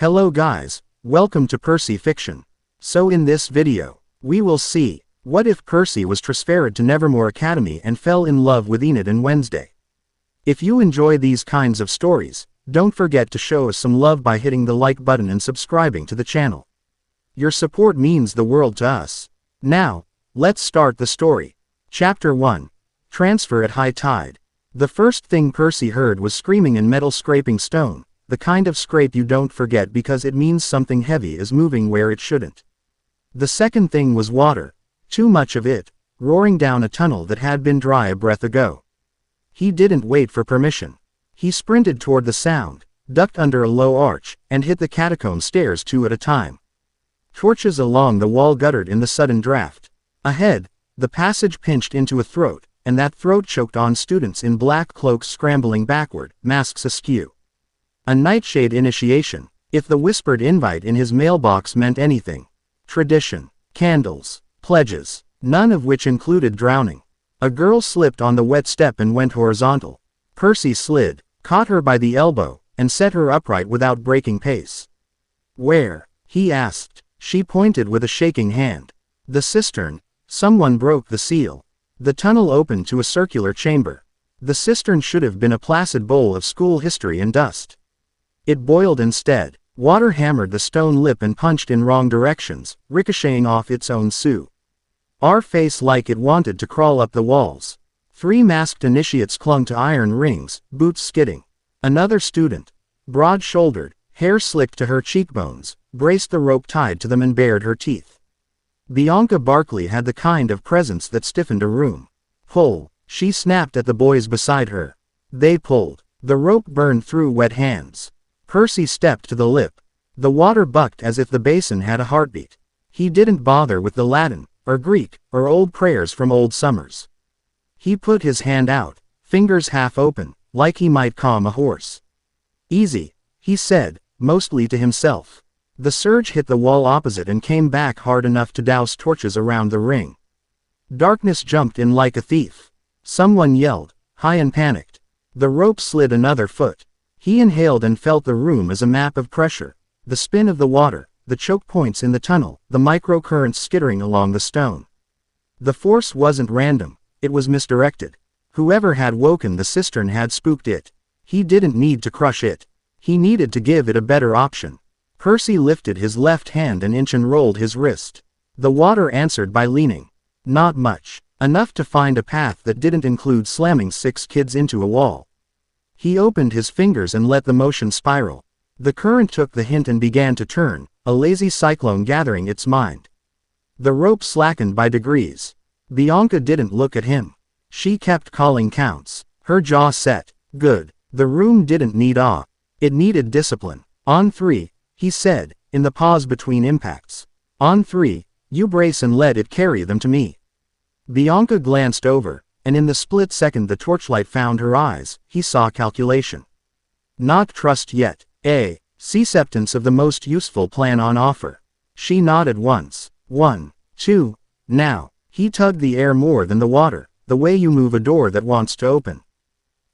Hello guys, welcome to Percy Fiction. So in this video, we will see, what if Percy was trasnfered to Nevermore Academy and fell in love with Enid and Wednesday? If you enjoy these kinds of stories, don't forget to show us some love by hitting the like button and subscribing to the channel. Your support means the world to us. Now, let's start the story. Chapter 1. Transfer at High Tide. The first thing Percy heard was screaming and metal scraping stone, the kind of scrape you don't forget because it means something heavy is moving where it shouldn't. The second thing was water, too much of it, roaring down a tunnel that had been dry a breath ago. He didn't wait for permission. He sprinted toward the sound, ducked under a low arch, and hit the catacomb stairs two at a time. Torches along the wall guttered in the sudden draft. Ahead, the passage pinched into a throat, and that throat choked on students in black cloaks scrambling backward, masks askew. A nightshade initiation, if the whispered invite in his mailbox meant anything. Tradition, candles, pledges, none of which included drowning. A girl slipped on the wet step and went horizontal. Percy slid, caught her by the elbow, and set her upright without breaking pace. "Where?" he asked. She pointed with a shaking hand. "The cistern." Someone broke the seal. The tunnel opened to a circular chamber. The cistern should have been a placid bowl of school history and dust. It boiled instead. Water hammered the stone lip and punched in wrong directions, ricocheting off its own sew. Our face like it wanted to crawl up the walls. 3 masked initiates clung to iron rings, boots skidding. Another student, broad-shouldered, hair slicked to her cheekbones, braced the rope tied to them and bared her teeth. Bianca Barkley had the kind of presence that stiffened a room. "Pull," she snapped at the boys beside her. They pulled. The rope burned through wet hands. Percy stepped to the lip. The water bucked as if the basin had a heartbeat. He didn't bother with the Latin, or Greek, or old prayers from old summers. He put his hand out, fingers half open, like he might calm a horse. "Easy," he said, mostly to himself. The surge hit the wall opposite and came back hard enough to douse torches around the ring. Darkness jumped in like a thief. Someone yelled, high and panicked. The rope slid another foot. He inhaled and felt the room as a map of pressure. The spin of the water, the choke points in the tunnel, the microcurrents skittering along the stone. The force wasn't random, it was misdirected. Whoever had woken the cistern had spooked it. He didn't need to crush it. He needed to give it a better option. Percy lifted his left hand an inch and rolled his wrist. The water answered by leaning. Not much. Enough to find a path that didn't include slamming 6 kids into a wall. He opened his fingers and let the motion spiral. The current took the hint and began to turn, a lazy cyclone gathering its mind. The rope slackened by degrees. Bianca didn't look at him. She kept calling counts. Her jaw set. Good. The room didn't need awe. It needed discipline. "On 3, he said, in the pause between impacts. "On 3, you brace and let it carry them to me." Bianca glanced over, and in the split second the torchlight found her eyes, he saw calculation. Not trust yet. Acceptance of the most useful plan on offer. She nodded once. 1, 2, now. He tugged the air more than the water, the way you move a door that wants to open.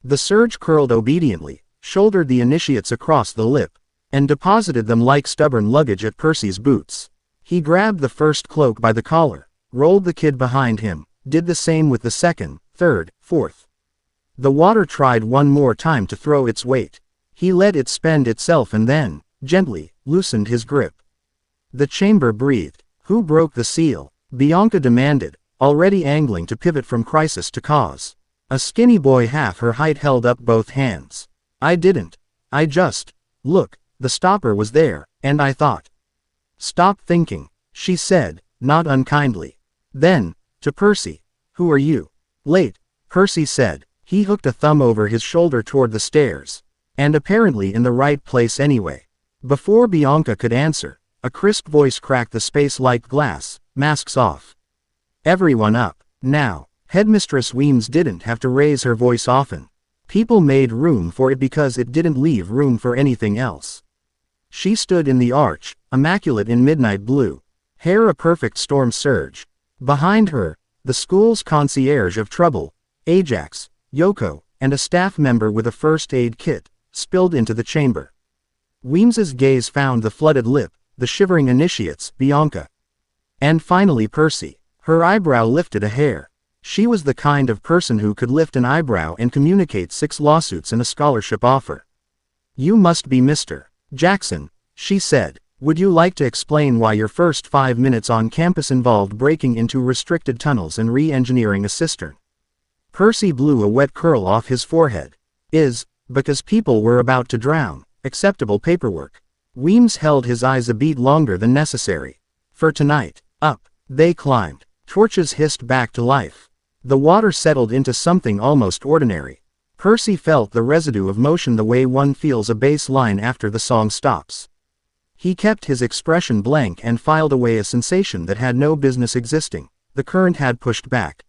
The surge curled obediently, shouldered the initiates across the lip, and deposited them like stubborn luggage at Percy's boots. He grabbed the first cloak by the collar, rolled the kid behind him, did the same with the second, third, fourth. The water tried one more time to throw its weight. He let it spend itself and then, gently, loosened his grip. The chamber breathed. "Who broke the seal?" Bianca demanded, already angling to pivot from crisis to cause. A skinny boy half her height held up both hands. "I didn't. I just... Look. The stopper was there, and I thought." "Stop thinking," she said, not unkindly. Then, to Percy, "Who are you?" "Late," Percy said. He hooked a thumb over his shoulder toward the stairs. And apparently in the right place anyway. Before Bianca could answer, a crisp voice cracked the space like glass, "Masks off. Everyone up, now." Headmistress Weems didn't have to raise her voice often. People made room for it because it didn't leave room for anything else. She stood in the arch, immaculate in midnight blue, hair a perfect storm surge. Behind her, the school's concierge of trouble, Ajax, Yoko, and a staff member with a first aid kit, spilled into the chamber. Weems's gaze found the flooded lip, the shivering initiates, Bianca. And finally Percy. Her eyebrow lifted a hair. She was the kind of person who could lift an eyebrow and communicate 6 lawsuits and a scholarship offer. You must be Mr. Jackson, she said. Would you like to explain why your first 5 minutes on campus involved breaking into restricted tunnels and re-engineering a cistern? Percy blew a wet curl off his forehead. Because people were about to drown. Acceptable paperwork. Weems held his eyes a beat longer than necessary. For tonight. Up. They climbed. Torches hissed back to life. The water settled into something almost ordinary. Percy felt the residue of motion the way one feels a bass line after the song stops. He kept his expression blank and filed away a sensation that had no business existing. The current had pushed back.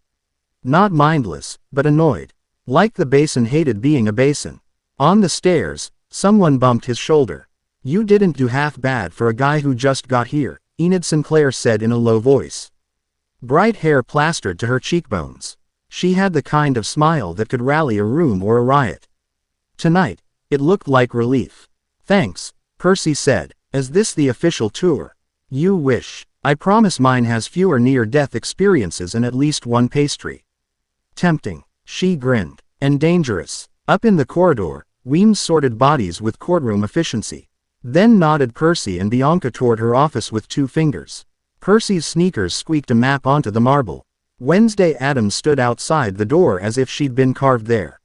Not mindless, but annoyed. Like the basin hated being a basin. On the stairs, someone bumped his shoulder. You didn't do half bad for a guy who just got here, Enid Sinclair said in a low voice. Bright hair plastered to her cheekbones. She had the kind of smile that could rally a room or a riot. Tonight, it looked like relief. Thanks, Percy said. Is this the official tour? You wish. I promise mine has fewer near-death experiences and at least one pastry. Tempting. She grinned. And dangerous. Up in the corridor, Weems sorted bodies with courtroom efficiency. Then nodded Percy and Bianca toward her office with 2 fingers. Percy's sneakers squeaked a map onto the marble. Wednesday Addams stood outside the door as if she'd been carved there.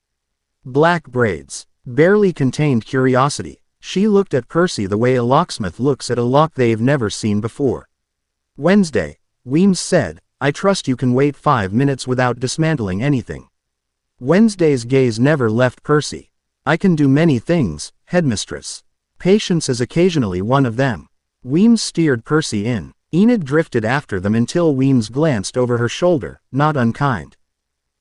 Black braids. Barely contained curiosity. She looked at Percy the way a locksmith looks at a lock they've never seen before. Wednesday, Weems said, I trust you can wait 5 minutes without dismantling anything. Wednesday's gaze never left Percy. I can do many things, headmistress. Patience is occasionally one of them. Weems steered Percy in. Enid drifted after them until Weems glanced over her shoulder, not unkind.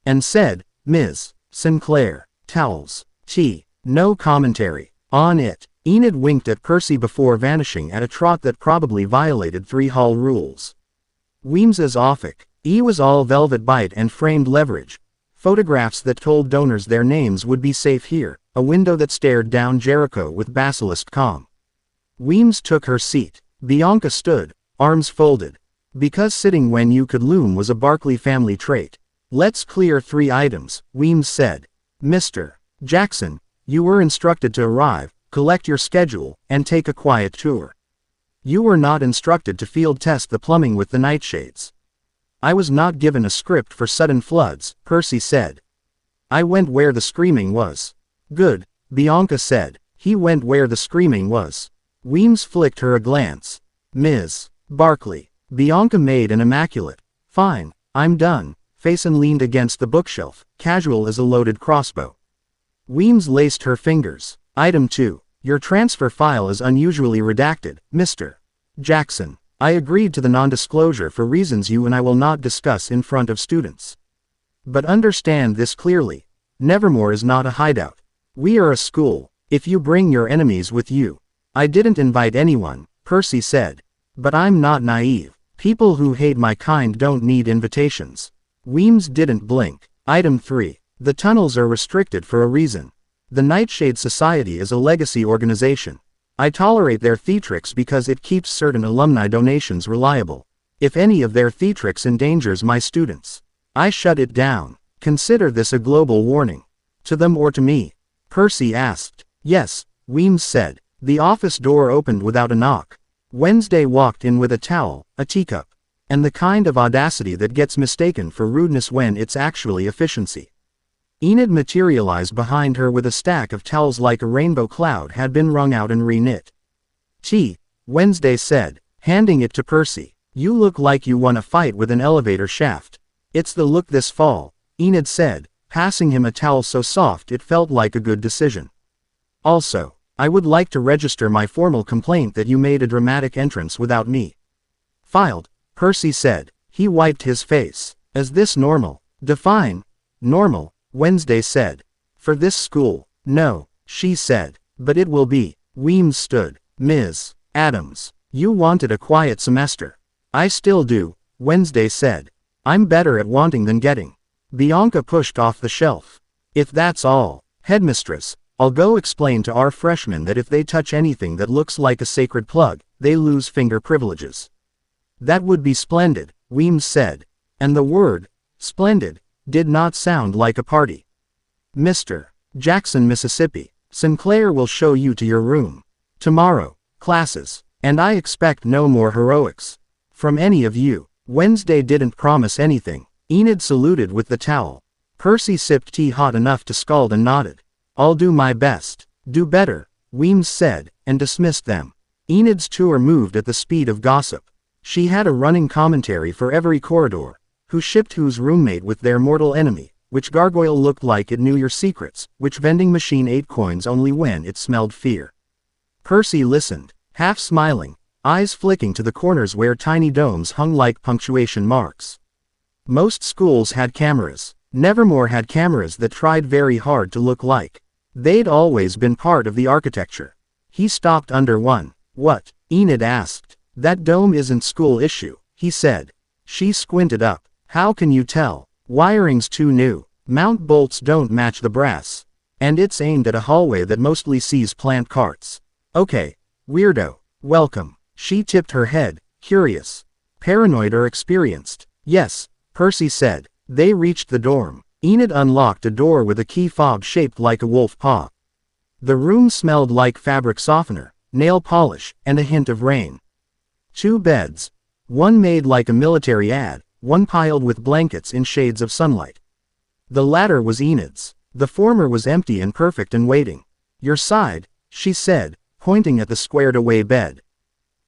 And said, Ms. Sinclair, towels, tea, no commentary. On it. Enid winked at Percy before vanishing at a trot that probably violated 3 hall rules. Weems's office. Was all velvet bite and framed leverage. Photographs that told donors their names would be safe here, a window that stared down Jericho with basilisk calm. Weems took her seat. Bianca stood, arms folded. Because sitting when you could loom was a Barclay family trait. Let's clear 3 items, Weems said. Mr. Jackson, you were instructed to arrive, collect your schedule, and take a quiet tour. You were not instructed to field test the plumbing with the nightshades. I was not given a script for sudden floods, Percy said. I went where the screaming was. Good, Bianca said. He went where the screaming was. Weems flicked her a glance. Ms. Barclay. Bianca made an immaculate. Fine, I'm done. Faison leaned against the bookshelf, casual as a loaded crossbow. Weems laced her fingers. Item 2. Your transfer file is unusually redacted, Mr. Jackson. I agreed to the non-disclosure for reasons you and I will not discuss in front of students. But understand this clearly. Nevermore is not a hideout. We are a school. If you bring your enemies with you. I didn't invite anyone, Percy said. But I'm not naive. People who hate my kind don't need invitations. Weems didn't blink. Item 3. The tunnels are restricted for a reason. The Nightshade Society is a legacy organization. I tolerate their theatrics because it keeps certain alumni donations reliable. If any of their theatrics endangers my students, I shut it down. Consider this a global warning. To them or to me? Percy asked. Yes, Weems said. The office door opened without a knock. Wednesday walked in with a towel, a teacup, and the kind of audacity that gets mistaken for rudeness when it's actually efficiency. Enid materialized behind her with a stack of towels like a rainbow cloud had been wrung out and re-knit. Tea, Wednesday said, handing it to Percy. You look like you won a fight with an elevator shaft. It's the look this fall, Enid said, passing him a towel so soft it felt like a good decision. Also, I would like to register my formal complaint that you made a dramatic entrance without me. Filed, Percy said. He wiped his face. Is this normal? Define. Normal. Wednesday said. For this school, no, she said. But it will be. Weems stood. Ms. Addams, you wanted a quiet semester. I still do, Wednesday said. I'm better at wanting than getting. Bianca pushed off the shelf. If that's all, headmistress, I'll go explain to our freshmen that if they touch anything that looks like a sacred plug, they lose finger privileges. That would be splendid, Weems said. And the word, splendid, did not sound like a party. Mr. Jackson, Mississippi, Sinclair will show you to your room. Tomorrow, classes, and I expect no more heroics from any of you. Wednesday didn't promise anything. Enid saluted with the towel. Percy sipped tea hot enough to scald and nodded. I'll do my best. Do better, Weems said, and dismissed them. Enid's tour moved at the speed of gossip. She had a running commentary for every corridor. Who shipped whose roommate with their mortal enemy, which gargoyle looked like it knew your secrets, which vending machine ate coins only when it smelled fear. Percy listened, half smiling, eyes flicking to the corners where tiny domes hung like punctuation marks. Most schools had cameras. Nevermore had cameras that tried very hard to look like they'd always been part of the architecture. He stopped under one. What? Enid asked. That dome isn't school issue, he said. She squinted up. How can you tell? Wiring's too new. Mount bolts don't match the brass. And it's aimed at a hallway that mostly sees plant carts. Okay, weirdo. Welcome. She tipped her head, curious. Paranoid or experienced? Yes, Percy said. They reached the dorm. Enid unlocked a door with a key fob shaped like a wolf paw. The room smelled like fabric softener, nail polish, and a hint of rain. 2 beds. One made like a military ad, one piled with blankets in shades of sunlight. The latter was Enid's. The former was empty and perfect and waiting. Your side, she said, pointing at the squared-away bed.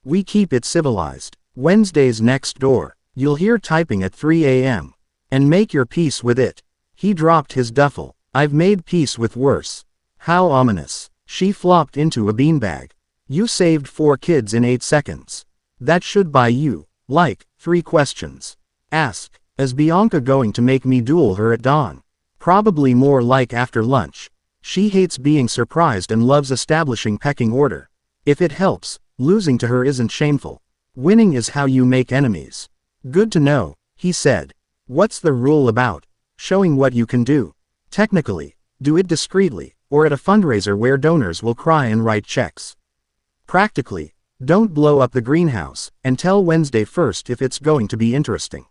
We keep it civilized. Wednesday's next door. You'll hear typing at 3 a.m. And make your peace with it. He dropped his duffel. I've made peace with worse. How ominous. She flopped into a beanbag. You saved 4 kids in 8 seconds. That should buy you, like, 3 questions. Ask, is Bianca going to make me duel her at dawn? Probably more like after lunch. She hates being surprised and loves establishing pecking order. If it helps, losing to her isn't shameful. Winning is how you make enemies. Good to know, he said. What's the rule about? Showing what you can do. Technically, do it discreetly, or at a fundraiser where donors will cry and write checks. Practically, don't blow up the greenhouse, and tell Wednesday first if it's going to be interesting.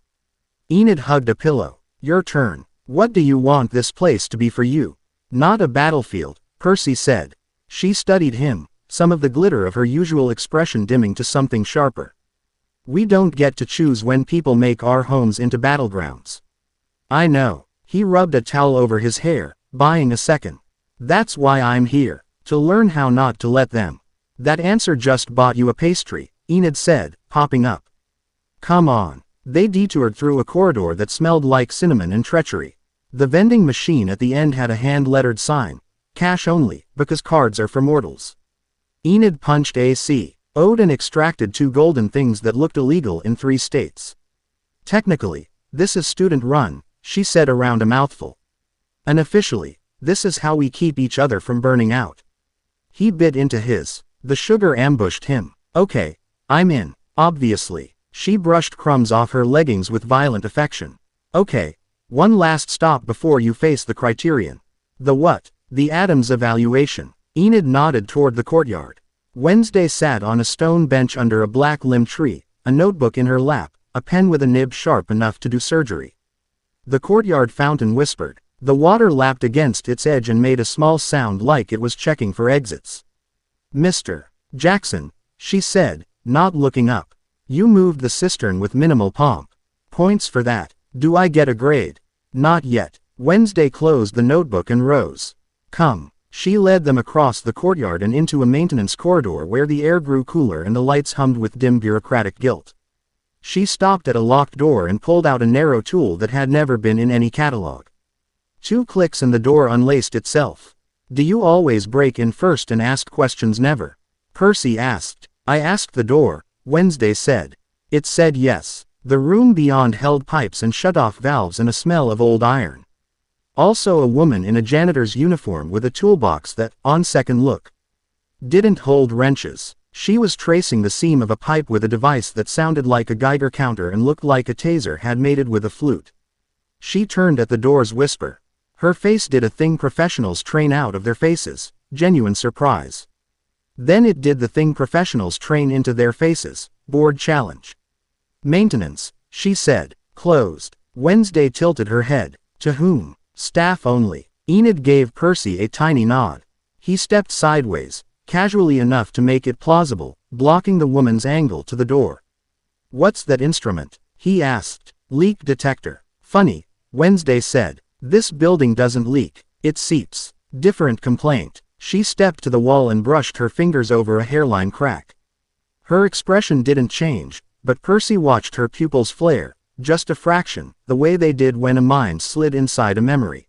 Enid hugged a pillow. Your turn. What do you want this place to be for you? Not a battlefield, Percy said. She studied him, some of the glitter of her usual expression dimming to something sharper. We don't get to choose when people make our homes into battlegrounds. I know. He rubbed a towel over his hair, buying a second. That's why I'm here, to learn how not to let them. That answer just bought you a pastry, Enid said, popping up. Come on. They detoured through a corridor that smelled like cinnamon and treachery. The vending machine at the end had a hand-lettered sign. Cash only, because cards are for mortals. Enid punched AC, owed and extracted 2 golden things that looked illegal in 3 states. Technically, this is student-run, she said around a mouthful. Unofficially, this is how we keep each other from burning out. He bit into his. The sugar ambushed him. Okay, I'm in, obviously. She brushed crumbs off her leggings with violent affection. Okay, one last stop before you face the criterion. The what? The Adams evaluation. Enid nodded toward the courtyard. Wednesday sat on a stone bench under a black-limbed tree, a notebook in her lap, a pen with a nib sharp enough to do surgery. The courtyard fountain whispered. The water lapped against its edge and made a small sound like it was checking for exits. Mr. Jackson, she said, not looking up. You moved the cistern with minimal pomp. Points for that. Do I get a grade? Not yet. Wednesday closed the notebook and rose. Come. She led them across the courtyard and into a maintenance corridor where the air grew cooler and the lights hummed with dim bureaucratic guilt. She stopped at a locked door and pulled out a narrow tool that had never been in any catalog. 2 clicks and the door unlaced itself. Do you always break in first and ask questions never? Percy asked. I asked the door, Wednesday said. It said yes. The room beyond held pipes and shut-off valves and a smell of old iron. Also a woman in a janitor's uniform with a toolbox that, on second look, didn't hold wrenches. She was tracing the seam of a pipe with a device that sounded like a Geiger counter and looked like a taser had mated with a flute. She turned at the door's whisper. Her face did a thing professionals train out of their faces, genuine surprise. Then it did the thing professionals train into their faces, bored challenge. Maintenance, she said. Closed. Wednesday tilted her head. To whom? Staff only. Enid gave Percy a tiny nod. He stepped sideways, casually enough to make it plausible, blocking the woman's angle to the door. What's that instrument? He asked. Leak detector. Funny, Wednesday said. This building doesn't leak, it seeps. Different complaint. She stepped to the wall and brushed her fingers over a hairline crack. Her expression didn't change, but Percy watched her pupils flare, just a fraction, the way they did when a mind slid inside a memory.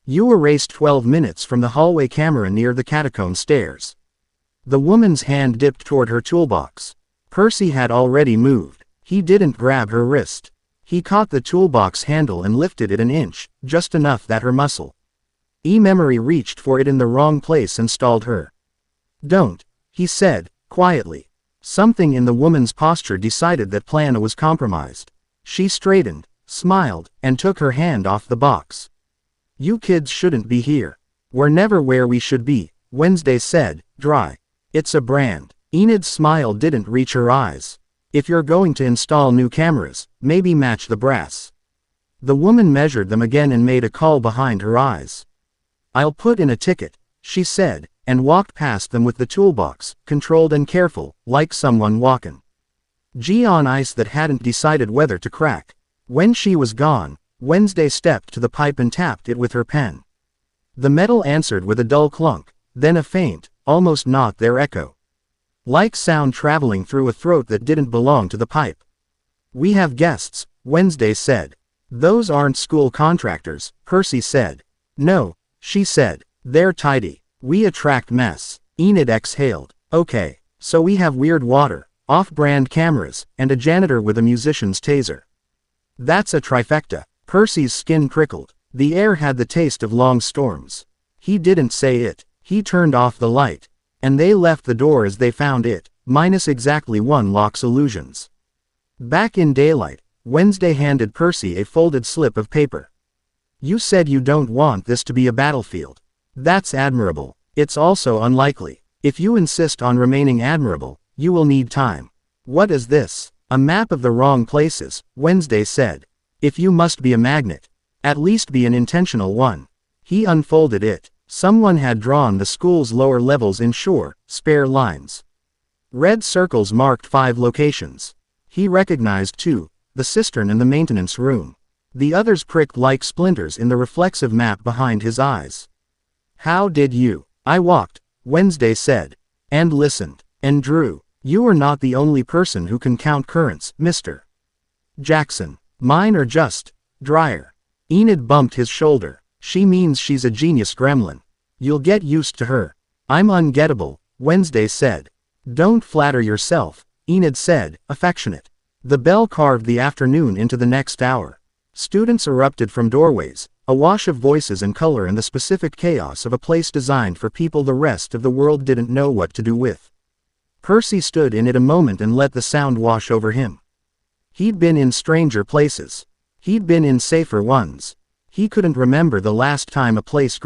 You erased 12 minutes from the hallway camera near the catacomb stairs. The woman's hand dipped toward her toolbox. Percy had already moved. He didn't grab her wrist. He caught the toolbox handle and lifted it an inch, just enough that her muscle memory reached for it in the wrong place and stalled her. Don't, he said, quietly. Something in the woman's posture decided that plan was compromised. She straightened, smiled, and took her hand off the box. You kids shouldn't be here. We're never where we should be, Wednesday said, dry. It's a brand. Enid's smile didn't reach her eyes. If you're going to install new cameras, maybe match the brass. The woman measured them again and made a call behind her eyes. I'll put in a ticket, she said, and walked past them with the toolbox, controlled and careful, like someone walking on ice that hadn't decided whether to crack. When she was gone, Wednesday stepped to the pipe and tapped it with her pen. The metal answered with a dull clunk, then a faint, almost not there echo. Like sound traveling through a throat that didn't belong to the pipe. We have guests, Wednesday said. Those aren't school contractors, Percy said. No, she said. They're tidy. We attract mess. Enid exhaled. Okay, so we have weird water, off-brand cameras, and a janitor with a musician's taser. That's a trifecta. Percy's skin prickled. The air had the taste of long storms. He didn't say it. He turned off the light. And they left the door as they found it, minus exactly one lock's illusions. Back in daylight, Wednesday handed Percy a folded slip of paper. You said you don't want this to be a battlefield. That's admirable. It's also unlikely. If you insist on remaining admirable, you will need time. What is this? A map of the wrong places, Wednesday said. If you must be a magnet, at least be an intentional one. He unfolded it. Someone had drawn the school's lower levels in spare lines. Red circles marked 5 locations. He recognized 2, the cistern and the maintenance room. The others pricked like splinters in the reflexive map behind his eyes. How did you? I walked, Wednesday said. And listened. And drew. You are not the only person who can count currents, Mr. Jackson. Mine are just drier. Enid bumped his shoulder. She means she's a genius gremlin. You'll get used to her. I'm ungettable, Wednesday said. Don't flatter yourself, Enid said, affectionate. The bell carved the afternoon into the next hour. Students erupted from doorways, a wash of voices and color and the specific chaos of a place designed for people the rest of the world didn't know what to do with. Percy stood in it a moment and let the sound wash over him. He'd been in stranger places. He'd been in safer ones. He couldn't remember the last time a place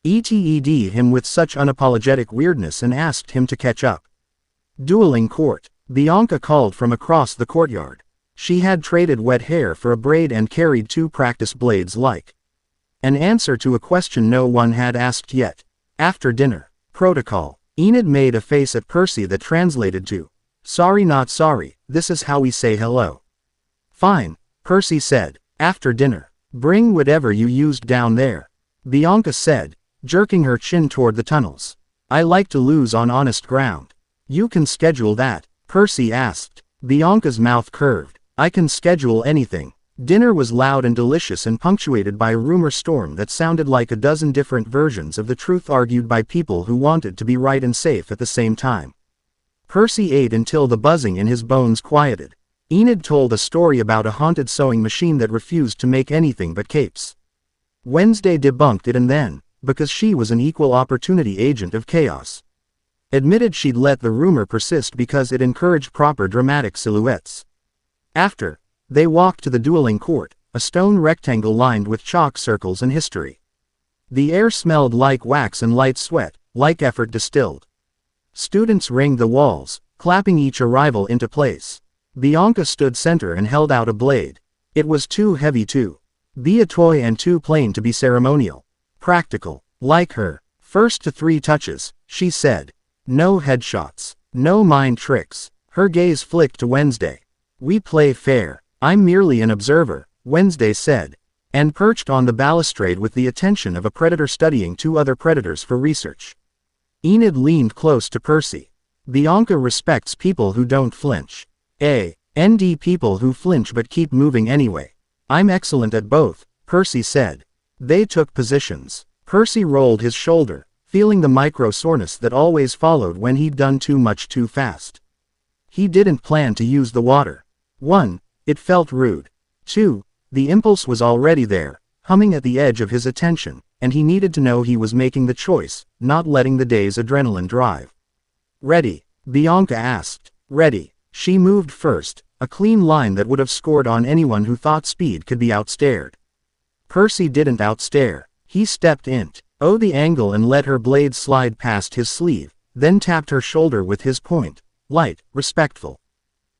ETED him with such unapologetic weirdness and asked him to catch up. Dueling court. Bianca called from across the courtyard. She had traded wet hair for a braid and carried 2 practice blades like an answer to a question no one had asked yet. After dinner. Protocol. Enid made a face at Percy that translated to, sorry not sorry, this is how we say hello. Fine, Percy said. After dinner. Bring whatever you used down there. Bianca said, jerking her chin toward the tunnels. I like to lose on honest ground. You can schedule that, Percy asked. Bianca's mouth curved. I can schedule anything. Dinner was loud and delicious and punctuated by a rumor storm that sounded like a dozen different versions of the truth argued by people who wanted to be right and safe at the same time. Percy ate until the buzzing in his bones quieted. Enid told a story about a haunted sewing machine that refused to make anything but capes. Wednesday debunked it and then, because she was an equal opportunity agent of chaos, admitted she'd let the rumor persist because it encouraged proper dramatic silhouettes. After, they walked to the dueling court, a stone rectangle lined with chalk circles and history. The air smelled like wax and light sweat, like effort distilled. Students ringed the walls, clapping each arrival into place. Bianca stood center and held out a blade. It was too heavy to be a toy and too plain to be ceremonial. Practical, like her. First to 3 touches, she said. No headshots, no mind tricks. Her gaze flicked to Wednesday. We play fair. I'm merely an observer, Wednesday said. And perched on the balustrade with the attention of a predator studying 2 other predators for research. Enid leaned close to Percy. Bianca respects people who don't flinch. And people who flinch but keep moving anyway. I'm excellent at both, Percy said. They took positions. Percy rolled his shoulder, feeling the micro soreness that always followed when he'd done too much too fast. He didn't plan to use the water. 1. It felt rude. 2. The impulse was already there, humming at the edge of his attention, and he needed to know he was making the choice, not letting the day's adrenaline drive. Ready? Bianca asked. Ready. She moved first, a clean line that would have scored on anyone who thought speed could be outstared. Percy didn't outstare. He stepped the angle and let her blade slide past his sleeve, then tapped her shoulder with his point. Light, respectful.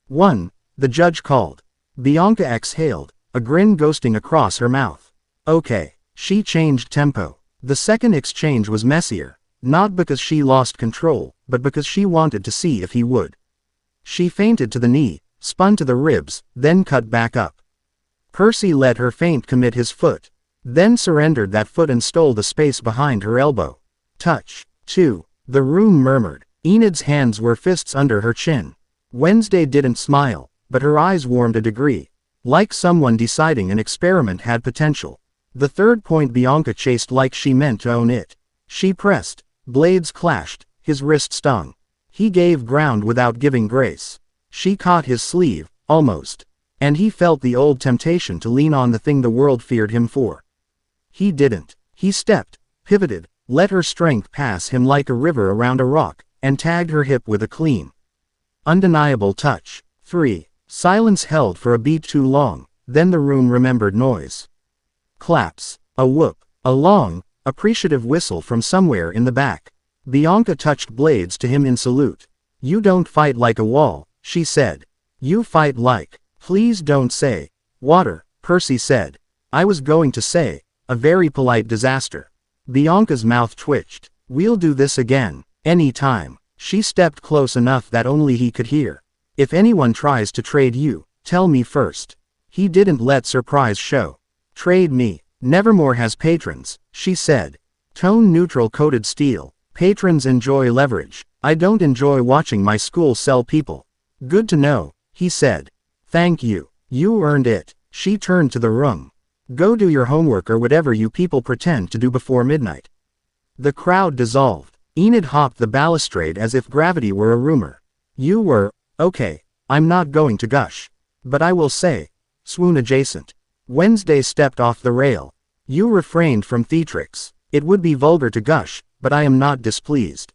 1. The judge called. Bianca exhaled, a grin ghosting across her mouth. Okay. She changed tempo. The second exchange was messier, not because she lost control, but because she wanted to see if he would. She feinted to the knee, spun to the ribs, then cut back up. Percy let her feint commit his foot, then surrendered that foot and stole the space behind her elbow. Touch. 2. The room murmured. Enid's hands were fists under her chin. Wednesday didn't smile, but her eyes warmed a degree, like someone deciding an experiment had potential. The third point Bianca chased like she meant to own it. She pressed. Blades clashed. His wrist stung. He gave ground without giving grace. She caught his sleeve, almost. And he felt the old temptation to lean on the thing the world feared him for. He didn't. He stepped, pivoted, let her strength pass him like a river around a rock, and tagged her hip with a clean, undeniable touch. 3. Silence held for a beat too long, then the room remembered noise. Claps. A whoop. A long, appreciative whistle from somewhere in the back. Bianca touched blades to him in salute. You don't fight like a wall, she said. You fight like. Please don't say. Water, Percy said. I was going to say. A very polite disaster. Bianca's mouth twitched. We'll do this again. Any time. She stepped close enough that only he could hear. If anyone tries to trade you, tell me first. He didn't let surprise show. Trade me. Nevermore has patrons, she said. Tone neutral coated steel. Patrons enjoy leverage. I don't enjoy watching my school sell people. Good to know, he said. Thank you. You earned it. She turned to the room. Go do your homework or whatever you people pretend to do before midnight. The crowd dissolved. Enid hopped the balustrade as if gravity were a rumor. You were, okay, I'm not going to gush. But I will say, swoon adjacent. Wednesday stepped off the rail. You refrained from theatrics. It would be vulgar to gush, but I am not displeased.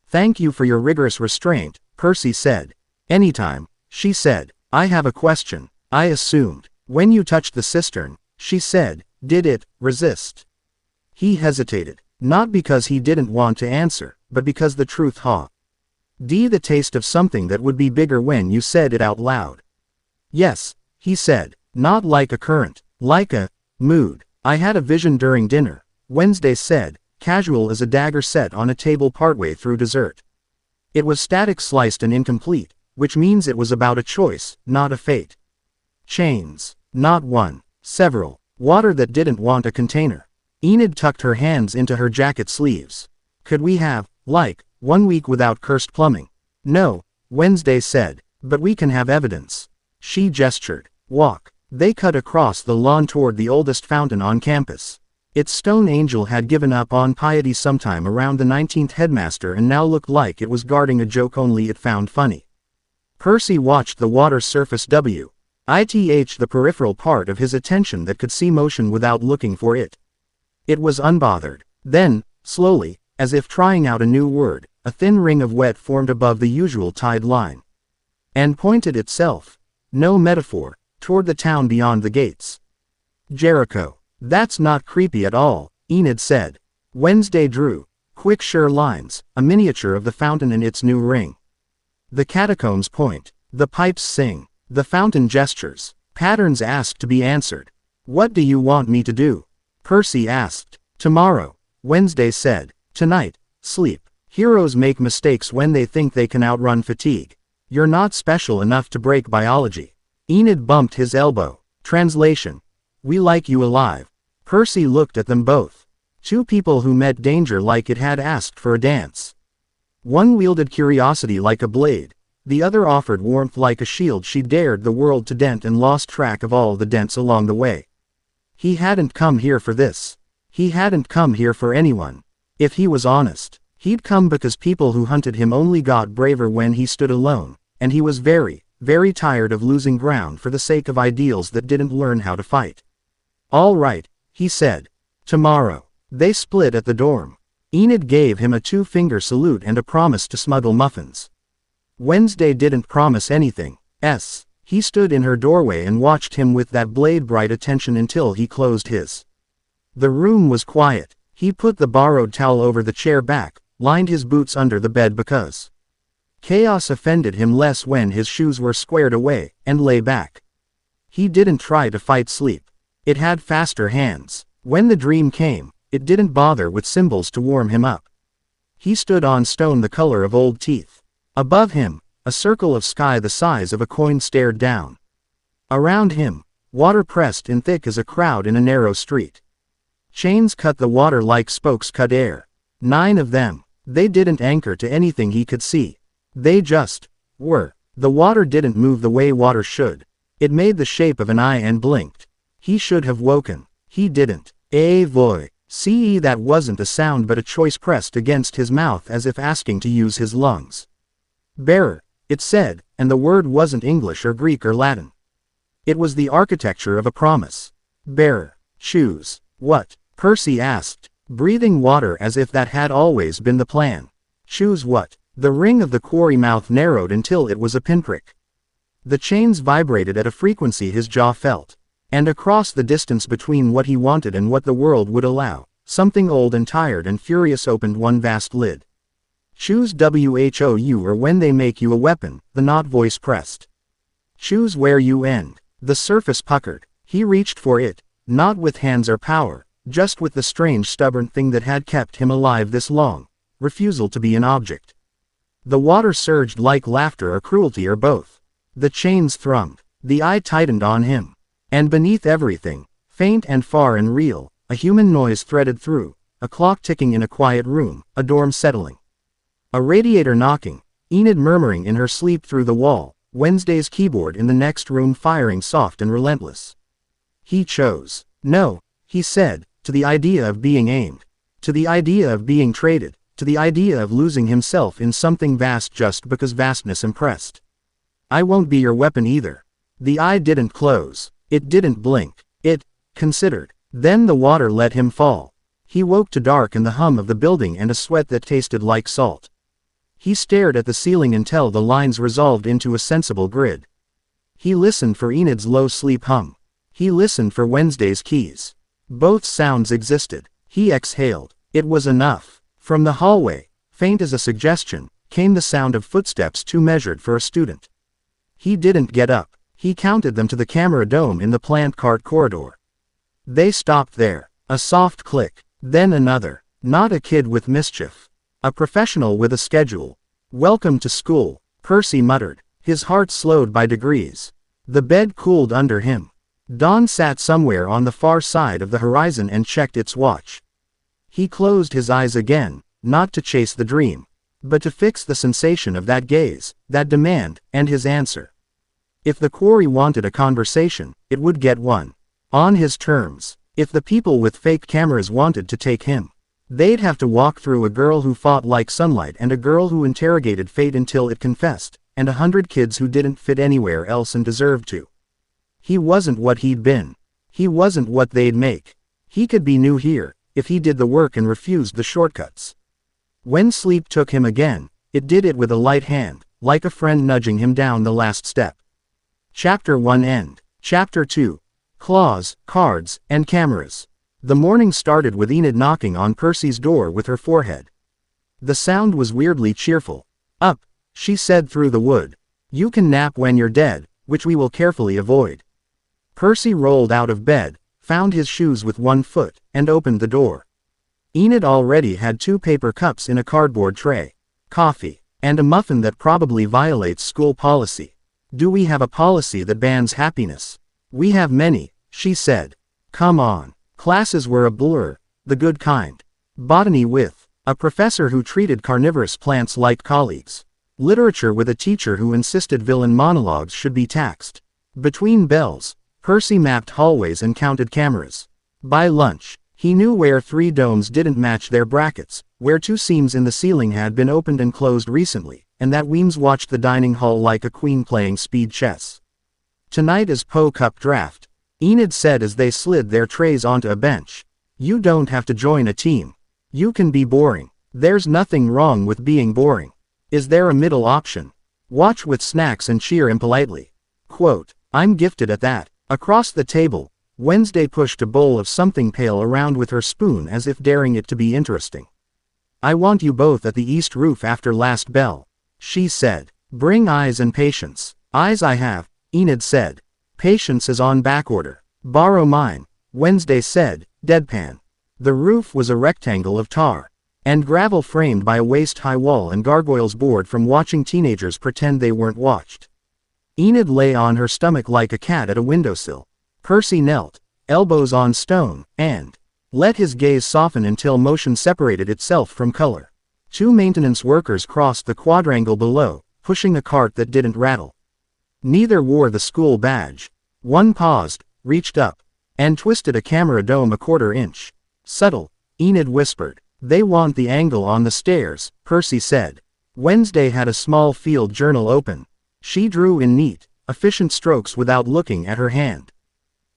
Thank you for your rigorous restraint, Percy said. Anytime, she said. I have a question. I assumed. When you touched the cistern, she said, did it resist? He hesitated. Not because he didn't want to answer, but because the truth the taste of something that would be bigger when you said it out loud. Yes, he said. Not like a current, like a mood. I had a vision during dinner, Wednesday said, casual as a dagger set on a table partway through dessert. It was static, sliced and incomplete, which means it was about a choice, not a fate. Chains. Not one. Several. Water that didn't want a container. Enid tucked her hands into her jacket sleeves. Could we have, like, 1 week without cursed plumbing? No, Wednesday said, but we can have evidence. She gestured. Walk. They cut across the lawn toward the oldest fountain on campus. Its stone angel had given up on piety sometime around the 19th headmaster and now looked like it was guarding a joke only it found funny. Percy watched the water's surface the peripheral part of his attention that could see motion without looking for it. It was unbothered. Then, slowly, as if trying out a new word, a thin ring of wet formed above the usual tide line. And pointed itself, no metaphor, toward the town beyond the gates. Jericho. That's not creepy at all, Enid said. Wednesday drew quick sure lines, a miniature of the fountain and its new ring. The catacombs point. The pipes sing. The fountain gestures. Patterns ask to be answered. What do you want me to do? Percy asked. Tomorrow, Wednesday said. Tonight, sleep. Heroes make mistakes when they think they can outrun fatigue. You're not special enough to break biology. Enid bumped his elbow. Translation. We like you alive. Percy looked at them both. Two people who met danger like it had asked for a dance. One wielded curiosity like a blade. The other offered warmth like a shield she dared the world to dent and lost track of all the dents along the way. He hadn't come here for this. He hadn't come here for anyone. If he was honest, he'd come because people who hunted him only got braver when he stood alone, and he was very, very tired of losing ground for the sake of ideals that didn't learn how to fight. All right, he said. Tomorrow. They split at the dorm. Enid gave him a two-finger salute and a promise to smuggle muffins. Wednesday didn't promise anything. He stood in her doorway and watched him with that blade-bright attention until he closed his. The room was quiet. He put the borrowed towel over the chair back, lined his boots under the bed because chaos offended him less when his shoes were squared away, and lay back. He didn't try to fight sleep. It had faster hands. When the dream came, it didn't bother with symbols to warm him up. He stood on stone the color of old teeth. Above him, a circle of sky the size of a coin stared down. Around him, water pressed in thick as a crowd in a narrow street. Chains cut the water like spokes cut air. 9 of them. They didn't anchor to anything he could see. They just were. The water didn't move the way water should. It made the shape of an eye and blinked. He should have woken. He didn't. Voy. See, that wasn't a sound but a choice pressed against his mouth as if asking to use his lungs. Bearer, it said, and the word wasn't English or Greek or Latin. It was the architecture of a promise. Bearer. Choose. What? Percy asked, breathing water as if that had always been the plan. Choose what? The ring of the quarry mouth narrowed until it was a pinprick. The chains vibrated at a frequency his jaw felt. And across the distance between what he wanted and what the world would allow, something old and tired and furious opened one vast lid. Choose whou or when they make you a weapon, the knot voice pressed. Choose where you end. The surface puckered. He reached for it, not with hands or power, just with the strange stubborn thing that had kept him alive this long, refusal to be an object. The water surged like laughter or cruelty or both. The chains thrummed. The eye tightened on him. And beneath everything, faint and far and real, a human noise threaded through, a clock ticking in a quiet room, a dorm settling. A radiator knocking, Enid murmuring in her sleep through the wall, Wednesday's keyboard in the next room firing soft and relentless. He chose. No, he said, to the idea of being aimed, to the idea of being traded, to the idea of losing himself in something vast just because vastness impressed. I won't be your weapon either. The eye didn't close. It didn't blink. It considered. Then the water let him fall. He woke to dark and the hum of the building and a sweat that tasted like salt. He stared at the ceiling until the lines resolved into a sensible grid. He listened for Enid's low sleep hum. He listened for Wednesday's keys. Both sounds existed. He exhaled. It was enough. From the hallway, faint as a suggestion, came the sound of footsteps too measured for a student. He didn't get up. He counted them to the camera dome in the plant cart corridor. They stopped there. A soft click. Then another. Not a kid with mischief. A professional with a schedule. Welcome to school, Percy muttered. His heart slowed by degrees. The bed cooled under him. Dawn sat somewhere on the far side of the horizon and checked its watch. He closed his eyes again, not to chase the dream, but to fix the sensation of that gaze, that demand, and his answer. If the quarry wanted a conversation, it would get one. On his terms. If the people with fake cameras wanted to take him, they'd have to walk through a girl who fought like sunlight and a girl who interrogated fate until it confessed, and 100 kids who didn't fit anywhere else and deserved to. He wasn't what he'd been. He wasn't what they'd make. He could be new here, if he did the work and refused the shortcuts. When sleep took him again, it did it with a light hand, like a friend nudging him down the last step. Chapter 1 End. Chapter 2. Claws, Cards, and Cameras. The morning started with Enid knocking on Percy's door with her forehead. The sound was weirdly cheerful. "Up," she said through the wood. "You can nap when you're dead, which we will carefully avoid." Percy rolled out of bed, found his shoes with one foot, and opened the door. Enid already had 2 paper cups in a cardboard tray, coffee, and a muffin that probably violates school policy. "Do we have a policy that bans happiness?" "We have many," she said. "Come on." Classes were a blur, the good kind. Botany with a professor who treated carnivorous plants like colleagues. Literature with a teacher who insisted villain monologues should be taxed. Between bells, Percy mapped hallways and counted cameras. By lunch, he knew where 3 domes didn't match their brackets, where 2 seams in the ceiling had been opened and closed recently, and that Weems watched the dining hall like a queen playing speed chess. "Tonight is Cup draft," Enid said as they slid their trays onto a bench. "You don't have to join a team. You can be boring. There's nothing wrong with being boring. Is there a middle option? Watch with snacks and cheer impolitely." Quote, "I'm gifted at that." Across the table, Wednesday pushed a bowl of something pale around with her spoon as if daring it to be interesting. "I want you both at the east roof after last bell," she said. "Bring eyes and patience." "Eyes I have," Enid said. "Patience is on backorder." "Borrow mine," Wednesday said, deadpan. The roof was a rectangle of tar and gravel framed by a waist-high wall and gargoyles bored from watching teenagers pretend they weren't watched. Enid lay on her stomach like a cat at a windowsill. Percy knelt, elbows on stone, and let his gaze soften until motion separated itself from color. 2 maintenance workers crossed the quadrangle below, pushing a cart that didn't rattle. Neither wore the school badge. One paused, reached up, and twisted a camera dome a 1/4 inch. "Subtle," Enid whispered. "They want the angle on the stairs," Percy said. Wednesday had a small field journal open. She drew in neat, efficient strokes without looking at her hand.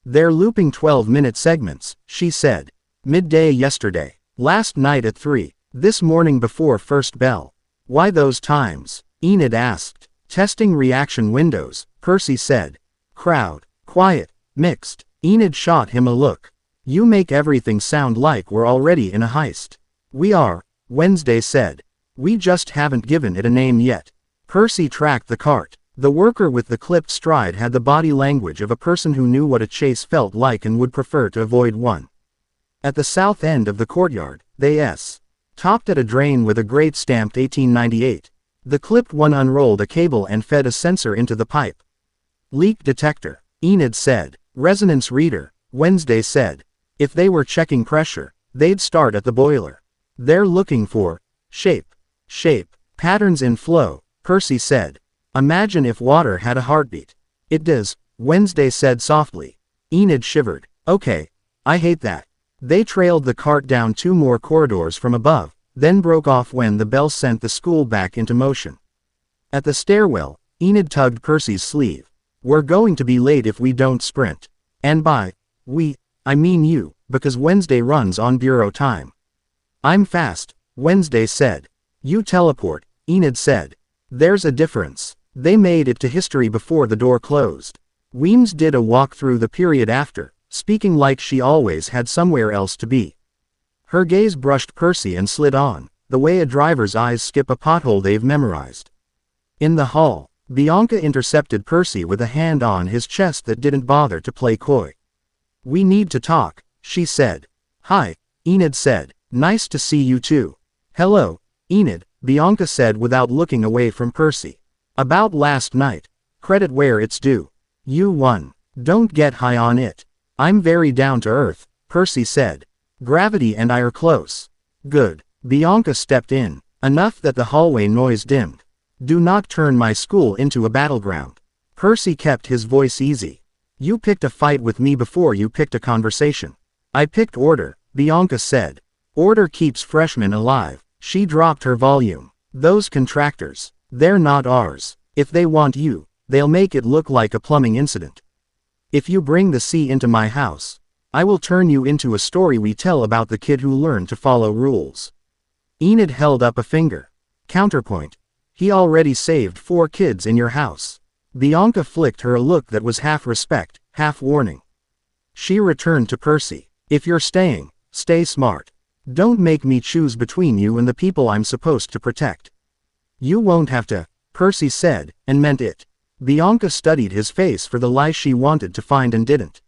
"They're looping 12-minute segments," she said. "Midday yesterday. Last night at 3. This morning before first bell." "Why those times?" Enid asked. "Testing reaction windows," Percy said. "Crowd, quiet, mixed." Enid shot him a look. "You make everything sound like we're already in a heist." "We are," Wednesday said. "We just haven't given it a name yet." Percy tracked the cart. The worker with the clipped stride had the body language of a person who knew what a chase felt like and would prefer to avoid one. At the south end of the courtyard, they topped at a drain with a grate stamped 1898. The clipped one unrolled a cable and fed a sensor into the pipe. "Leak detector," Enid said. "Resonance reader," Wednesday said. "If they were checking pressure, they'd start at the boiler. They're looking for shape, patterns in flow," Percy said. "Imagine if water had a heartbeat." "It does," Wednesday said softly. Enid shivered. "Okay, I hate that." They trailed the cart down 2 more corridors from above, then broke off when the bell sent the school back into motion. At the stairwell, Enid tugged Percy's sleeve. "We're going to be late if we don't sprint. And by we, I mean you, because Wednesday runs on bureau time." "I'm fast," Wednesday said. "You teleport," Enid said. "There's a difference." They made it to history before the door closed. Weems did a walk through the period after, speaking like she always had somewhere else to be. Her gaze brushed Percy and slid on, the way a driver's eyes skip a pothole they've memorized. In the hall, Bianca intercepted Percy with a hand on his chest that didn't bother to play coy. "We need to talk," she said. "Hi," Enid said. "Nice to see you too." "Hello, Enid," Bianca said without looking away from Percy. "About last night. Credit where it's due. You won. Don't get high on it." "I'm very down to earth," Percy said. "Gravity and I are close." "Good." Bianca stepped in, enough that the hallway noise dimmed. "Do not turn my school into a battleground." Percy kept his voice easy. "You picked a fight with me before you picked a conversation." "I picked order," Bianca said. "Order keeps freshmen alive." She dropped her volume. "Those contractors, they're not ours. If they want you, they'll make it look like a plumbing incident. If you bring the sea into my house, I will turn you into a story we tell about the kid who learned to follow rules." Enid held up a finger. "Counterpoint. He already saved 4 kids in your house." Bianca flicked her a look that was half respect, half warning. She returned to Percy. If you're staying, stay smart. Don't make me choose between you and the people I'm supposed to protect. You won't have to, Percy said, and meant it. Bianca studied his face for the lie she wanted to find and didn't.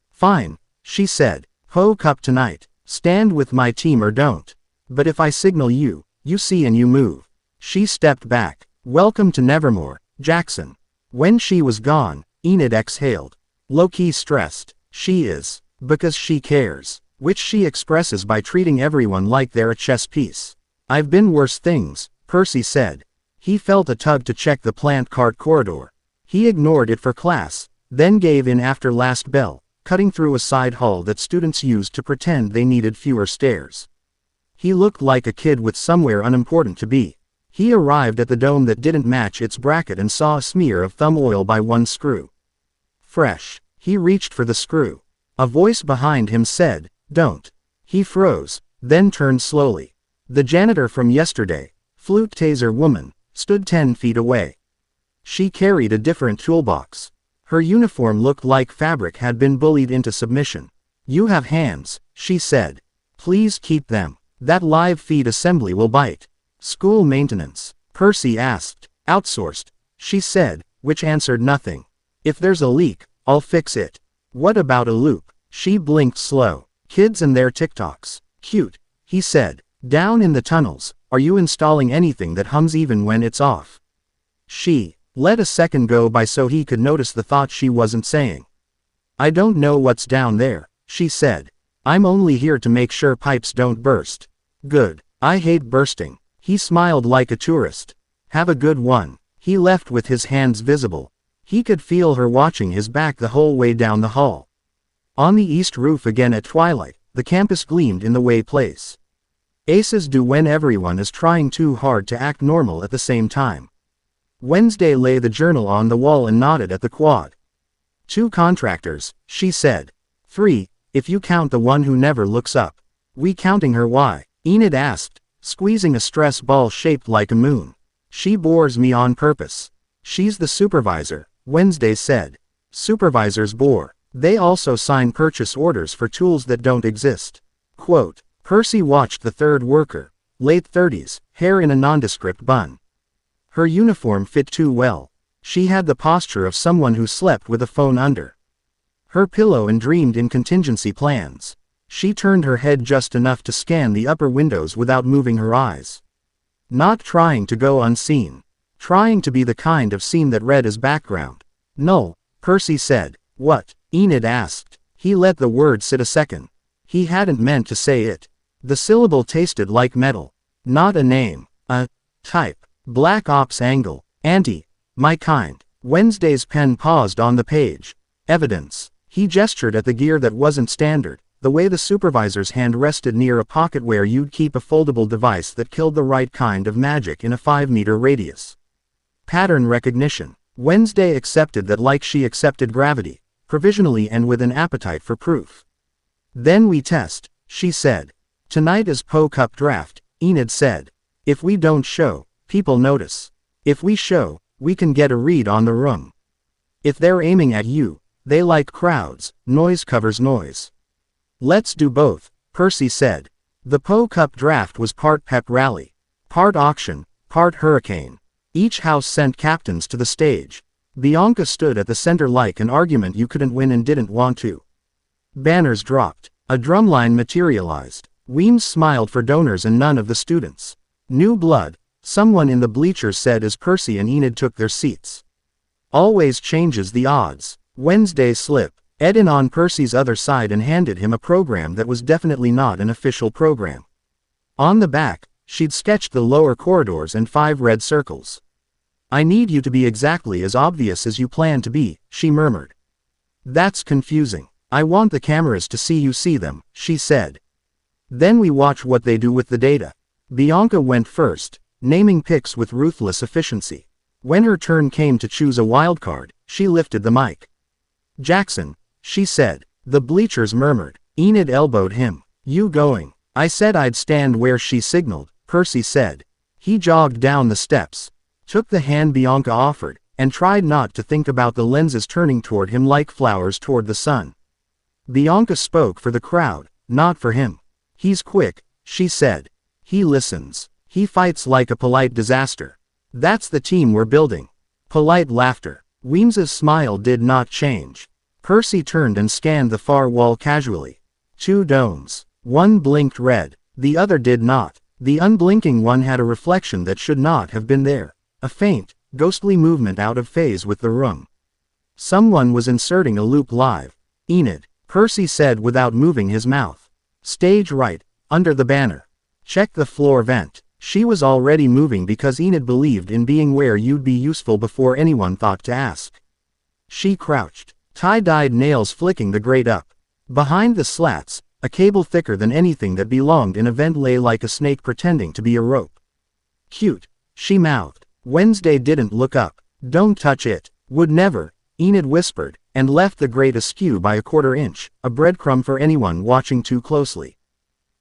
Fine, she said. Poke up tonight. Stand with my team or don't. But if I signal you, you see and you move. She stepped back. Welcome to Nevermore, Jackson. When she was gone, Enid exhaled. Low-key stressed. She is. Because she cares. Which she expresses by treating everyone like they're a chess piece. I've been worse things, Percy said. He felt a tug to check the plant cart corridor. He ignored it for class, then gave in after last bell, cutting through a side hall that students used to pretend they needed fewer stairs. He looked like a kid with somewhere unimportant to be. He arrived at the dome that didn't match its bracket and saw a smear of thumb oil by one screw. Fresh. He reached for the screw. A voice behind him said, "Don't." He froze, then turned slowly. The janitor from yesterday, flute taser woman, stood 10 feet away. She carried a different toolbox. Her uniform looked like fabric had been bullied into submission. "You have hands," she said. "Please keep them. That live feed assembly will bite." "School maintenance?" Percy asked. "Outsourced," she said, which answered nothing. "If there's a leak, I'll fix it." "What about a loop?" She blinked slow. "Kids and their TikToks. Cute," he said. "Down in the tunnels, are you installing anything that hums even when it's off?" She let a second go by so he could notice the thought she wasn't saying. "I don't know what's down there," she said. "I'm only here to make sure pipes don't burst." "Good. I hate bursting." He smiled like a tourist. "Have a good one." He left with his hands visible. He could feel her watching his back the whole way down the hall. On the east roof again at twilight, the campus gleamed in the way place. Aces do when everyone is trying too hard to act normal at the same time. Wednesday lay the journal on the wall and nodded at the quad. 2 contractors, she said. 3, if you count the one who never looks up. We counting her why? Enid asked, squeezing a stress ball shaped like a moon. She bores me on purpose. She's the supervisor, Wednesday said. Supervisors bore. They also sign purchase orders for tools that don't exist. Quote, Percy watched the third worker, late 30s, hair in a nondescript bun. Her uniform fit too well. She had the posture of someone who slept with a phone under her pillow and dreamed in contingency plans. She turned her head just enough to scan the upper windows without moving her eyes. Not trying to go unseen. Trying to be the kind of scene that read as background. "Null," Percy said. "What?" Enid asked. He let the word sit a second. He hadn't meant to say it. The syllable tasted like metal. Not a name. A type. Black Ops Angle. Anti. My kind. Wednesday's pen paused on the page. Evidence. He gestured at the gear that wasn't standard, the way the supervisor's hand rested near a pocket where you'd keep a foldable device that killed the right kind of magic in a 5-meter radius. Pattern recognition. Wednesday accepted that like she accepted gravity, provisionally and with an appetite for proof. Then we test, she said. Tonight is Cup draft, Enid said. If we don't show, people notice. If we show, we can get a read on the room. If they're aiming at you, they like crowds, noise covers noise. Let's do both, Percy said. The Cup draft was part pep rally, part auction, part hurricane. Each house sent captains to the stage. Bianca stood at the center like an argument you couldn't win and didn't want to. Banners dropped. A drumline materialized. Weems smiled for donors and none of the students. New blood, someone in the bleachers said as Percy and Enid took their seats. Always changes the odds. Wednesday slip. Ed in on Percy's other side and handed him a program that was definitely not an official program. On the back, she'd sketched the lower corridors and 5 red circles. I need you to be exactly as obvious as you plan to be, she murmured. That's confusing. I want the cameras to see you see them, she said. Then we watch what they do with the data. Bianca went first, naming picks with ruthless efficiency. When her turn came to choose a wildcard, she lifted the mic. Jackson, she said. The bleachers murmured. Enid elbowed him. You going? I said I'd stand where she signaled, Percy said. He jogged down the steps, took the hand Bianca offered, and tried not to think about the lenses turning toward him like flowers toward the sun. Bianca spoke for the crowd, not for him. He's quick, she said. He listens. He fights like a polite disaster. That's the team we're building. Polite laughter. Weems's smile did not change. Percy turned and scanned the far wall casually. 2 domes. One blinked red. The other did not. The unblinking one had a reflection that should not have been there. A faint, ghostly movement out of phase with the room. Someone was inserting a loop live. Enid, Percy said without moving his mouth. Stage right, under the banner. Check the floor vent. She was already moving because Enid believed in being where you'd be useful before anyone thought to ask. She crouched, tie-dyed nails flicking the grate up. Behind the slats, a cable thicker than anything that belonged in a vent lay like a snake pretending to be a rope. Cute, she mouthed. Wednesday didn't look up. Don't touch it. Would never, Enid whispered, and left the grate askew by a 1/4 inch, a breadcrumb for anyone watching too closely.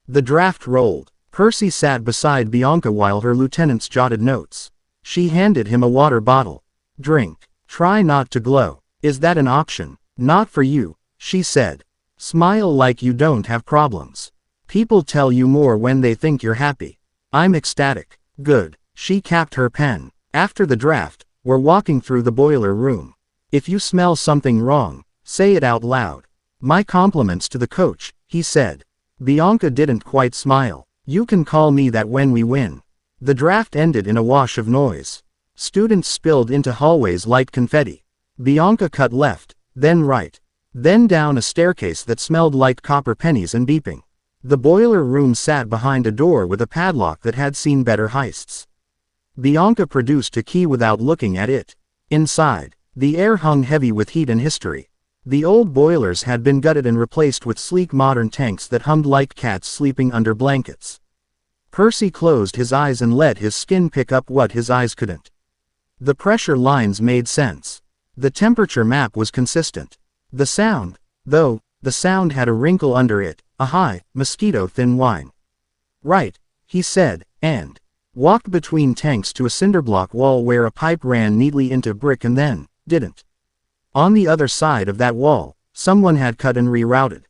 The draft rolled. Percy sat beside Bianca while her lieutenants jotted notes. She handed him a water bottle. Drink. Try not to glow. Is that an option? Not for you, she said. Smile like you don't have problems. People tell you more when they think you're happy. I'm ecstatic. Good. She capped her pen. After the draft, we're walking through the boiler room. If you smell something wrong, say it out loud. My compliments to the coach, he said. Bianca didn't quite smile. You can call me that when we win. The draft ended in a wash of noise. Students spilled into hallways like confetti. Bianca cut left, then right, then down a staircase that smelled like copper pennies and beeping. The boiler room sat behind a door with a padlock that had seen better heists. Bianca produced a key without looking at it. Inside, the air hung heavy with heat and history. The old boilers had been gutted and replaced with sleek modern tanks that hummed like cats sleeping under blankets. Percy closed his eyes and let his skin pick up what his eyes couldn't. The pressure lines made sense. The temperature map was consistent. The sound, though, the sound had a wrinkle under it, a high, mosquito-thin whine. Right, he said, and walked between tanks to a cinderblock wall where a pipe ran neatly into brick and then didn't. On the other side of that wall, someone had cut and rerouted.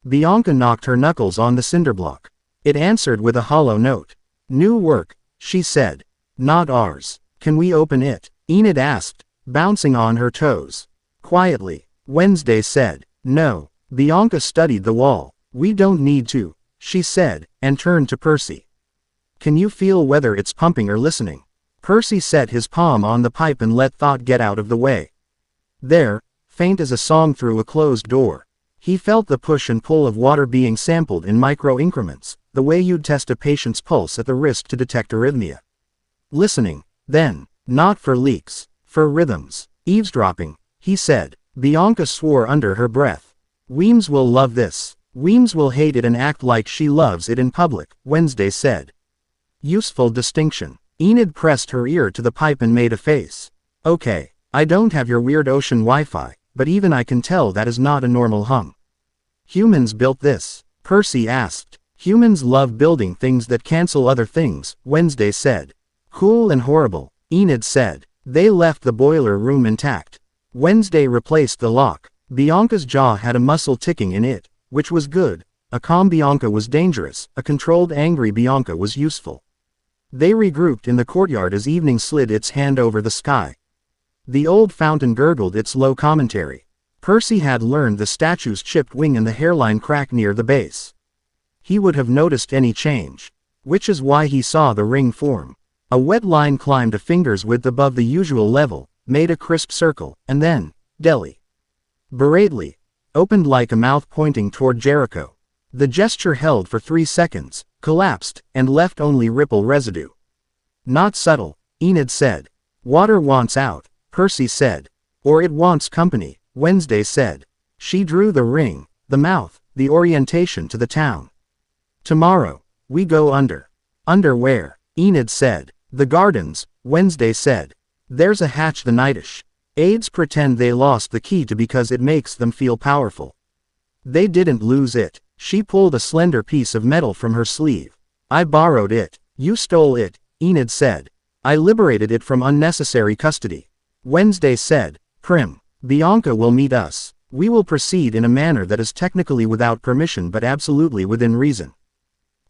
Bianca knocked her knuckles on the cinderblock. It answered with a hollow note. New work, she said. Not ours. Can we open it? Enid asked, bouncing on her toes. Quietly, Wednesday said. No. Bianca studied the wall. We don't need to, she said, and turned to Percy. Can you feel whether it's pumping or listening? Percy set his palm on the pipe and let thought get out of the way. There, faint as a song through a closed door. He felt the push and pull of water being sampled in micro increments, the way you'd test a patient's pulse at the risk to detect arrhythmia. Listening, then, not for leaks, for rhythms. Eavesdropping, he said. Bianca swore under her breath. Weems will love this. Weems will hate it and act like she loves it in public, Wednesday said. Useful distinction. Enid pressed her ear to the pipe and made a face. Okay. I don't have your weird ocean Wi-Fi, but even I can tell that is not a normal hum. Humans built this, Percy asked. Humans love building things that cancel other things, Wednesday said. Cool and horrible, Enid said. They left the boiler room intact. Wednesday replaced the lock. Bianca's jaw had a muscle ticking in it, which was good. A calm Bianca was dangerous, a controlled angry Bianca was useful. They regrouped in the courtyard as evening slid its hand over the sky. The old fountain gurgled its low commentary. Percy had learned the statue's chipped wing and the hairline crack near the base. He would have noticed any change. Which is why he saw the ring form. A wet line climbed a finger's width above the usual level, made a crisp circle, and then, Delhi. Beratedly, opened like a mouth pointing toward Jericho. The gesture held for 3 seconds, collapsed, and left only ripple residue. Not subtle, Enid said. Water wants out, Percy said. Or it wants company, Wednesday said. She drew the ring, the mouth, the orientation to the town. Tomorrow, we go under. Under where? Enid said. The gardens, Wednesday said. There's a hatch the nightish. Aides pretend they lost the key to because it makes them feel powerful. They didn't lose it. She pulled a slender piece of metal from her sleeve. I borrowed it. You stole it, Enid said. I liberated it from unnecessary custody. Wednesday said, Prim. Bianca will meet us. We will proceed in a manner that is technically without permission but absolutely within reason.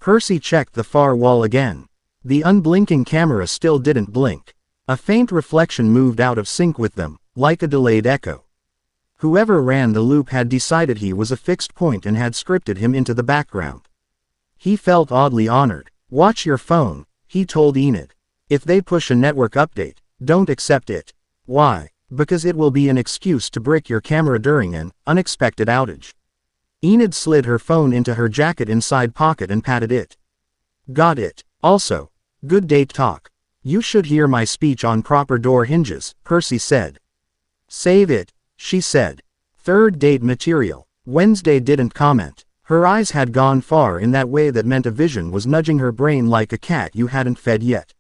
Percy checked the far wall again. The unblinking camera still didn't blink. A faint reflection moved out of sync with them, like a delayed echo. Whoever ran the loop had decided he was a fixed point and had scripted him into the background. He felt oddly honored. Watch your phone, he told Enid. If they push a network update, don't accept it. Why? Because it will be an excuse to brick your camera during an unexpected outage. Enid slid her phone into her jacket inside pocket and patted it. Got it. Also, good date talk. You should hear my speech on proper door hinges, Percy said. Save it, she said. Third date material. Wednesday didn't comment. Her eyes had gone far in that way that meant a vision was nudging her brain like a cat you hadn't fed yet.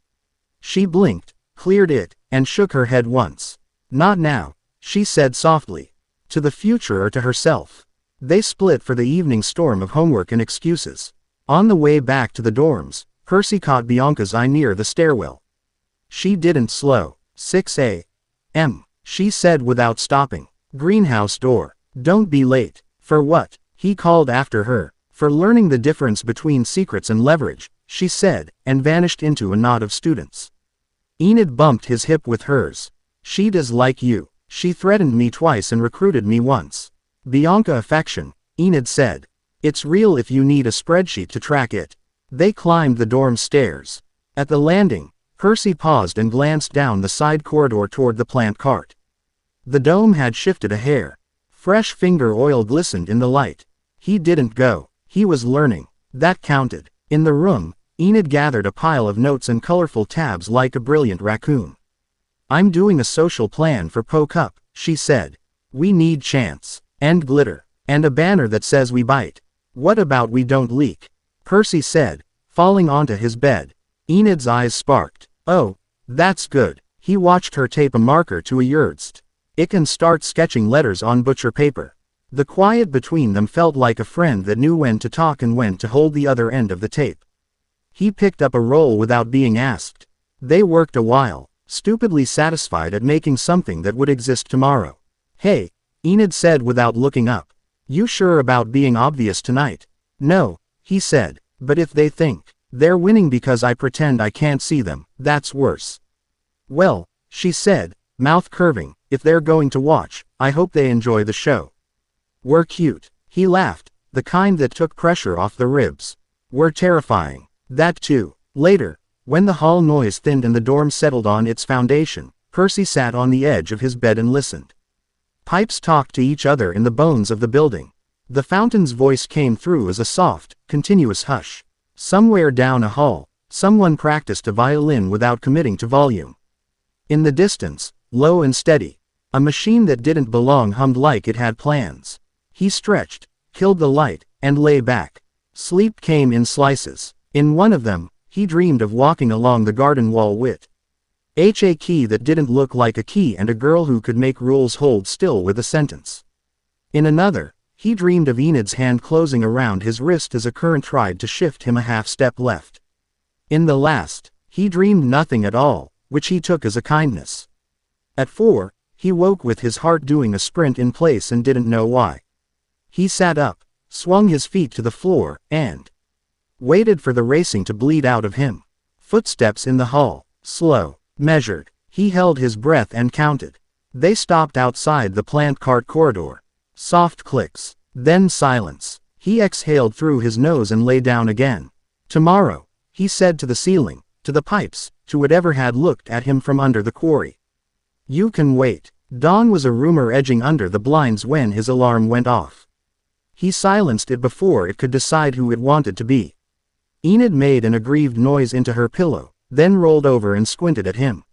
She blinked, cleared it, and shook her head once. Not now, she said softly. To the future or to herself. They split for the evening storm of homework and excuses. On the way back to the dorms, Percy caught Bianca's eye near the stairwell. She didn't slow. 6 a.m., she said without stopping. Greenhouse door. Don't be late. For what? He called after her. For learning the difference between secrets and leverage, she said, and vanished into a knot of students. Enid bumped his hip with hers. She does like you. She threatened me twice and recruited me once. Bianca affection, Enid said. It's real if you need a spreadsheet to track it. They climbed the dorm stairs. At the landing, Percy paused and glanced down the side corridor toward the plant cart. The dome had shifted a hair. Fresh finger oil glistened in the light. He didn't go. He was learning. That counted. In the room, Enid gathered a pile of notes and colorful tabs like a brilliant raccoon. I'm doing a social plan for Poke Up, she said. We need chants, and glitter, and a banner that says we bite. What about we don't leak? Percy said, falling onto his bed. Enid's eyes sparked. Oh, that's good. He watched her tape a marker to a yurst. It can start sketching letters on butcher paper. The quiet between them felt like a friend that knew when to talk and when to hold the other end of the tape. He picked up a roll without being asked. They worked a while, stupidly satisfied at making something that would exist tomorrow. Hey, Enid said without looking up. You sure about being obvious tonight? No, he said, but if they think they're winning because I pretend I can't see them, that's worse. Well, she said, mouth curving, if they're going to watch, I hope they enjoy the show. We're cute. He laughed, the kind that took pressure off the ribs. We're terrifying. That too. Later, when the hall noise thinned and the dorm settled on its foundation, Percy sat on the edge of his bed and listened. Pipes talked to each other in the bones of the building. The fountain's voice came through as a soft, continuous hush. Somewhere down a hall, someone practiced a violin without committing to volume. In the distance, low and steady, a machine that didn't belong hummed like it had plans. He stretched, killed the light, and lay back. Sleep came in slices. In one of them, he dreamed of walking along the garden wall with a key that didn't look like a key and a girl who could make rules hold still with a sentence. In another, he dreamed of Enid's hand closing around his wrist as a current tried to shift him a half-step left. In the last, he dreamed nothing at all, which he took as a kindness. At 4, he woke with his heart doing a sprint in place and didn't know why. He sat up, swung his feet to the floor, and waited for the racing to bleed out of him. Footsteps in the hall, slow, measured. He held his breath and counted. They stopped outside the plant cart corridor. Soft clicks, then silence. He exhaled through his nose and lay down again. Tomorrow, he said to the ceiling, to the pipes, to whatever had looked at him from under the quarry. You can wait. Dawn was a rumor edging under the blinds when his alarm went off. He silenced it before it could decide who it wanted to be. Enid made an aggrieved noise into her pillow, then rolled over and squinted at him.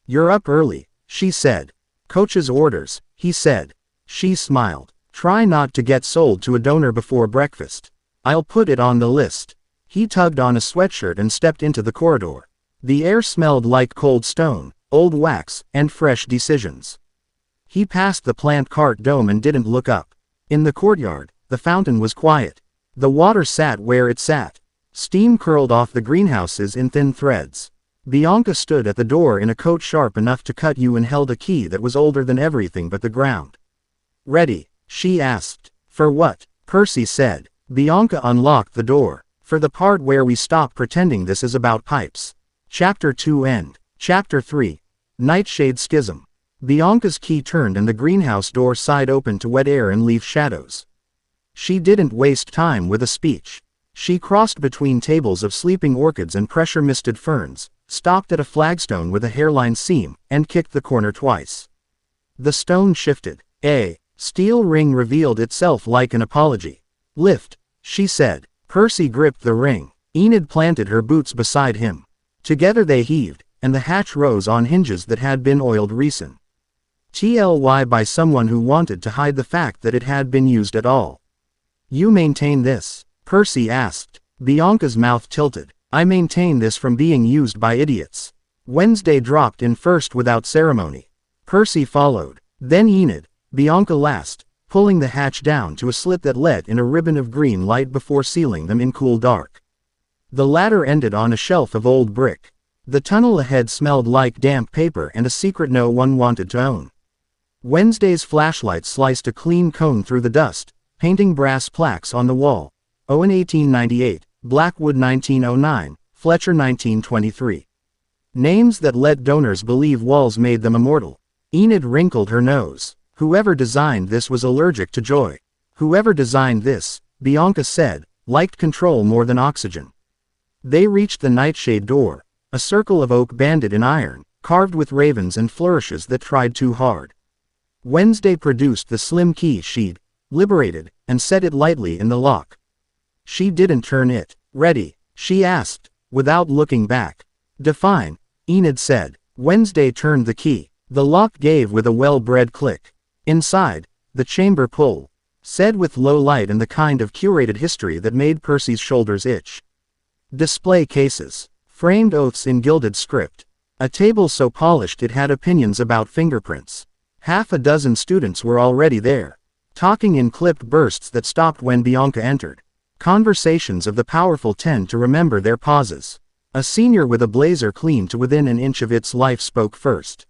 You're up early, she said. Coach's orders, he said. She smiled. Try not to get sold to a donor before breakfast. I'll put it on the list. He tugged on a sweatshirt and stepped into the corridor. The air smelled like cold stone, old wax, and fresh decisions. He passed the plant cart dome and didn't look up. In the courtyard, the fountain was quiet. The water sat where it sat. Steam curled off the greenhouses in thin threads. Bianca stood at the door in a coat sharp enough to cut you and held a key that was older than everything but the ground. Ready. she asked. For what? Percy said. Bianca unlocked the door. For the part where we stop pretending this is about pipes. Chapter 2 end. Chapter 3. Nightshade Schism. Bianca's key turned and the greenhouse door side opened to wet air and leave shadows. She didn't waste time with a speech. She crossed between tables of sleeping orchids and pressure-misted ferns, stopped at a flagstone with a hairline seam, and kicked the corner twice. The stone shifted. A steel ring revealed itself like an apology. Lift, she said. Percy gripped the ring. Enid planted her boots beside him. Together they heaved, and the hatch rose on hinges that had been oiled recent. TLY by someone who wanted to hide the fact that it had been used at all. You maintain this? Percy asked. Bianca's mouth tilted. I maintain this from being used by idiots. Wednesday dropped in first without ceremony. Percy followed. Then Enid. Bianca last, pulling the hatch down to a slit that let in a ribbon of green light before sealing them in cool dark. The ladder ended on a shelf of old brick. The tunnel ahead smelled like damp paper and a secret no one wanted to own. Wednesday's flashlight sliced a clean cone through the dust, painting brass plaques on the wall. Owen 1898, Blackwood 1909, Fletcher 1923. Names that let donors believe walls made them immortal. Enid wrinkled her nose. Whoever designed this was allergic to joy. Whoever designed this, Bianca said, liked control more than oxygen. They reached the nightshade door, a circle of oak banded in iron, carved with ravens and flourishes that tried too hard. Wednesday produced the slim key she'd liberated, and set it lightly in the lock. She didn't turn it. Ready? She asked, without looking back. Define, Enid said. Wednesday turned the key. The lock gave with a well-bred click. Inside, the chamber pull, said with low light and the kind of curated history that made Percy's shoulders itch. Display cases. Framed oaths in gilded script. A table so polished it had opinions about fingerprints. Half a dozen students were already there, talking in clipped bursts that stopped when Bianca entered. Conversations of the powerful tend to remember their pauses. A senior with a blazer clean to within an inch of its life spoke first.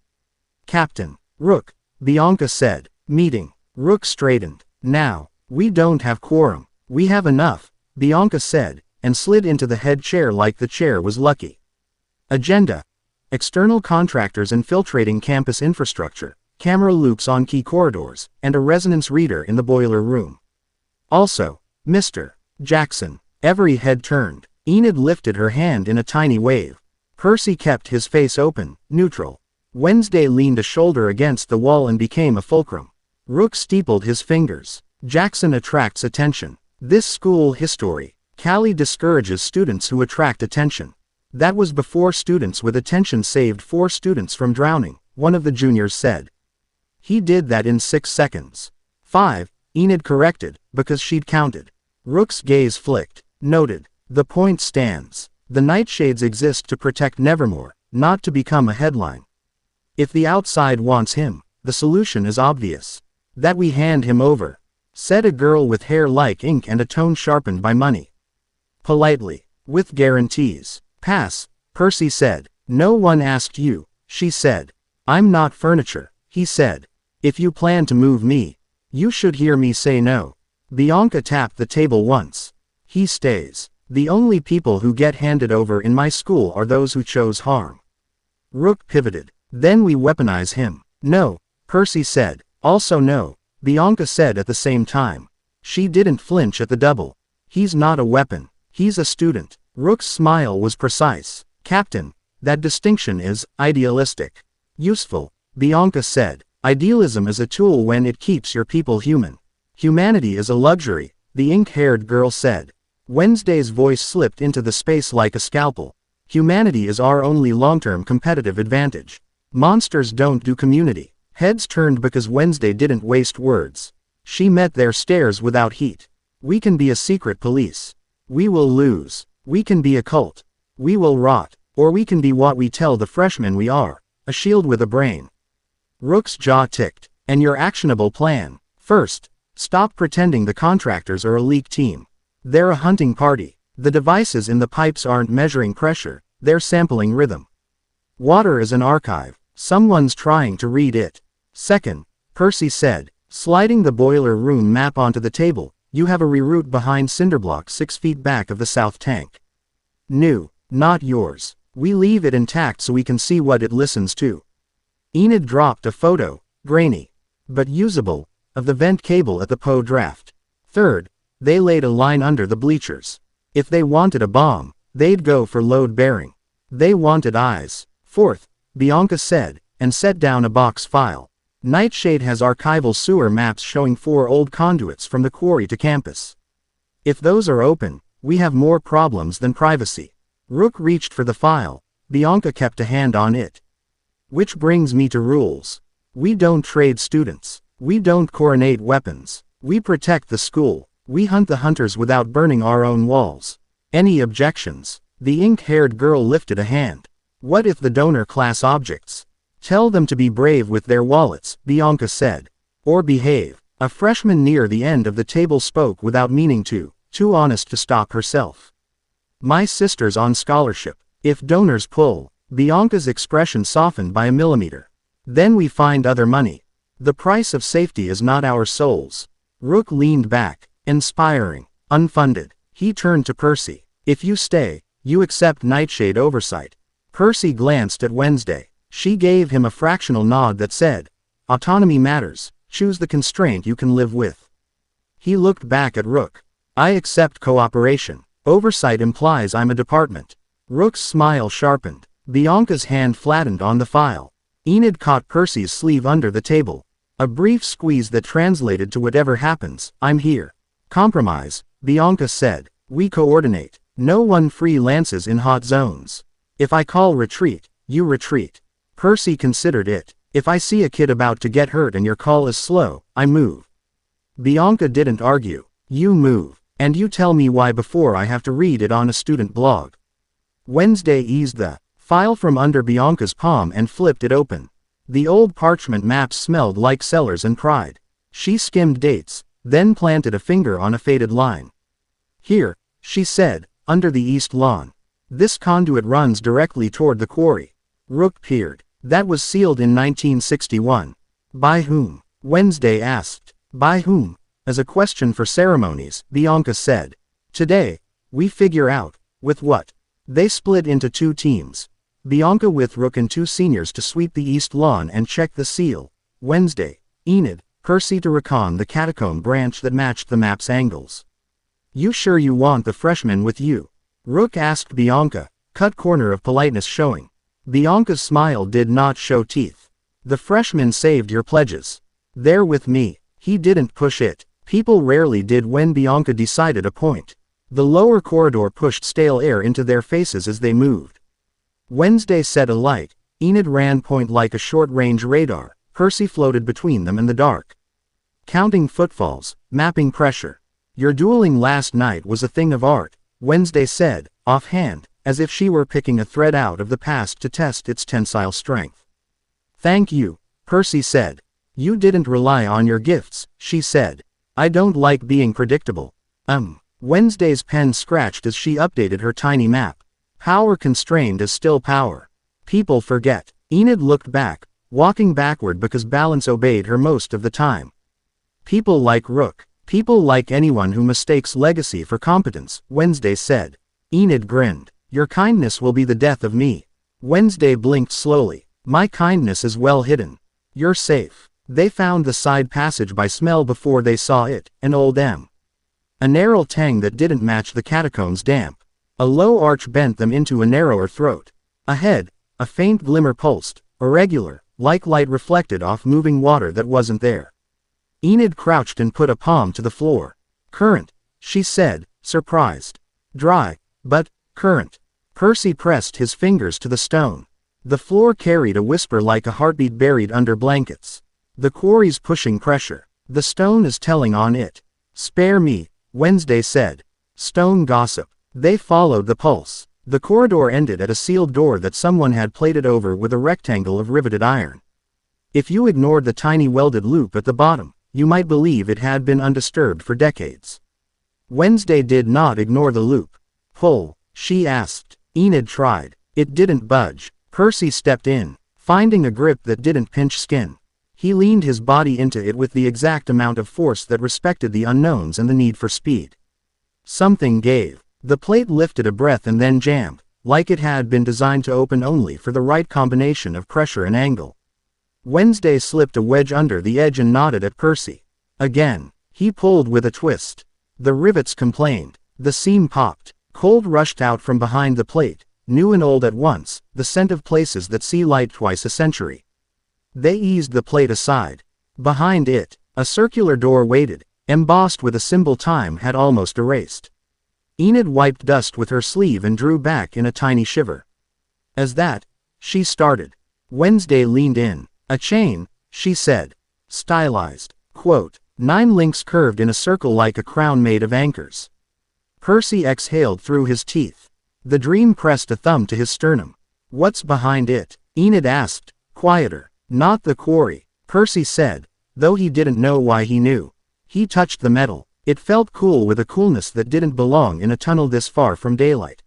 Captain Rook, Bianca said. Meeting. Rook straightened. Now, we don't have quorum. We have enough, Bianca said, and slid into the head chair like the chair was lucky. Agenda. External contractors infiltrating campus infrastructure, camera loops on key corridors, and a resonance reader in the boiler room. Also, Mr. Jackson. Every head turned. Enid lifted her hand in a tiny wave. Percy kept his face open, neutral. Wednesday leaned a shoulder against the wall and became a fulcrum. Rook steepled his fingers. Jackson attracts attention. This school history. Callie discourages students who attract attention. That was before students with attention saved 4 students from drowning, one of the juniors said. He did that in 6 seconds. 5, Enid corrected, because she'd counted. Rook's gaze flicked. Noted. The point stands. The Nightshades exist to protect Nevermore, not to become a headline. If the outside wants him, the solution is obvious. That we hand him over, said a girl with hair like ink and a tone sharpened by money. Politely. With guarantees. Pass, Percy said. No one asked you, she said. I'm not furniture, he said. If you plan to move me, you should hear me say no. Bianca tapped the table once. He stays. The only people who get handed over in my school are those who chose harm. Rook pivoted. Then we weaponize him. No, Percy said. Also no, Bianca said at the same time. She didn't flinch at the double. He's not a weapon. He's a student. Rook's smile was precise. Captain, that distinction is idealistic. Useful, Bianca said. Idealism is a tool when it keeps your people human. Humanity is a luxury, the ink-haired girl said. Wednesday's voice slipped into the space like a scalpel. Humanity is our only long-term competitive advantage. Monsters don't do community. Heads turned because Wednesday didn't waste words. She met their stares without heat. We can be a secret police. We will lose. We can be a cult. We will rot. Or we can be what we tell the freshmen we are, a shield with a brain. Rook's jaw ticked. And your actionable plan. First, stop pretending the contractors are a leak team. They're a hunting party. The devices in the pipes aren't measuring pressure, they're sampling rhythm. Water is an archive. Someone's trying to read it. Second, Percy said, Sliding the boiler room map onto the table, you have a reroute behind cinderblock 6 feet back of the south tank. New, not yours. We leave it intact so we can see what it listens to. Enid dropped a photo, grainy, but usable, of the vent cable at the Poe draft. Third, they laid a line under the bleachers. If they wanted a bomb, they'd go for load bearing. They wanted eyes. Fourth, Bianca said, and set down a box file. Nightshade has archival sewer maps showing 4 old conduits from the quarry to campus. If those are open, we have more problems than privacy. Rook reached for the file. Bianca kept a hand on it. Which brings me to rules. We don't trade students. We don't coronate weapons. We protect the school. We hunt the hunters without burning our own walls. Any objections? The ink-haired girl lifted a hand. What if the donor class objects? Tell them to be brave with their wallets, Bianca said. Or behave. A freshman near the end of the table spoke without meaning to, too honest to stop herself. My sister's on scholarship. If donors pull, Bianca's expression softened by a millimeter. Then we find other money. The price of safety is not our souls. Rook leaned back, inspiring, unfunded. He turned to Percy. If you stay, you accept Nightshade oversight. Percy glanced at Wednesday. She gave him a fractional nod that said, autonomy matters, choose the constraint you can live with. He looked back at Rook. I accept cooperation. Oversight implies I'm a department. Rook's smile sharpened. Bianca's hand flattened on the file. Enid caught Percy's sleeve under the table. A brief squeeze that translated to whatever happens, I'm here. Compromise, Bianca said. We coordinate. No one freelances in hot zones. If I call retreat, you retreat. Percy considered it. If I see a kid about to get hurt and your call is slow, I move. Bianca didn't argue. You move. And you tell me why before I have to read it on a student blog. Wednesday eased the file from under Bianca's palm and flipped it open. The old parchment maps smelled like cellars and pride. She skimmed dates, then planted a finger on a faded line. Here, she said, under the east lawn. This conduit runs directly toward the quarry. Rook peered. That was sealed in 1961. By whom? Wednesday asked. By whom? As a question for ceremonies, Bianca said. Today, we figure out, with what? They split into 2 teams. Bianca with Rook and 2 seniors to sweep the east lawn and check the seal. Wednesday, Enid, Percy to recon the catacomb branch that matched the map's angles. You sure you want the freshmen with you? Rook asked Bianca, cut corner of politeness showing. Bianca's smile did not show teeth. The freshmen saved your pledges. They're with me. He didn't push it. People rarely did when Bianca decided a point. The lower corridor pushed stale air into their faces as they moved. Wednesday set a light. Enid ran point like a short-range radar. Percy floated between them and the dark. Counting footfalls, mapping pressure. Your dueling last night was a thing of art, Wednesday said, offhand, as if she were picking a thread out of the past to test its tensile strength. Thank you, Percy said. You didn't rely on your gifts, she said. I don't like being predictable. Wednesday's pen scratched as she updated her tiny map. Power constrained is still power. People forget. Enid looked back, walking backward because balance obeyed her most of the time. People like Rook. People like anyone who mistakes legacy for competence, Wednesday said. Enid grinned. Your kindness will be the death of me. Wednesday blinked slowly. My kindness is well hidden. You're safe. They found the side passage by smell before they saw it, an old M. A narrow tang that didn't match the catacombs' damp. A low arch bent them into a narrower throat. Ahead, a faint glimmer pulsed, irregular, like light reflected off moving water that wasn't there. Enid crouched and put a palm to the floor. Current, she said, surprised. Dry, but, current. Percy pressed his fingers to the stone. The floor carried a whisper like a heartbeat buried under blankets. The quarry's pushing pressure. The stone is telling on it. Spare me, Wednesday said. Stone gossip. They followed the pulse. The corridor ended at a sealed door that someone had plated over with a rectangle of riveted iron. If you ignored the tiny welded loop at the bottom, you might believe it had been undisturbed for decades. Wednesday did not ignore the loop. Pull, she asked. Enid tried. It didn't budge. Percy stepped in, finding a grip that didn't pinch skin. He leaned his body into it with the exact amount of force that respected the unknowns and the need for speed. Something gave. The plate lifted a breath and then jammed, like it had been designed to open only for the right combination of pressure and angle. Wednesday slipped a wedge under the edge and nodded at Percy. Again. He pulled with a twist. The rivets complained. The seam popped. Cold rushed out from behind the plate, new and old at once, the scent of places that see light twice a century. They eased the plate aside. Behind it, a circular door waited, embossed with a symbol time had almost erased. Enid wiped dust with her sleeve and drew back in a tiny shiver. As that, she started. Wednesday leaned in. A chain, she said. Stylized. Quote, 9 links curved in a circle like a crown made of anchors. Percy exhaled through his teeth. The dream pressed a thumb to his sternum. What's behind it? Enid asked, quieter. Not the quarry, Percy said, though he didn't know why he knew. He touched the metal. It felt cool with a coolness that didn't belong in a tunnel this far from daylight.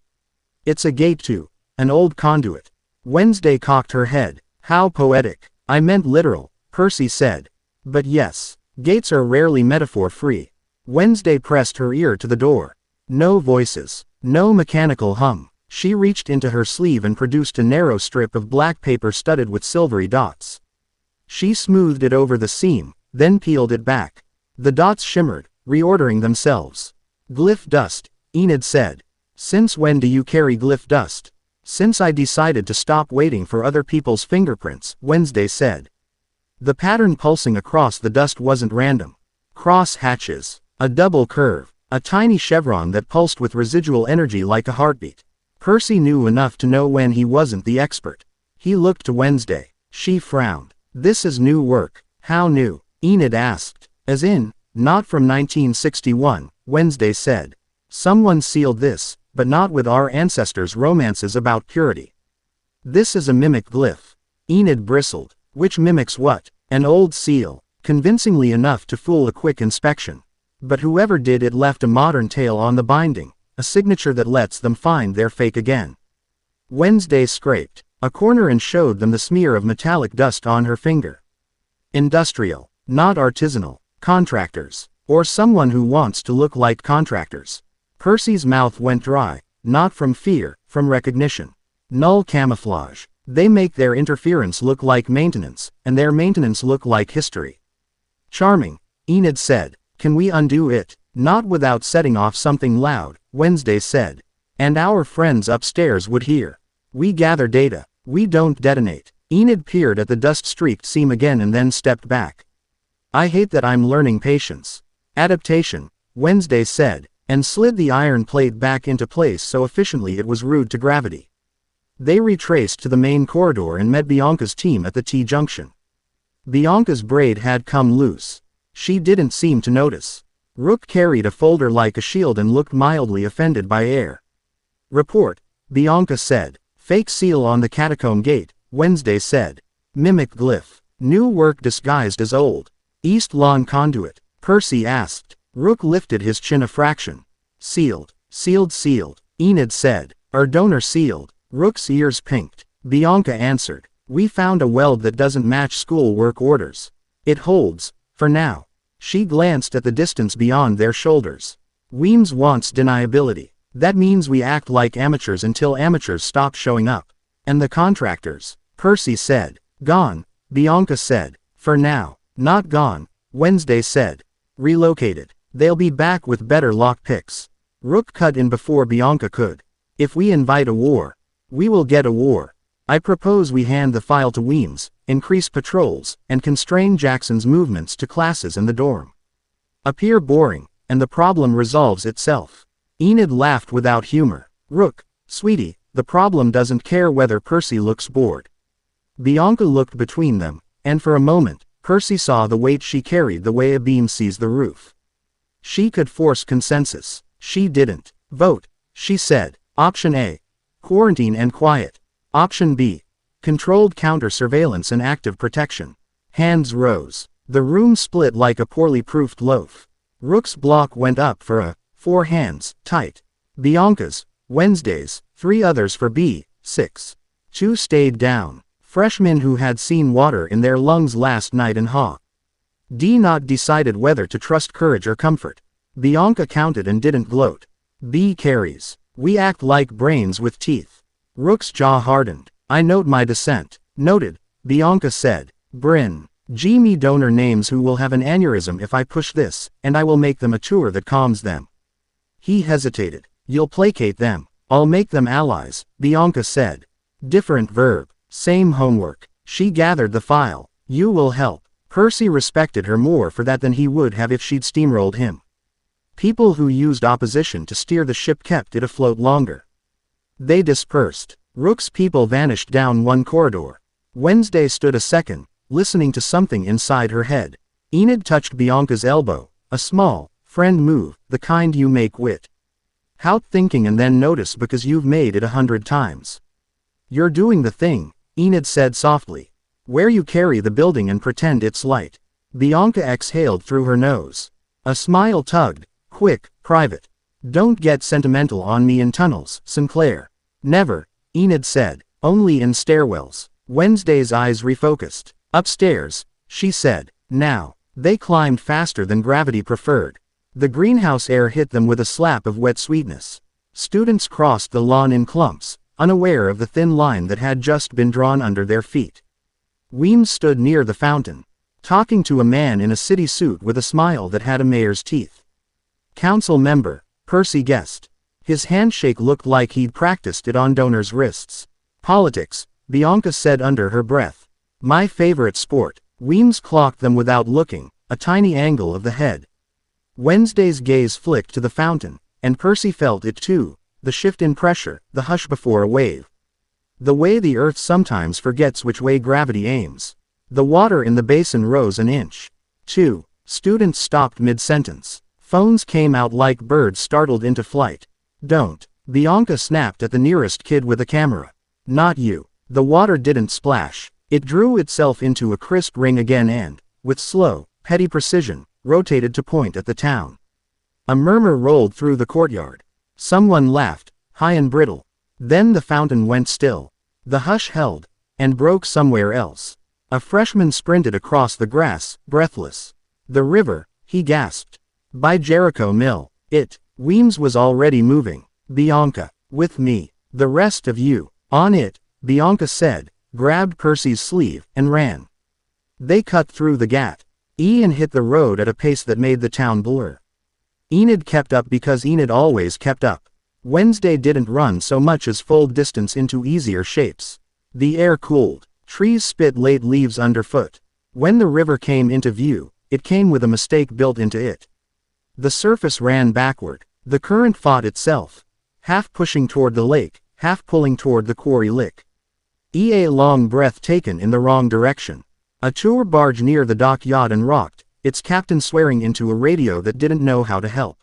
It's a gate to an old conduit. Wednesday cocked her head. How poetic. I meant literal, Percy said. But yes. Gates are rarely metaphor-free. Wednesday pressed her ear to the door. No voices. No mechanical hum. She reached into her sleeve and produced a narrow strip of black paper studded with silvery dots. She smoothed it over the seam, then peeled it back. The dots shimmered, reordering themselves. Glyph dust, Enid said. Since when do you carry glyph dust? Since I decided to stop waiting for other people's fingerprints, Wednesday said. The pattern pulsing across the dust wasn't random. Cross hatches. A double curve. A tiny chevron that pulsed with residual energy like a heartbeat. Percy knew enough to know when he wasn't the expert. He looked to Wednesday. She frowned. This is new work. How new? Enid asked. As in, not from 1961, Wednesday said. Someone sealed this, but not with our ancestors' romances about purity. This is a mimic glyph. Enid bristled. Which mimics what? An old seal, convincingly enough to fool a quick inspection. But whoever did it left a modern tail on the binding, a signature that lets them find their fake again. Wednesday scraped a corner and showed them the smear of metallic dust on her finger. Industrial, not artisanal, contractors, or someone who wants to look like contractors. Percy's mouth went dry, not from fear, from recognition. Null camouflage. They make their interference look like maintenance, and their maintenance look like history. Charming, Enid said. Can we undo it? Not without setting off something loud, Wednesday said. And our friends upstairs would hear. We gather data. We don't detonate. Enid peered at the dust-streaked seam again and then stepped back. I hate that I'm learning patience. Adaptation, Wednesday said, and slid the iron plate back into place so efficiently it was rude to gravity. They retraced to the main corridor and met Bianca's team at the T-junction. Bianca's braid had come loose. She didn't seem to notice. Rook carried a folder like a shield and looked mildly offended by air. Report, Bianca said. Fake seal on the catacomb gate, Wednesday said. Mimic glyph. New work disguised as old. East lawn conduit, Percy asked. Rook lifted his chin a fraction. Sealed. Sealed, Enid said. Our donor sealed. Rook's ears pinked. Bianca answered. We found a weld that doesn't match school work orders. It holds, for now. She glanced at the distance beyond their shoulders. Weems wants deniability. That means we act like amateurs until amateurs stop showing up. And the contractors, Percy said. Gone, Bianca said. For now. Not gone, Wednesday said. Relocated. They'll be back with better lock picks. Rook cut in before Bianca could. If we invite a war, we will get a war. I propose we hand the file to Weems, increase patrols, and constrain Jackson's movements to classes in the dorm. Appear boring, and the problem resolves itself. Enid laughed without humor. Rook, sweetie, the problem doesn't care whether Percy looks bored. Bianca looked between them, and for a moment, Percy saw the weight she carried the way a beam sees the roof. She could force consensus. She didn't. Vote, she said. Option A. Quarantine and quiet. Option B. Controlled counter-surveillance and active protection. Hands rose. The room split like a poorly proofed loaf. Rook's block went up for a 4 hands, tight. Bianca's, Wednesday's, 3 others for B, 6. 2 stayed down. Freshmen who had seen water in their lungs last night and D not decided whether to trust courage or comfort. Bianca counted and didn't gloat. B carries. We act like brains with teeth. Rook's jaw hardened. I note my dissent. Noted, Bianca said. Bryn. G me donor names who will have an aneurysm if I push this, and I will make them a tour that calms them. He hesitated. You'll placate them. I'll make them allies, Bianca said. Different verb. Same homework. She gathered the file. You will help. Percy respected her more for that than he would have if she'd steamrolled him. People who used opposition to steer the ship kept it afloat longer. They dispersed. Rook's people vanished down one corridor. Wednesday stood a second, listening to something inside her head. Enid touched Bianca's elbow, a small, friend move, the kind you make wit. Out thinking and then notice because you've made it 100 times. You're doing the thing, Enid said softly. Where you carry the building and pretend it's light. Bianca exhaled through her nose. A smile tugged. Quick, private. Don't get sentimental on me in tunnels, Sinclair. Never, Enid said. Only in stairwells. Wednesday's eyes refocused. Upstairs, she said. Now. They climbed faster than gravity preferred. The greenhouse air hit them with a slap of wet sweetness. Students crossed the lawn in clumps, unaware of the thin line that had just been drawn under their feet. Weems stood near the fountain, talking to a man in a city suit with a smile that had a mayor's teeth. Council member, Percy guessed. His handshake looked like he'd practiced it on donors' wrists. Politics, Bianca said under her breath. My favorite sport. Weems clocked them without looking, a tiny angle of the head. Wednesday's gaze flicked to the fountain, and Percy felt it too, the shift in pressure, the hush before a wave. The way the earth sometimes forgets which way gravity aims. The water in the basin rose an inch. 2. Students stopped mid-sentence. Phones came out like birds startled into flight. Don't. Bianca snapped at the nearest kid with a camera. Not you. The water didn't splash. It drew itself into a crisp ring again and, with slow, petty precision, rotated to point at the town. A murmur rolled through the courtyard. Someone laughed, high and brittle. Then the fountain went still. The hush held, and broke somewhere else. A freshman sprinted across the grass, breathless. The river, he gasped. By Jericho Mill. Weems was already moving. Bianca. With me. The rest of you. On it, Bianca said, grabbed Percy's sleeve, and ran. They cut through the gat. Ian hit the road at a pace that made the town blur. Enid kept up because Enid always kept up. Wednesday didn't run so much as fold distance into easier shapes. The air cooled. Trees spit late leaves underfoot. When the river came into view, it came with a mistake built into it. The surface ran backward. The current fought itself. Half pushing toward the lake, half pulling toward the quarry lick. A long breath taken in the wrong direction. A tour barge near the dock yawned and rocked, its captain swearing into a radio that didn't know how to help.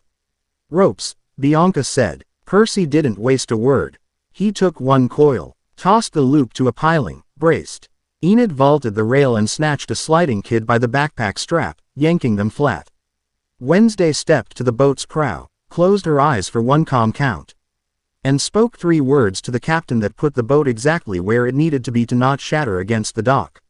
Ropes, Bianca said. Percy didn't waste a word. He took one coil, tossed the loop to a piling, braced. Enid vaulted the rail and snatched a sliding kid by the backpack strap, yanking them flat. Wednesday stepped to the boat's prow, closed her eyes for one calm count, and spoke 3 words to the captain that put the boat exactly where it needed to be to not shatter against the dock.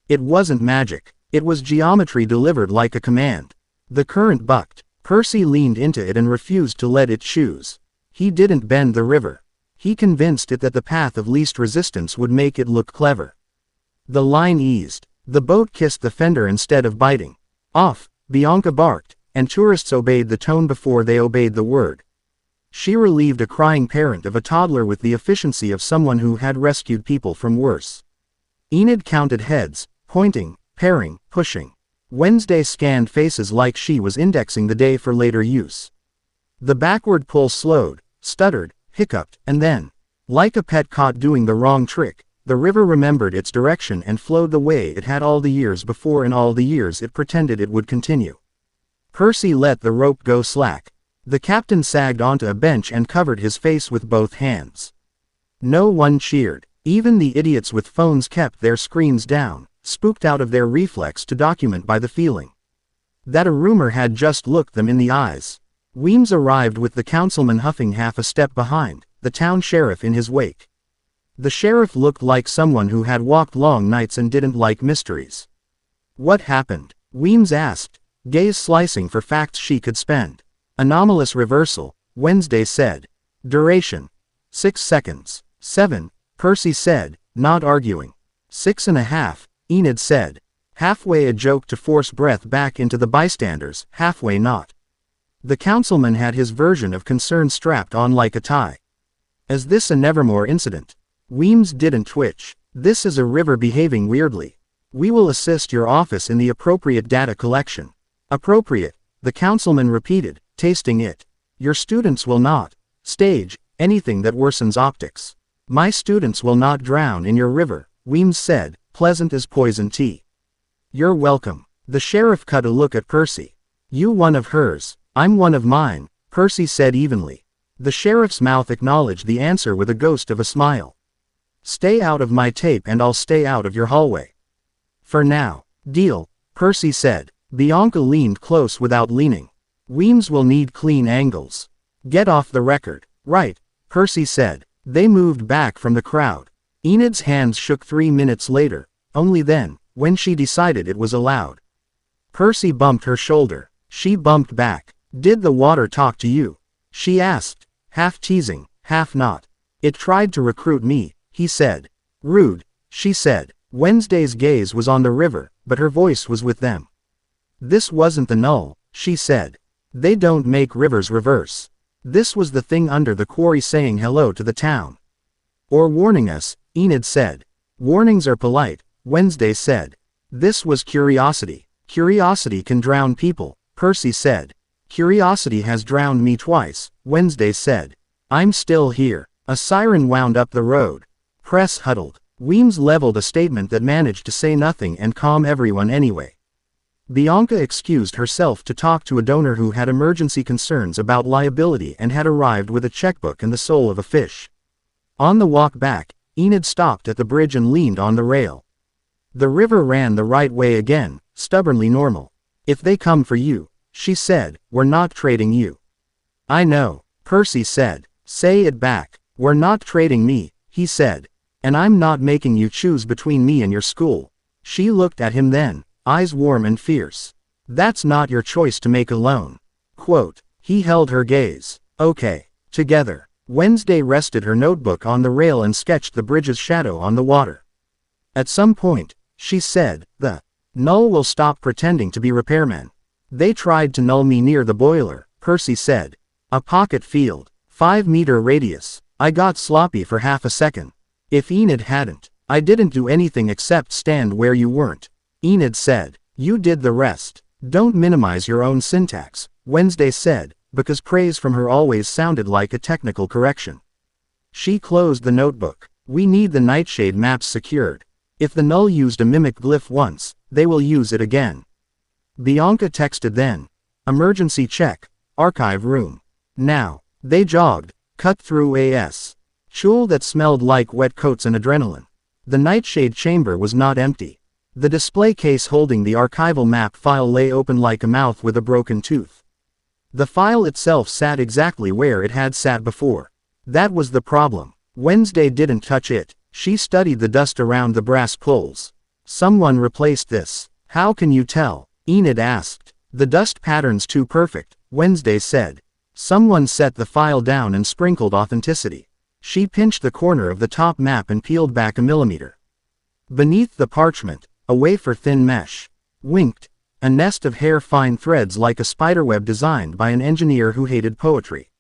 It wasn't magic. It was geometry delivered like a command. The current bucked. Percy leaned into it and refused to let it choose. He didn't bend the river. He convinced it that the path of least resistance would make it look clever. The line eased. The boat kissed the fender instead of biting. Off, Bianca barked, and tourists obeyed the tone before they obeyed the word. She relieved a crying parent of a toddler with the efficiency of someone who had rescued people from worse. Enid counted heads, pointing, pairing, pushing. Wednesday scanned faces like she was indexing the day for later use. The backward pull slowed, stuttered, hiccuped, and then, like a pet caught doing the wrong trick, the river remembered its direction and flowed the way it had all the years before and all the years it pretended it would continue. Percy let the rope go slack. The captain sagged onto a bench and covered his face with both hands. No one cheered. Even the idiots with phones kept their screens down, spooked out of their reflex to document by the feeling that a rumor had just looked them in the eyes. Weems arrived with the councilman huffing half a step behind, the town sheriff in his wake. The sheriff looked like someone who had walked long nights and didn't like mysteries. What happened? Weems asked, gaze slicing for facts she could spend. Anomalous reversal, Wednesday said. Duration. 6 seconds. 7, Percy said, not arguing. 6.5, Enid said. Halfway a joke to force breath back into the bystanders, halfway not. The councilman had his version of concern strapped on like a tie. Is this a Nevermore incident? Weems didn't twitch. This is a river behaving weirdly. We will assist your office in the appropriate data collection. Appropriate, the councilman repeated, tasting it. Your students will not stage anything that worsens optics. My students will not drown in your river, Weems said, pleasant as poison tea. You're welcome. The sheriff cut a look at Percy. You one of hers, I'm one of mine, Percy said evenly. The sheriff's mouth acknowledged the answer with a ghost of a smile. Stay out of my tape and I'll stay out of your hallway. For now. Deal, Percy said. Bianca leaned close without leaning. Weems will need clean angles. Get off the record. Right, Percy said. They moved back from the crowd. Enid's hands shook 3 minutes later, only then, when she decided it was allowed. Percy bumped her shoulder. She bumped back. Did the water talk to you? She asked, half teasing, half not. It tried to recruit me, he said. Rude, she said. Wednesday's gaze was on the river, but her voice was with them. This wasn't the null, she said. They don't make rivers reverse. This was the thing under the quarry saying hello to the town. Or warning us, Enid said. Warnings are polite, Wednesday said. This was curiosity. Curiosity can drown people, Percy said. Curiosity has drowned me twice, Wednesday said. I'm still here. A siren wound up the road. Press huddled. Weems leveled a statement that managed to say nothing and calm everyone anyway. Bianca excused herself to talk to a donor who had emergency concerns about liability and had arrived with a checkbook and the soul of a fish. On the walk back, Enid stopped at the bridge and leaned on the rail. The river ran the right way again, stubbornly normal. If they come for you, she said, we're not trading you. I know, Percy said. Say it back. We're not trading me, he said. And I'm not making you choose between me and your school. She looked at him then, eyes warm and fierce. That's not your choice to make alone. Quote. He held her gaze. Okay. Together. Wednesday rested her notebook on the rail and sketched the bridge's shadow on the water. At some point, she said, the null will stop pretending to be repairmen. They tried to null me near the boiler, Percy said. A pocket field. 5-meter radius. I got sloppy for half a second. If Enid hadn't, I didn't do anything except stand where you weren't. Enid said. You did the rest. Don't minimize your own syntax, Wednesday said, because praise from her always sounded like a technical correction. She closed the notebook. We need the nightshade maps secured. If the null used a mimic glyph once, they will use it again. Bianca texted then. Emergency check. Archive room. Now. They jogged. Cut through AS. Chul that smelled like wet coats and adrenaline. The nightshade chamber was not empty. The display case holding the archival map file lay open like a mouth with a broken tooth. The file itself sat exactly where it had sat before. That was the problem. Wednesday didn't touch it. She studied the dust around the brass pulls. Someone replaced this. How can you tell? Enid asked. The dust pattern's too perfect, Wednesday said. Someone set the file down and sprinkled authenticity. She pinched the corner of the top map and peeled back a millimeter. Beneath the parchment, a wafer thin mesh. Winked. A nest of hair-fine threads like a spiderweb designed by an engineer who hated poetry.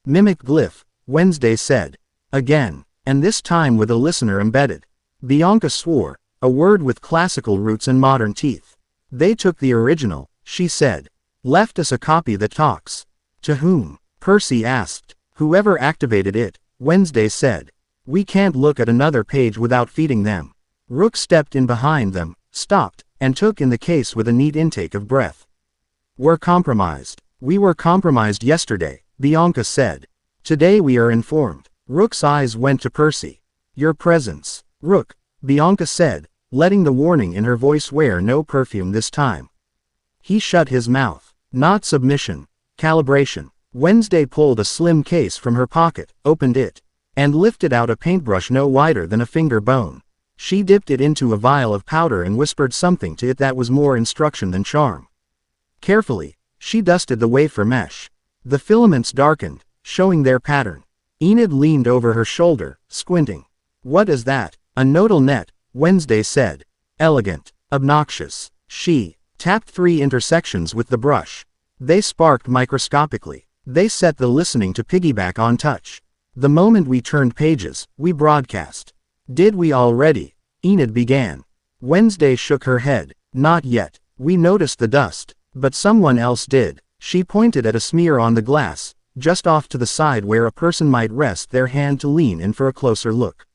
Mimic glyph, Wednesday said. Again, and this time with a listener embedded. Bianca swore, a word with classical roots and modern teeth. They took the original, she said. Left us a copy that talks. To whom? Percy asked. Whoever activated it, Wednesday said. We can't look at another page without feeding them. Rook stepped in behind them, stopped, and took in the case with a neat intake of breath. We're compromised. We were compromised yesterday, Bianca said. Today we are informed. Rook's eyes went to Percy. Your presence. Rook, Bianca said, letting the warning in her voice wear no perfume this time. He shut his mouth. Not submission. Calibration. Wednesday pulled a slim case from her pocket, opened it. and lifted out a paintbrush no wider than a finger bone. She dipped it into a vial of powder and whispered something to it that was more instruction than charm. Carefully, she dusted the wafer mesh. The filaments darkened, showing their pattern. Enid leaned over her shoulder, squinting. "What is that?" "A nodal net," Wednesday said. "Elegant. Obnoxious." She tapped 3 intersections with the brush. They sparked microscopically. They set the listening to piggyback on touch. The moment we turned pages, we broadcast. "Did we already?" Enid began. Wednesday shook her head. "Not yet. We noticed the dust, but someone else did." She pointed at a smear on the glass, just off to the side where a person might rest their hand to lean in for a closer look.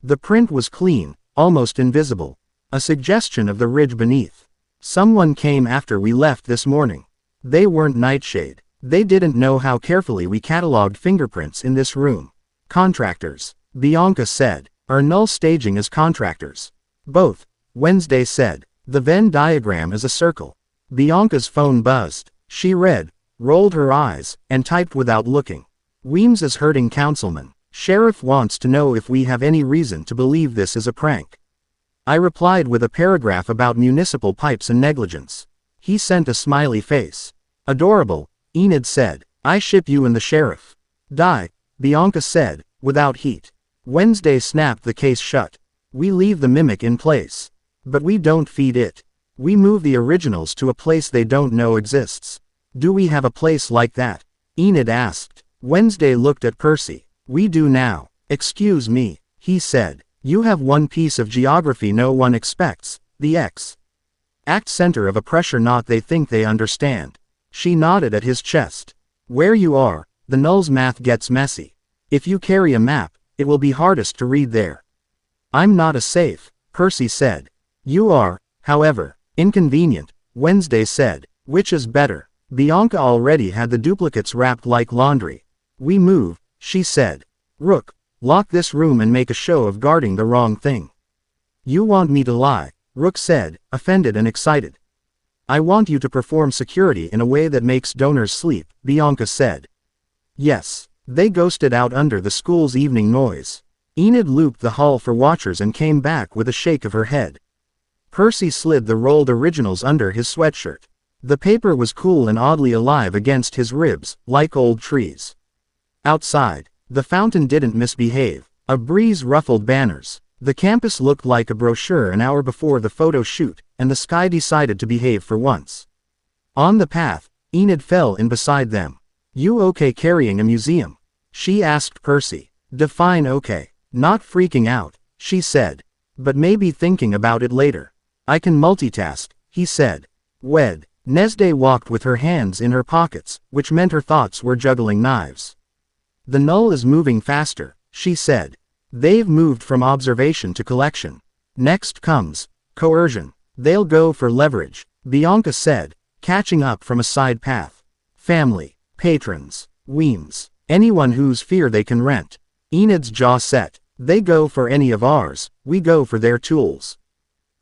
The print was clean, almost invisible. A suggestion of the ridge beneath. "Someone came after we left this morning. They weren't Nightshade. They didn't know how carefully we cataloged fingerprints in this room." "Contractors," Bianca said. "Or null staging as contractors." "Both," Wednesday said. "The Venn diagram is a circle." Bianca's phone buzzed. She read, rolled her eyes, and typed without looking. "Weems is hurting councilman. Sheriff wants to know if we have any reason to believe this is a prank." I replied with a paragraph about municipal pipes and negligence. He sent a smiley face. "Adorable," Enid said. "I ship you and the sheriff." "Die," Bianca said, without heat. Wednesday snapped the case shut. "We leave the mimic in place. But we don't feed it. We move the originals to a place they don't know exists." "Do we have a place like that?" Enid asked. Wednesday looked at Percy. "We do now." "Excuse me," he said. "You have one piece of geography no one expects, the X-act center of a pressure knot they think they understand." She nodded at his chest. "Where you are, the null's math gets messy. If you carry a map, it will be hardest to read there." "I'm not a safe," Percy said. "You are, however, inconvenient," Wednesday said. "Which is better?" Bianca already had the duplicates wrapped like laundry. "We move," she said. "Rook, lock this room and make a show of guarding the wrong thing." "You want me to lie," Rook said, offended and excited. "I want you to perform security in a way that makes donors sleep," Bianca said. "Yes." They ghosted out under the school's evening noise. Enid looped the hall for watchers and came back with a shake of her head. Percy slid the rolled originals under his sweatshirt. The paper was cool and oddly alive against his ribs, like old trees. Outside, the fountain didn't misbehave. A breeze ruffled banners. The campus looked like a brochure an hour before the photo shoot, and the sky decided to behave for once. On the path, Enid fell in beside them. "You okay carrying a museum?" she asked Percy. "Define okay." "Not freaking out," she said. "But maybe thinking about it later." "I can multitask," he said. Wednesday walked with her hands in her pockets, which meant her thoughts were juggling knives. "The null is moving faster," she said. "They've moved from observation to collection. Next comes coercion. They'll go for leverage," Bianca said, catching up from a side path. "Family, patrons, Weems, anyone whose fear they can rent." Enid's jaw set. "They go for any of ours, we go for their tools."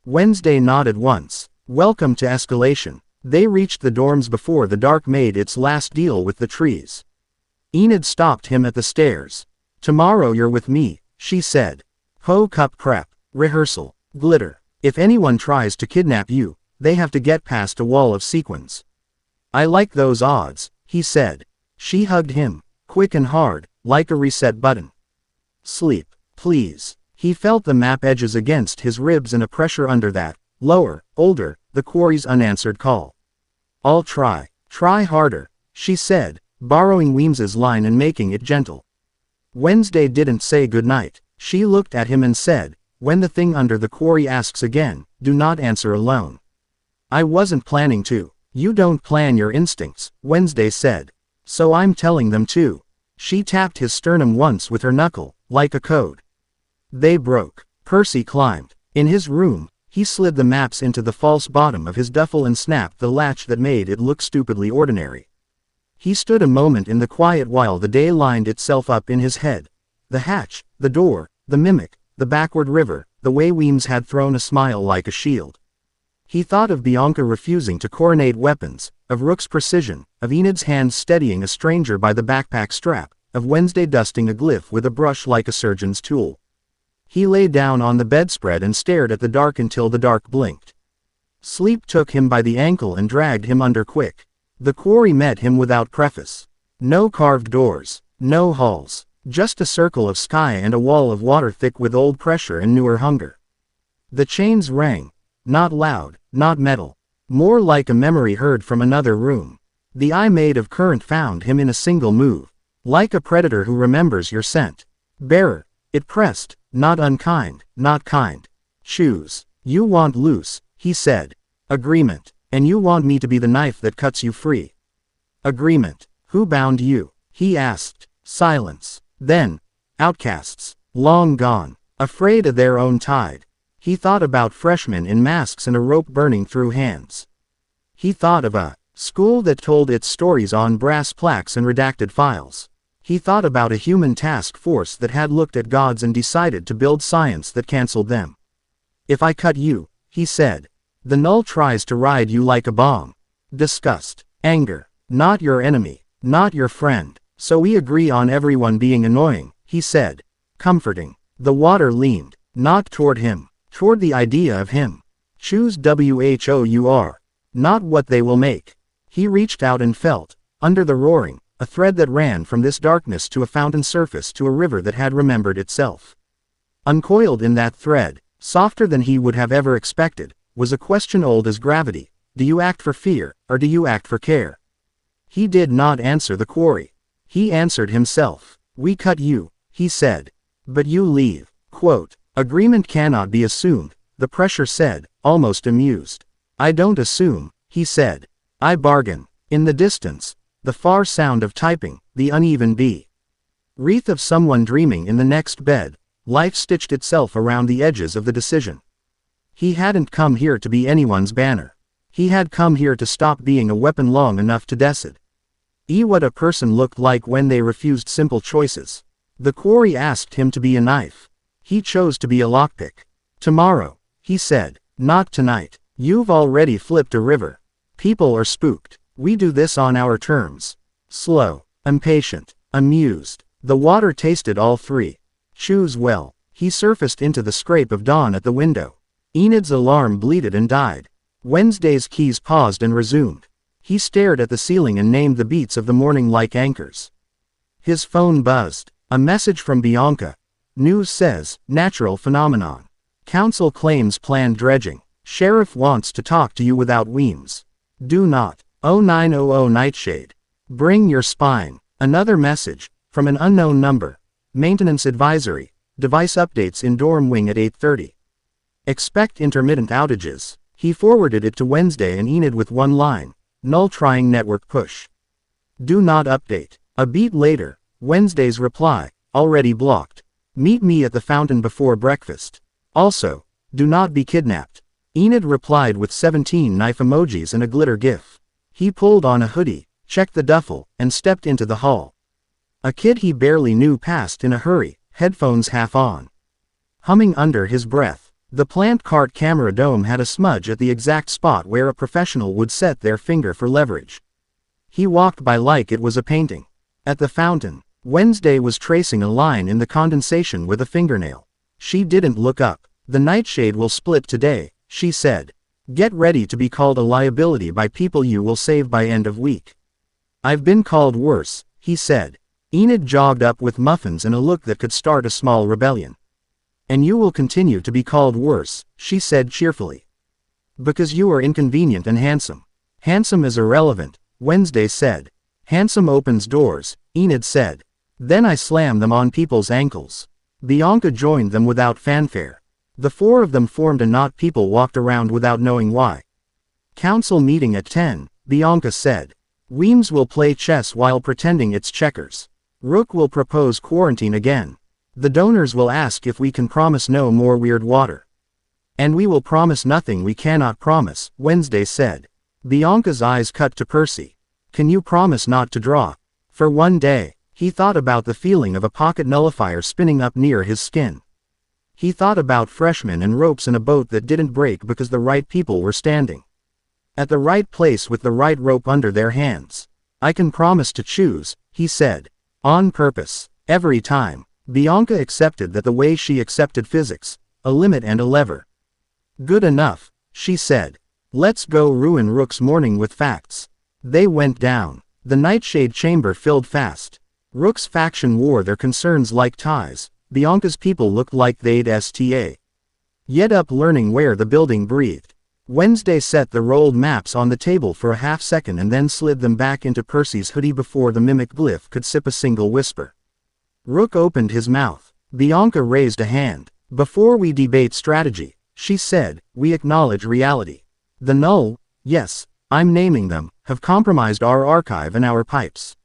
Wednesday nodded once. "Welcome to escalation." They reached the dorms before the dark made its last deal with the trees. Enid stopped him at the stairs. "Tomorrow you're with me," she said. "Ho cup prep, rehearsal, glitter. If anyone tries to kidnap you, they have to get past a wall of sequins." "I like those odds," he said. She hugged him, quick and hard, like a reset button. "Sleep, please." He felt the map edges against his ribs and a pressure under that, lower, older, the quarry's unanswered call. "I'll try. Try harder," she said, borrowing Weems's line and making it gentle. Wednesday didn't say goodnight. She looked at him and said, "When the thing under the quarry asks again, do not answer alone." "I wasn't planning to." "You don't plan your instincts," Wednesday said. "So I'm telling them to." She tapped his sternum once with her knuckle, like a code. They broke. Percy climbed. In his room, he slid the maps into the false bottom of his duffel and snapped the latch that made it look stupidly ordinary. He stood a moment in the quiet while the day lined itself up in his head. The hatch, the door, the mimic, the backward river, the way Weems had thrown a smile like a shield. He thought of Bianca refusing to coronate weapons, of Rook's precision, of Enid's hands steadying a stranger by the backpack strap, of Wednesday dusting a glyph with a brush like a surgeon's tool. He lay down on the bedspread and stared at the dark until the dark blinked. Sleep took him by the ankle and dragged him under quick. The quarry met him without preface. No carved doors, no halls, just a circle of sky and a wall of water thick with old pressure and newer hunger. The chains rang, not loud, not metal, more like a memory heard from another room. The eye made of current found him in a single move, like a predator who remembers your scent. Bearer, it pressed, not unkind, not kind. Choose. You want loose, he said. Agreement. And you want me to be the knife that cuts you free. Agreement. Who bound you? He asked. Silence. Then, outcasts, long gone, afraid of their own tide. He thought about freshmen in masks and a rope burning through hands. He thought of a school that told its stories on brass plaques and redacted files. He thought about a human task force that had looked at gods and decided to build science that canceled them. If I cut you, he said, the null tries to ride you like a bomb. Disgust, anger, not your enemy, not your friend, so we agree on everyone being annoying, he said, comforting. The water leaned, not toward him, toward the idea of him. Choose whour, not what they will make. He reached out and felt, under the roaring, a thread that ran from this darkness to a fountain surface to a river that had remembered itself. Uncoiled in that thread, softer than he would have ever expected, was a question old as gravity. Do you act for fear, or do you act for care? He did not answer the quarry. He answered himself. We cut you, he said. But you leave. Quote, agreement cannot be assumed, the pressure said, almost amused. I don't assume, he said. I bargain. In the distance, the far sound of typing, the uneven beat. Wreath of someone dreaming in the next bed, life stitched itself around the edges of the decision. He hadn't come here to be anyone's banner. He had come here to stop being a weapon long enough to decide. What a person looked like when they refused simple choices. The quarry asked him to be a knife. He chose to be a lockpick. Tomorrow, he said, not tonight. You've already flipped a river. People are spooked. We do this on our terms. Slow, impatient, amused. The water tasted all three. Choose well. He surfaced into the scrape of dawn at the window. Enid's alarm bleated and died. Wednesday's keys paused and resumed. He stared at the ceiling and named the beats of the morning like anchors. His phone buzzed. A message from Bianca. News says, natural phenomenon. Council claims planned dredging. Sheriff wants to talk to you without Weems. Do not. 0900 Nightshade. Bring your spine. Another message, from an unknown number. Maintenance advisory. Device updates in dorm wing at 8:30. Expect intermittent outages. He forwarded it to Wednesday and Enid with one line. Null trying network push. Do not update. A beat later, Wednesday's reply, already blocked. Meet me at the fountain before breakfast. Also, do not be kidnapped. Enid replied with 17 knife emojis and a glitter gif. He pulled on a hoodie, checked the duffel, and stepped into the hall. A kid he barely knew passed in a hurry, headphones half on. Humming under his breath, the plant cart camera dome had a smudge at the exact spot where a professional would set their finger for leverage. He walked by like it was a painting. At the fountain, Wednesday was tracing a line in the condensation with a fingernail. She didn't look up. The nightshade will split today, she said. Get ready to be called a liability by people you will save by end of week. I've been called worse, he said. Enid jogged up with muffins and a look that could start a small rebellion. And you will continue to be called worse, she said cheerfully. Because you are inconvenient and handsome. Handsome is irrelevant, Wednesday said. Handsome opens doors, Enid said. Then I slam them on people's ankles. Bianca joined them without fanfare. The four of them formed a knot. People walked around without knowing why. Council meeting at 10, Bianca said. Weems will play chess while pretending it's checkers. Rook will propose quarantine again. The donors will ask if we can promise no more weird water. And we will promise nothing we cannot promise, Wednesday said. Bianca's eyes cut to Percy. Can you promise not to draw? For one day, he thought about the feeling of a pocket nullifier spinning up near his skin. He thought about freshmen and ropes in a boat that didn't break because the right people were standing at the right place with the right rope under their hands. I can promise to choose, he said. On purpose. Every time. Bianca accepted that the way she accepted physics, a limit and a lever. Good enough, she said. Let's go ruin Rook's morning with facts. They went down. The nightshade chamber filled fast. Rook's faction wore their concerns like ties. Bianca's people looked like they'd sta. Yet up learning where the building breathed. Wednesday set the rolled maps on the table for a half second and then slid them back into Percy's hoodie before the mimic glyph could sip a single whisper. Rook opened his mouth. Bianca raised a hand. Before we debate strategy, she said, we acknowledge reality. The null, yes, I'm naming them, have compromised our archive and our pipes.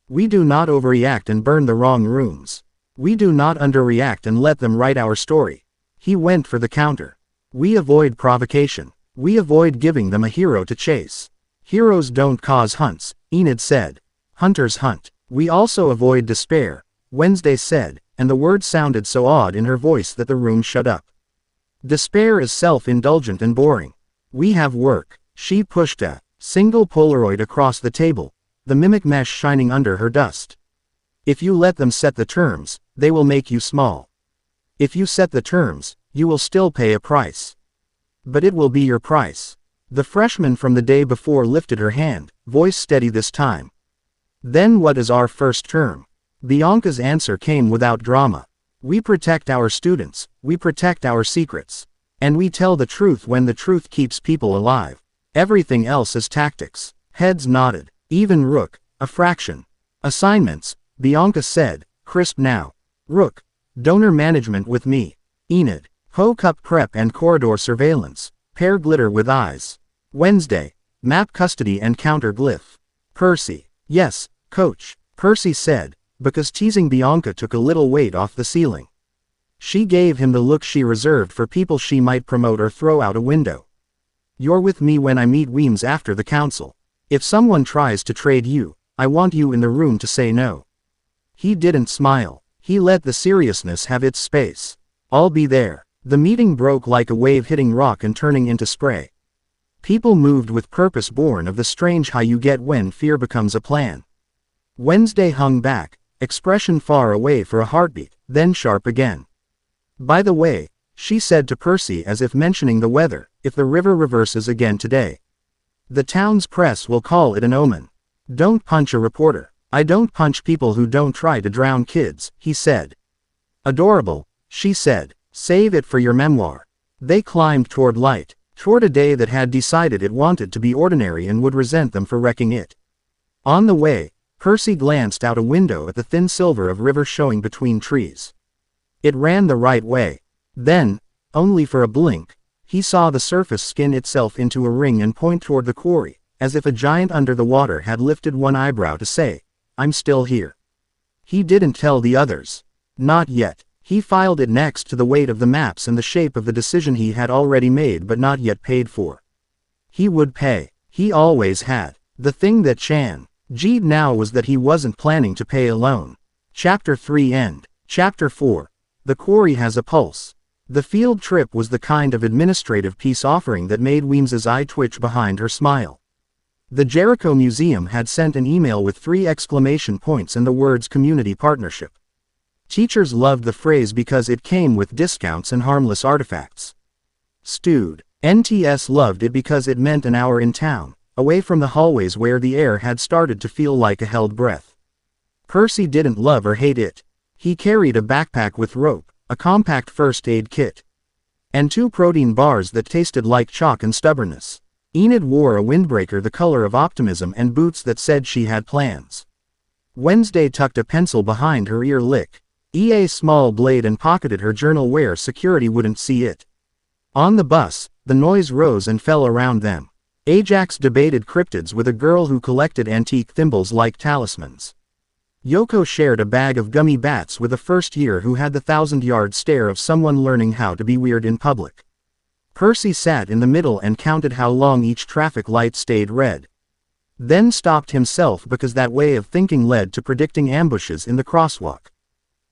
We do not overreact and burn the wrong rooms. We do not underreact and let them write our story. He went for the counter. We avoid provocation. We avoid giving them a hero to chase. Heroes don't cause hunts, Enid said. Hunters hunt. We also avoid despair, Wednesday said, and the word sounded so odd in her voice that the room shut up. Despair is self-indulgent and boring. We have work. She pushed a single Polaroid across the table, the mimic mesh shining under her dust. If you let them set the terms, they will make you small. If you set the terms, you will still pay a price. But it will be your price. The freshman from the day before lifted her hand, voice steady this time. Then what is our first term? Bianca's answer came without drama. We protect our students, we protect our secrets. And we tell the truth when the truth keeps people alive. Everything else is tactics. Heads nodded. Even Rook, a fraction. Assignments, Bianca said, crisp now. Rook, donor management with me. Enid, Ho-Cup prep and corridor surveillance. Pair glitter with eyes. Wednesday, map custody and counter glyph. Percy, yes, coach, Percy said, because teasing Bianca took a little weight off the ceiling. She gave him the look she reserved for people she might promote or throw out a window. You're with me when I meet Weems after the council. If someone tries to trade you, I want you in the room to say no. He didn't smile. He let the seriousness have its space. I'll be there. The meeting broke like a wave hitting rock and turning into spray. People moved with purpose born of the strange high you get when fear becomes a plan. Wednesday hung back, expression far away for a heartbeat, then sharp again. By the way, she said to Percy as if mentioning the weather, if the river reverses again today. The town's press will call it an omen. Don't punch a reporter. I don't punch people who don't try to drown kids, he said. Adorable, she said. Save it for your memoir. They climbed toward light, toward a day that had decided it wanted to be ordinary and would resent them for wrecking it. On the way, Percy glanced out a window at the thin silver of river showing between trees. It ran the right way. Then, only for a blink, he saw the surface skin itself into a ring and point toward the quarry, as if a giant under the water had lifted one eyebrow to say, I'm still here. He didn't tell the others. Not yet. He filed it next to the weight of the maps and the shape of the decision he had already made but not yet paid for. He would pay. He always had. The thing that G'd now was that he wasn't planning to pay alone. Chapter 3 end. Chapter 4. The quarry has a pulse. The field trip was the kind of administrative peace offering that made Weems's eye twitch behind her smile. The Jericho Museum had sent an email with 3 exclamation points and the words community partnership. Teachers loved the phrase because it came with discounts and harmless artifacts. NTS loved it because it meant an hour in town, away from the hallways where the air had started to feel like a held breath. Percy didn't love or hate it. He carried a backpack with rope, a compact first aid kit, and 2 protein bars that tasted like chalk and stubbornness. Enid wore a windbreaker the color of optimism and boots that said she had plans. Wednesday tucked a pencil behind her ear lick. A small blade and pocketed her journal where security wouldn't see it. On the bus, the noise rose and fell around them. Ajax debated cryptids with a girl who collected antique thimbles like talismans. Yoko shared a bag of gummy bats with a first year who had the 1,000-yard stare of someone learning how to be weird in public. Percy sat in the middle and counted how long each traffic light stayed red. Then stopped himself because that way of thinking led to predicting ambushes in the crosswalk.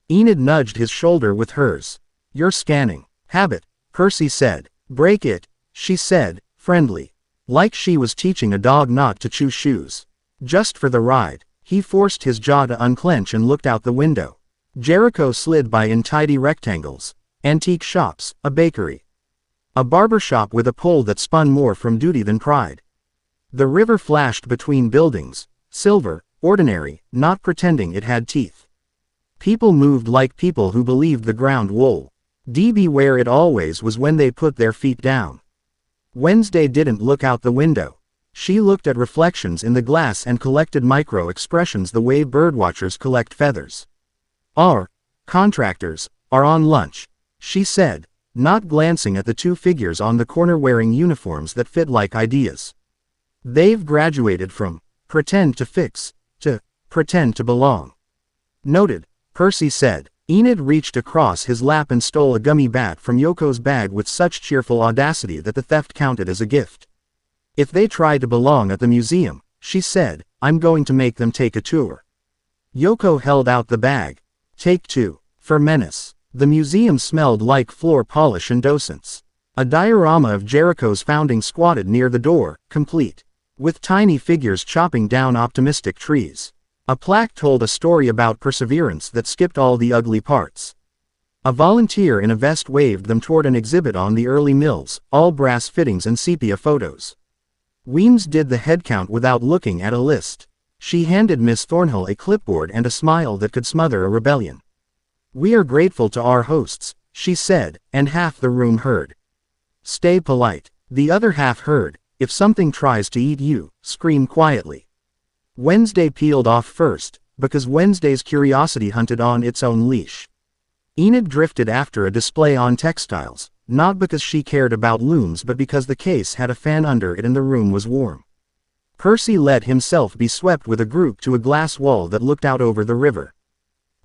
Enid nudged his shoulder with hers. You're scanning. Habit, Percy said. Break it, she said, friendly. Like she was teaching a dog not to chew shoes. Just for the ride. He forced his jaw to unclench and looked out the window. Jericho slid by in tidy rectangles. Antique shops, a bakery. A barber shop with a pole that spun more from duty than pride. The river flashed between buildings, silver, ordinary, not pretending it had teeth. People moved like people who believed the ground wool. DB where it always was when they put their feet down. Wednesday didn't look out the window. She looked at reflections in the glass and collected micro-expressions the way birdwatchers collect feathers. Our contractors are on lunch, she said, not glancing at the two figures on the corner wearing uniforms that fit like ideas. They've graduated from pretend to fix to pretend to belong. Noted, Percy said. Enid reached across his lap and stole a gummy bat from Yoko's bag with such cheerful audacity that the theft counted as a gift. If they try to belong at the museum, she said, I'm going to make them take a tour. Yoko held out the bag. Take two. For menace. The museum smelled like floor polish and docents. A diorama of Jericho's founding squatted near the door, complete. With tiny figures chopping down optimistic trees. A plaque told a story about perseverance that skipped all the ugly parts. A volunteer in a vest waved them toward an exhibit on the early mills, all brass fittings and sepia photos. Weems did the headcount without looking at a list. She handed Miss Thornhill a clipboard and a smile that could smother a rebellion. We are grateful to our hosts, she said, and half the room heard. Stay polite. The other half heard, if something tries to eat you, scream quietly. Wednesday peeled off first, because Wednesday's curiosity hunted on its own leash. Enid drifted after a display on textiles, not because she cared about looms but because the case had a fan under it and the room was warm. Percy let himself be swept with a group to a glass wall that looked out over the river.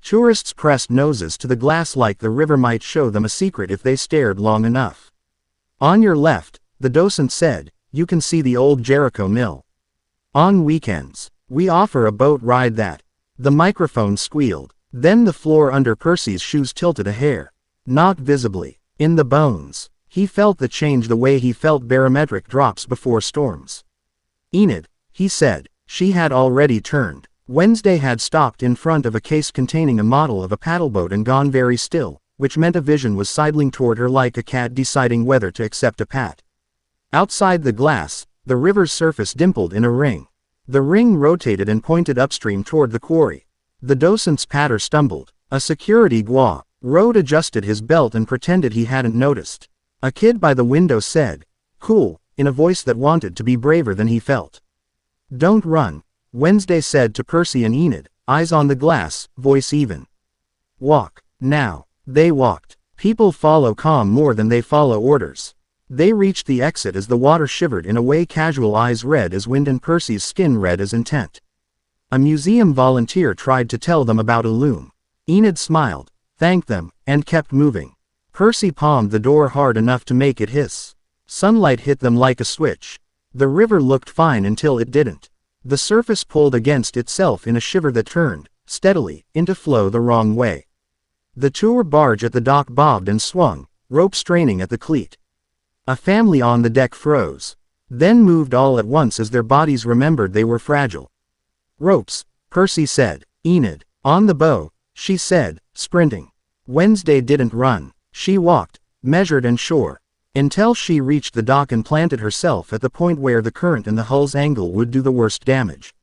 Tourists pressed noses to the glass like the river might show them a secret if they stared long enough. On your left, the docent said, you can see the old Jericho mill. On weekends, we offer a boat ride that. The microphone squealed. Then the floor under Percy's shoes tilted a hair. Not visibly. In the bones. He felt the change the way he felt barometric drops before storms. Enid, he said. She had already turned. Wednesday had stopped in front of a case containing a model of a paddleboat and gone very still, which meant a vision was sidling toward her like a cat deciding whether to accept a pat. Outside the glass, the river's surface dimpled in a ring. The ring rotated and pointed upstream toward the quarry. The docent's patter stumbled. A security gua. Rode adjusted his belt and pretended he hadn't noticed. A kid by the window said, cool, in a voice that wanted to be braver than he felt. Don't run, Wednesday said to Percy and Enid, eyes on the glass, voice even. Walk. Now. They walked. People follow calm more than they follow orders. They reached the exit as the water shivered in a way casual eyes red as wind and Percy's skin red as intent. A museum volunteer tried to tell them about a loom. Enid smiled, thanked them, and kept moving. Percy palmed the door hard enough to make it hiss. Sunlight hit them like a switch. The river looked fine until it didn't. The surface pulled against itself in a shiver that turned, steadily, into flow the wrong way. The tour barge at the dock bobbed and swung, rope straining at the cleat. A family on the deck froze. Then moved all at once as their bodies remembered they were fragile. Ropes, Percy said. Enid, on the bow, she said, sprinting. Wednesday didn't run. She walked, measured and sure. Until she reached the dock and planted herself at the point where the current and the hull's angle would do the worst damage.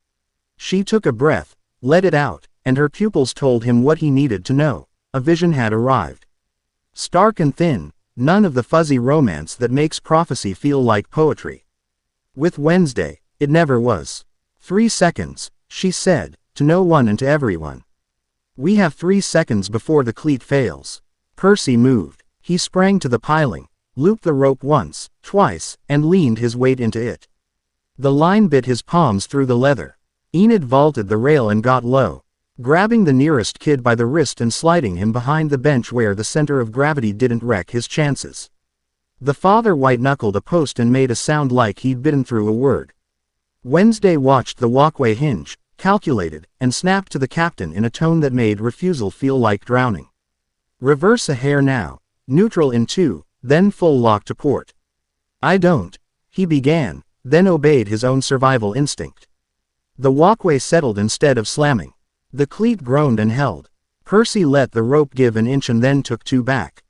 She took a breath, let it out, and her pupils told him what he needed to know. A vision had arrived. Stark and thin, none of the fuzzy romance that makes prophecy feel like poetry. With Wednesday, it never was. 3 seconds, she said, to no one and to everyone. We have 3 seconds before the cleat fails. Percy moved. He sprang to the piling, looped the rope once, twice, and leaned his weight into it. The line bit his palms through the leather. Enid vaulted the rail and got low, grabbing the nearest kid by the wrist and sliding him behind the bench where the center of gravity didn't wreck his chances. The father white-knuckled a post and made a sound like he'd bitten through a word. Wednesday watched the walkway hinge, calculated, and snapped to the captain in a tone that made refusal feel like drowning. Reverse a hair now. Neutral in 2, then full lock to port. I don't. He began, then obeyed his own survival instinct. The walkway settled instead of slamming. The cleat groaned and held. Percy let the rope give an inch and then took 2 back.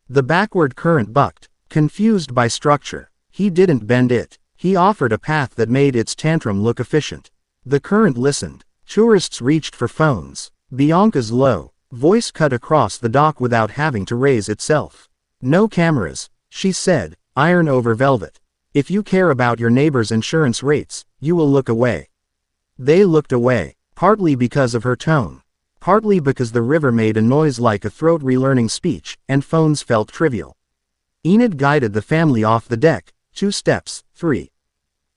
The backward current bucked, confused by structure. He didn't bend it. He offered a path that made its tantrum look efficient. The current listened. Tourists reached for phones. Bianca's low voice cut across the dock without having to raise itself. "No cameras," she said, iron over velvet. "If you care about your neighbor's insurance rates, you will look away." They looked away, partly because of her tone, partly because the river made a noise like a throat relearning speech, and phones felt trivial. Enid guided the family off the deck, 2 steps, 3.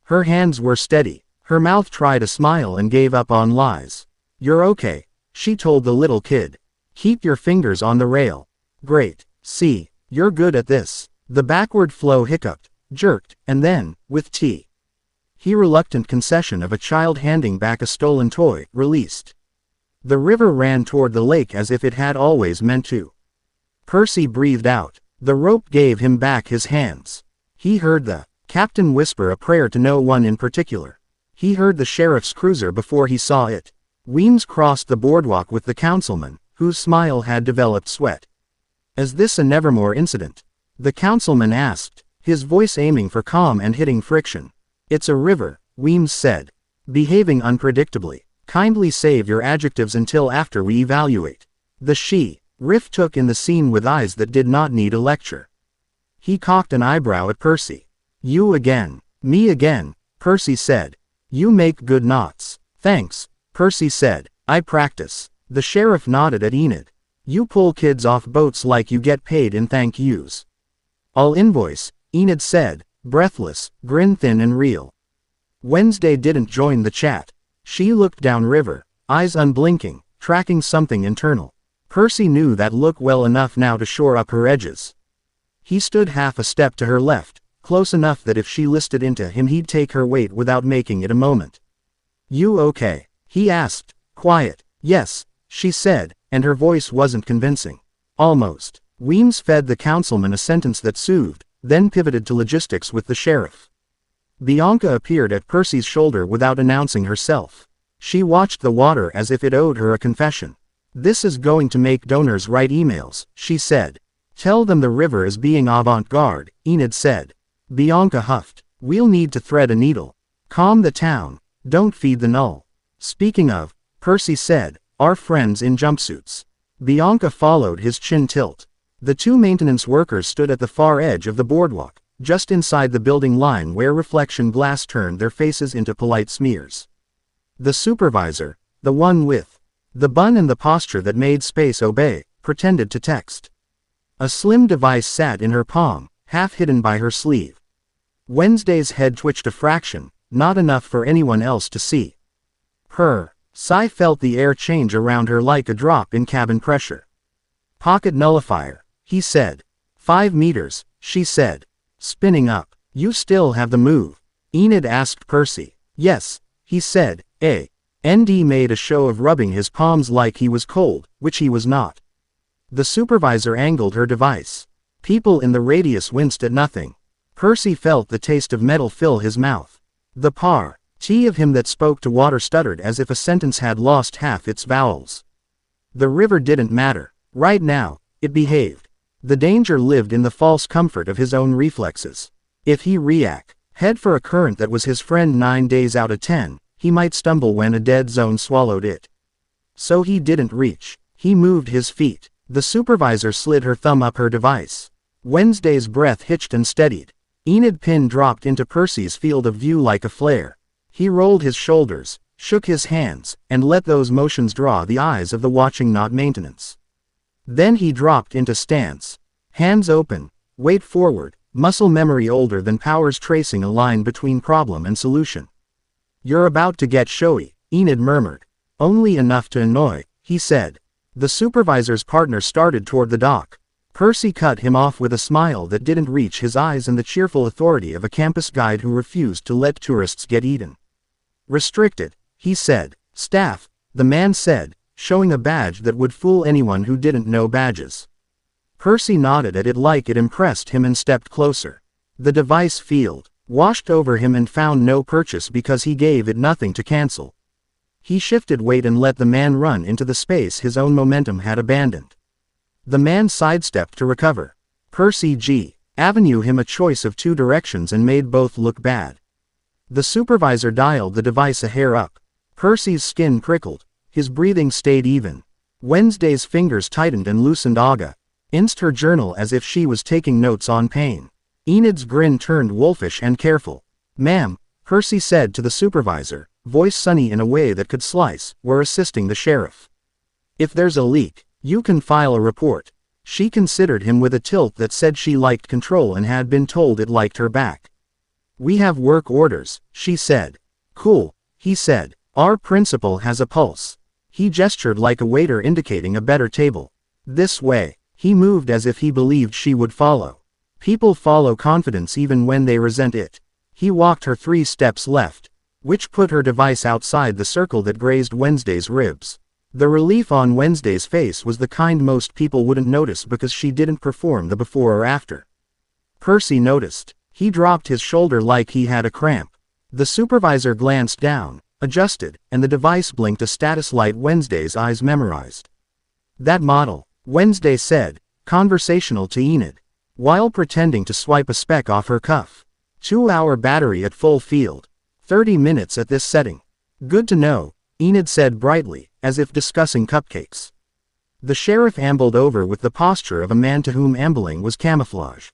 Her hands were steady. Her mouth tried a smile and gave up on lies. "You're okay," she told the little kid. "Keep your fingers on the rail." "Great. See, you're good at this." The backward flow hiccuped, jerked, and then, with he reluctant concession of a child handing back a stolen toy, released. The river ran toward the lake as if it had always meant to. Percy breathed out. The rope gave him back his hands. He heard the captain whisper a prayer to no one in particular. He heard the sheriff's cruiser before he saw it. Weems crossed the boardwalk with the councilman, whose smile had developed sweat. "Is this a Nevermore incident?" the councilman asked, his voice aiming for calm and hitting friction. "It's a river," Weems said. "Behaving unpredictably. Kindly save your adjectives until after we evaluate." The sheriff took in the scene with eyes that did not need a lecture. He cocked an eyebrow at Percy. "You again." "Me again," Percy said. "You make good knots." "Thanks," Percy said. "I practice." The sheriff nodded at Enid. "You pull kids off boats like you get paid in thank yous." "I'll invoice," Enid said, breathless, grin thin and real. Wednesday didn't join the chat. She looked downriver, eyes unblinking, tracking something internal. Percy knew that look well enough now to shore up her edges. He stood half a step to her left, close enough that if she listed into him he'd take her weight without making it a moment. "You okay?" he asked, quiet. "Yes," she said, and her voice wasn't convincing. "Almost." Weems fed the councilman a sentence that soothed, then pivoted to logistics with the sheriff. Bianca appeared at Percy's shoulder without announcing herself. She watched the water as if it owed her a confession. "This is going to make donors write emails," she said. "Tell them the river is being avant-garde," Enid said. Bianca huffed. "We'll need to thread a needle. Calm the town. Don't feed the null." "Speaking of," Percy said, "our friends in jumpsuits." Bianca followed his chin tilt. The 2 maintenance workers stood at the far edge of the boardwalk, just inside the building line where reflection glass turned their faces into polite smears. The supervisor, the one with the bun and the posture that made space obey, pretended to text. A slim device sat in her palm, half hidden by her sleeve. Wednesday's head twitched a fraction, not enough for anyone else to see. Sigh felt the air change around her like a drop in cabin pressure. "Pocket nullifier," he said. 5 meters, she said. Spinning up. "You still have the move?" Enid asked Percy. "Yes," he said. ND made a show of rubbing his palms like he was cold, which he was not. The supervisor angled her device. People in the radius winced at nothing. Percy felt the taste of metal fill his mouth. The part of him that spoke to water stuttered as if a sentence had lost half its vowels. The river didn't matter. Right now, it behaved. The danger lived in the false comfort of his own reflexes. If he head for a current that was his friend 9 days out of 10, he might stumble when a dead zone swallowed it. So he didn't reach. He moved his feet. The supervisor slid her thumb up her device. Wednesday's breath hitched and steadied. Enid pin dropped into Percy's field of view like a flare. He rolled his shoulders, shook his hands, and let those motions draw the eyes of the watching, not maintenance. Then he dropped into stance. Hands open, weight forward, muscle memory older than powers tracing a line between problem and solution. "You're about to get showy," Enid murmured. "Only enough to annoy," he said. The supervisor's partner started toward the dock. Percy cut him off with a smile that didn't reach his eyes and the cheerful authority of a campus guide who refused to let tourists get eaten. "Restricted," he said. "Staff," the man said, showing a badge that would fool anyone who didn't know badges. Percy nodded at it like it impressed him and stepped closer. The device field washed over him and found no purchase because he gave it nothing to cancel. He shifted weight and let the man run into the space his own momentum had abandoned. The man sidestepped to recover. Percy G. Avenue him a choice of 2 directions and made both look bad. The supervisor dialed the device a hair up. Percy's skin prickled. His breathing stayed even. Wednesday's fingers tightened and loosened Aga. Inced her journal as if she was taking notes on pain. Enid's grin turned wolfish and careful. "Ma'am," Percy said to the supervisor, voice sunny in a way that could slice, "we're assisting the sheriff. If there's a leak, you can file a report." She considered him with a tilt that said she liked control and had been told it liked her back. "We have work orders," she said. "Cool," he said. "Our principal has a pulse." He gestured like a waiter indicating a better table. "This way." He moved as if he believed she would follow. People follow confidence even when they resent it. He walked her 3 steps left, which put her device outside the circle that grazed Wednesday's ribs. The relief on Wednesday's face was the kind most people wouldn't notice because she didn't perform the before or after. Percy noticed. He dropped his shoulder like he had a cramp. The supervisor glanced down, adjusted, and the device blinked a status light Wednesday's eyes memorized. "That model," Wednesday said, conversational to Enid, while pretending to swipe a speck off her cuff. 2-hour battery at full field. 30 minutes at this setting. "Good to know," Enid said brightly, as if discussing cupcakes. The sheriff ambled over with the posture of a man to whom ambling was camouflage.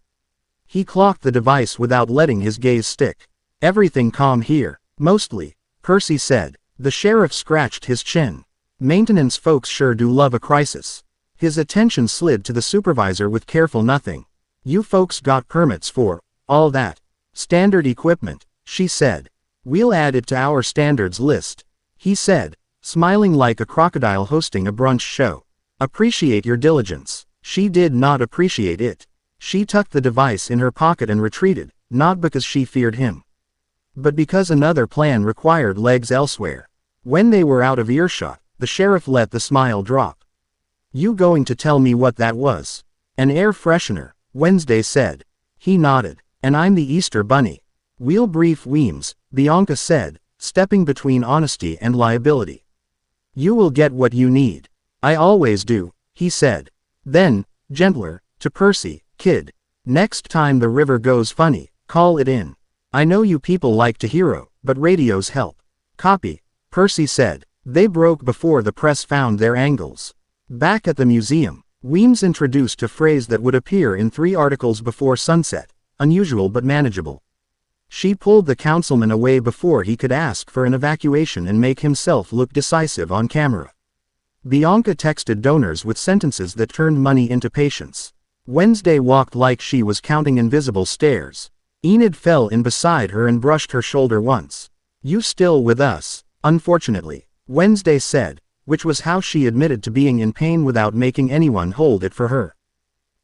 He clocked the device without letting his gaze stick. "Everything calm here." "Mostly," Percy said. The sheriff scratched his chin. "Maintenance folks sure do love a crisis." His attention slid to the supervisor with careful nothing. "You folks got permits for all that?" "Standard equipment," she said. "We'll add it to our standards list," he said, smiling like a crocodile hosting a brunch show. "Appreciate your diligence." She did not appreciate it. She tucked the device in her pocket and retreated, not because she feared him, but because another plan required legs elsewhere. When they were out of earshot, the sheriff let the smile drop. "You going to tell me what that was?" "An air freshener," Wednesday said. He nodded. "And I'm the Easter Bunny." "We'll brief Weems," Bianca said, stepping between honesty and liability. "You will get what you need." "I always do," he said. Then, gentler, to Percy, "Kid, next time the river goes funny, call it in. I know you people like to hero, but radios help." "Copy," Percy said. They broke before the press found their angles. Back at the museum, Weems introduced a phrase that would appear in 3 articles before sunset, unusual but manageable. She pulled the councilman away before he could ask for an evacuation and make himself look decisive on camera. Bianca texted donors with sentences that turned money into patience. Wednesday walked like she was counting invisible stairs. Enid fell in beside her and brushed her shoulder once. "You still with us?" "Unfortunately," Wednesday said, which was how she admitted to being in pain without making anyone hold it for her.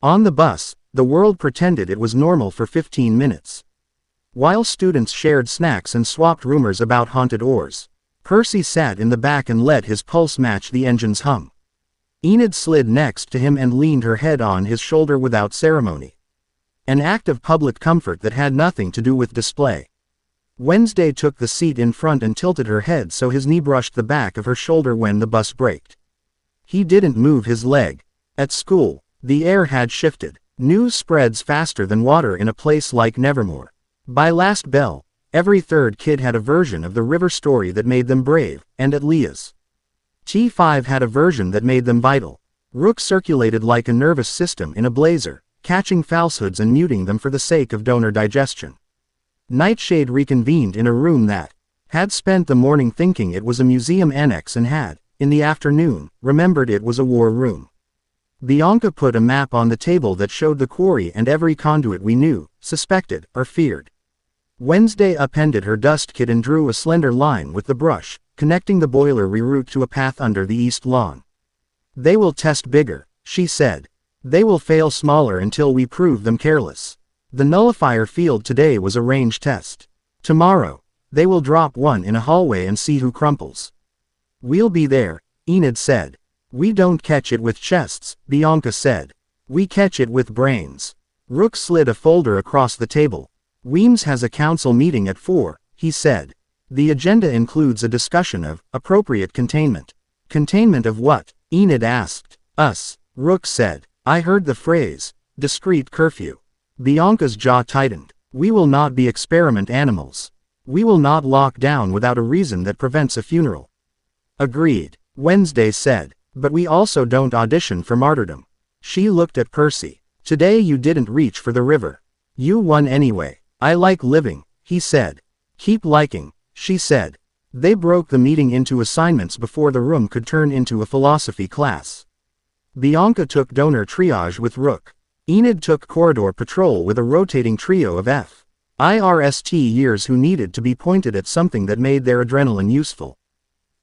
On the bus, the world pretended it was normal for 15 minutes. While students shared snacks and swapped rumors about haunted ores, Percy sat in the back and let his pulse match the engine's hum. Enid slid next to him and leaned her head on his shoulder without ceremony. An act of public comfort that had nothing to do with display. Wednesday took the seat in front and tilted her head so his knee brushed the back of her shoulder when the bus braked. He didn't move his leg. At school, the air had shifted. News spreads faster than water in a place like Nevermore. By last bell, every 3rd kid had a version of the river story that made them brave, and at Leah's, T5 had a version that made them vital. Rook circulated like a nervous system in a blazer, catching falsehoods and muting them for the sake of donor digestion. Nightshade reconvened in a room that had spent the morning thinking it was a museum annex and had, in the afternoon, remembered it was a war room. Bianca put a map on the table that showed the quarry and every conduit we knew, suspected, or feared. Wednesday appended her dust kit and drew a slender line with the brush, connecting the boiler reroute to a path under the east lawn. "They will test bigger," she said. "They will fail smaller until we prove them careless. The nullifier field today was a range test. Tomorrow, they will drop one in a hallway and see who crumples." "We'll be there," Enid said. "We don't catch it with chests," Bianca said. "We catch it with brains." Rook slid a folder across the table. Weems has a council meeting at 4, he said. The agenda includes a discussion of appropriate containment. Containment of what? Enid asked. Us, Rook said. I heard the phrase, discreet curfew. Bianca's jaw tightened. We will not be experiment animals. We will not lock down without a reason that prevents a funeral. Agreed, Wednesday said. But we also don't audition for martyrdom. She looked at Percy. Today you didn't reach for the river. You won anyway. I like living, he said. Keep liking, she said. They broke the meeting into assignments before the room could turn into a philosophy class. Bianca took donor triage with Rook. Enid took corridor patrol with a rotating trio of FIRST years who needed to be pointed at something that made their adrenaline useful.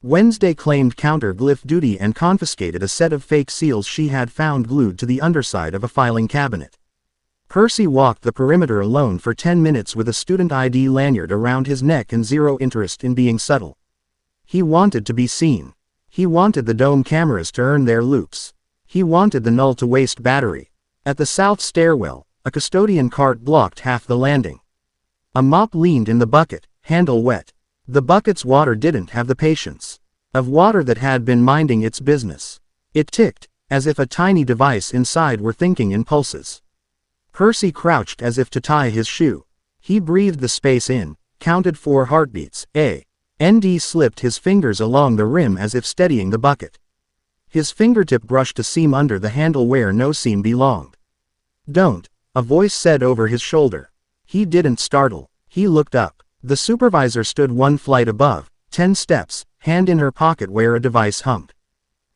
Wednesday claimed counter-glyph duty and confiscated a set of fake seals she had found glued to the underside of a filing cabinet. Percy walked the perimeter alone for 10 minutes with a student ID lanyard around his neck and zero interest in being subtle. He wanted to be seen. He wanted the dome cameras to earn their loops. He wanted the null-to-waste battery. At the south stairwell, a custodian cart blocked half the landing. A mop leaned in the bucket, handle wet. The bucket's water didn't have the patience of water that had been minding its business. It ticked, as if a tiny device inside were thinking in pulses. Percy crouched as if to tie his shoe. He breathed the space in, counted 4 heartbeats. ND slipped his fingers along the rim as if steadying the bucket. His fingertip brushed a seam under the handle where no seam belonged. Don't, a voice said over his shoulder. He didn't startle. He looked up. The supervisor stood 1 flight above, 10 steps, hand in her pocket where a device hummed.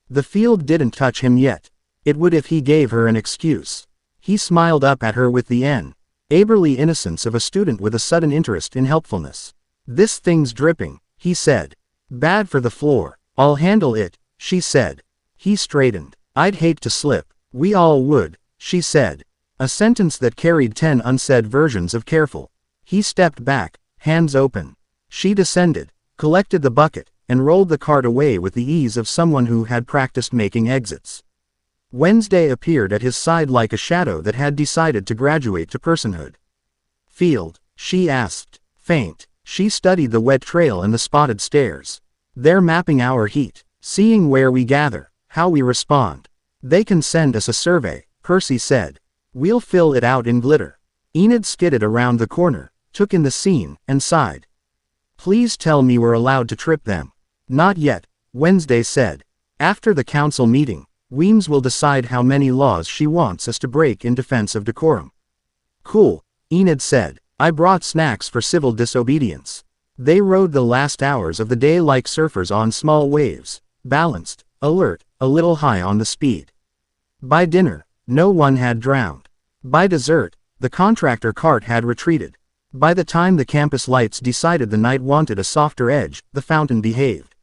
The field didn't touch him yet. It would if he gave her an excuse. He smiled up at her with the neighborly innocence of a student with a sudden interest in helpfulness. This thing's dripping, he said. Bad for the floor. I'll handle it, she said. He straightened. I'd hate to slip. We all would, she said. A sentence that carried 10 unsaid versions of careful. He stepped back, hands open. She descended, collected the bucket, and rolled the cart away with the ease of someone who had practiced making exits. Wednesday appeared at his side like a shadow that had decided to graduate to personhood. Field, she asked. Faint. She studied the wet trail and the spotted stairs. They're mapping our heat, seeing where we gather, how we respond. They can send us a survey, Percy said. We'll fill it out in glitter. Enid skidded around the corner, took in the scene, and sighed. Please tell me we're allowed to trip them. Not yet, Wednesday said. After the council meeting, Weems will decide how many laws she wants us to break in defense of decorum. Cool, Enid said. I brought snacks for civil disobedience. They rode the last hours of the day like surfers on small waves, balanced, alert, a little high on the speed. By dinner, no one had drowned. By dessert, the contractor cart had retreated. By the time the campus lights decided the night wanted a softer edge, the fountain behaved.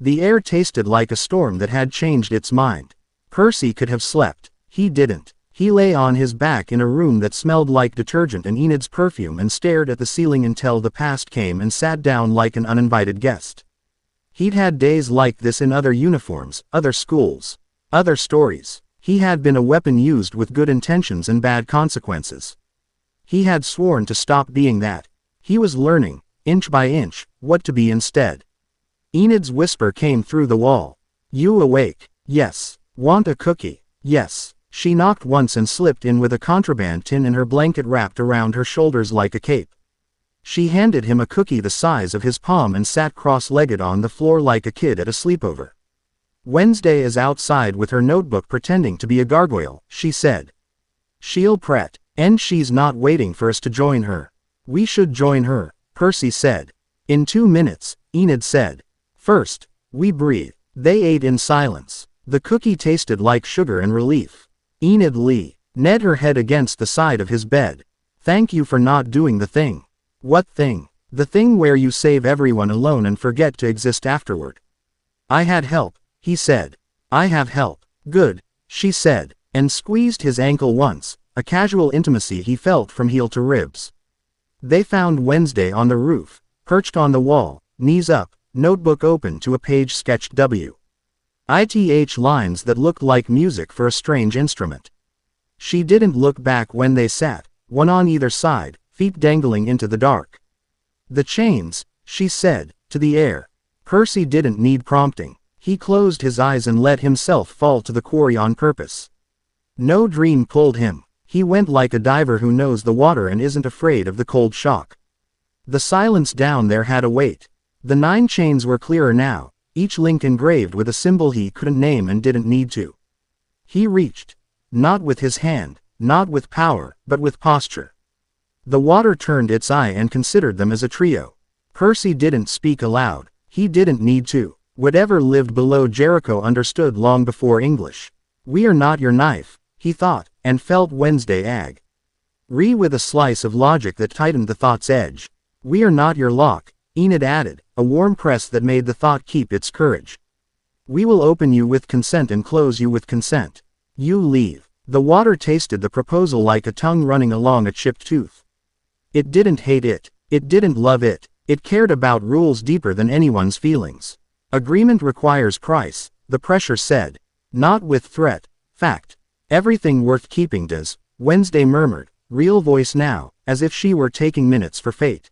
The air tasted like a storm that had changed its mind. Percy could have slept. He didn't. He lay on his back in a room that smelled like detergent and Enid's perfume and stared at the ceiling until the past came and sat down like an uninvited guest. He'd had days like this in other uniforms, other schools, other stories. He had been a weapon used with good intentions and bad consequences. He had sworn to stop being that. He was learning, inch by inch, what to be instead. Enid's whisper came through the wall. You awake? Yes. Want a cookie? Yes. She knocked once and slipped in with a contraband tin and her blanket wrapped around her shoulders like a cape. She handed him a cookie the size of his palm and sat cross-legged on the floor like a kid at a sleepover. Wednesday is outside with her notebook pretending to be a gargoyle, she said. She'll pret. And she's not waiting for us to join her. We should join her, Percy said. In 2 minutes, Enid said. First, we breathe. They ate in silence. The cookie tasted like sugar and relief. Enid Ned her head against the side of his bed. Thank you for not doing the thing. What thing? The thing where you save everyone alone and forget to exist afterward. I had help, he said. I have help. Good, she said, and squeezed his ankle once, a casual intimacy he felt from heel to ribs. They found Wednesday on the roof, perched on the wall, knees up, notebook open to a page sketched WITH lines that looked like music for a strange instrument. She didn't look back when they sat, one on either side, feet dangling into the dark. The chains, she said, to the air. Percy didn't need prompting. He closed his eyes and let himself fall to the quarry on purpose. No dream pulled him. He went like a diver who knows the water and isn't afraid of the cold shock. The silence down there had a weight. The 9 chains were clearer now, each link engraved with a symbol he couldn't name and didn't need to. He reached. Not with his hand, not with power, but with posture. The water turned its eye and considered them as a trio. Percy didn't speak aloud. He didn't need to. Whatever lived below Jericho understood long before English. "We are not your knife," he thought, and felt Wednesday ag. With a slice of logic that tightened the thought's edge. "We are not your lock," Enid added, a warm press that made the thought keep its courage. "We will open you with consent and close you with consent. You leave." The water tasted the proposal like a tongue running along a chipped tooth. It didn't hate it. It didn't love it. It cared about rules deeper than anyone's feelings. "Agreement requires price," the pressure said. "Not with threat. Fact. Everything worth keeping does," Wednesday murmured, real voice now, as if she were taking minutes for fate.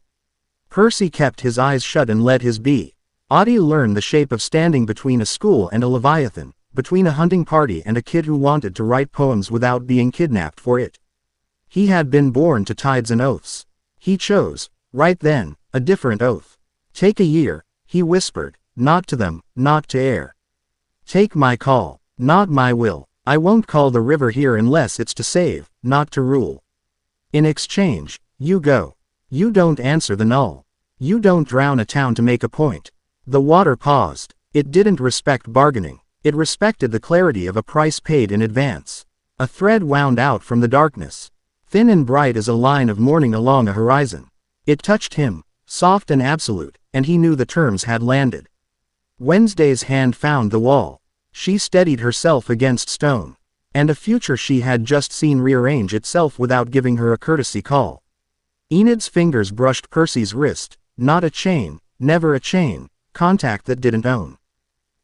Percy kept his eyes shut and let his be. Audie learned the shape of standing between a school and a leviathan, between a hunting party and a kid who wanted to write poems without being kidnapped for it. He had been born to tides and oaths. He chose, right then, a different oath. "Take a year," he whispered, "not to them, not to air. Take my call, not my will. I won't call the river here unless it's to save, not to rule. In exchange, you go. You don't answer the null. You don't drown a town to make a point." The water paused. It didn't respect bargaining. It respected the clarity of a price paid in advance. A thread wound out from the darkness, thin and bright as a line of morning along a horizon. It touched him, soft and absolute, and he knew the terms had landed. Wednesday's hand found the wall. She steadied herself against stone. And a future she had just seen rearrange itself without giving her a courtesy call. Enid's fingers brushed Percy's wrist. Not a chain, never a chain, contact that didn't own.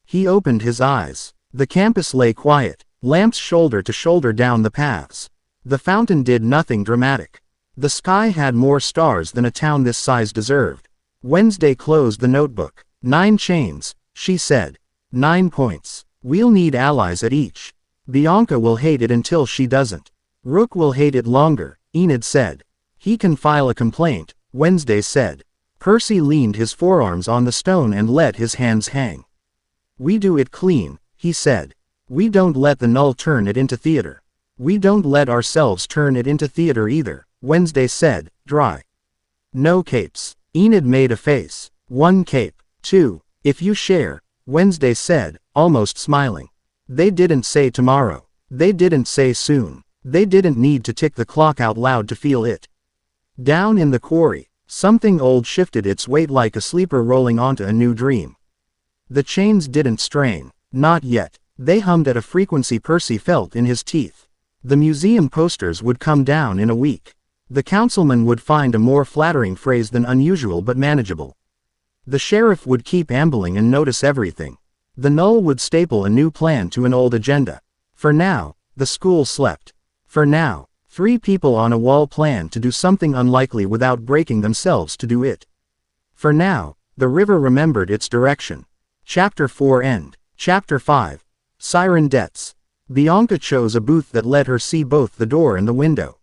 He opened his eyes. The campus lay quiet, lamps shoulder to shoulder down the paths. The fountain did nothing dramatic. The sky had more stars than a town this size deserved. Wednesday closed the notebook. 9 chains, she said. 9 points. We'll need allies at each. Bianca will hate it until she doesn't. Rook will hate it longer, Enid said. He can file a complaint, Wednesday said. Percy leaned his forearms on the stone and let his hands hang. We do it clean, he said. We don't let the null turn it into theater. We don't let ourselves turn it into theater either, Wednesday said, dry. No capes. Enid made a face. 1 cape. 2. If you share, Wednesday said, almost smiling. They didn't say tomorrow. They didn't say soon. They didn't need to tick the clock out loud to feel it. Down in the quarry, something old shifted its weight like a sleeper rolling onto a new dream. The chains didn't strain. Not yet. They hummed at a frequency Percy felt in his teeth. The museum posters would come down in a week. The councilman would find a more flattering phrase than unusual but manageable. The sheriff would keep ambling and notice everything. The null would staple a new plan to an old agenda. For now, the school slept. For now, 3 people on a wall planned to do something unlikely without breaking themselves to do it. For now, the river remembered its direction. Chapter 4 end. Chapter 5. Siren Debts. Bianca chose a booth that let her see both the door and the window.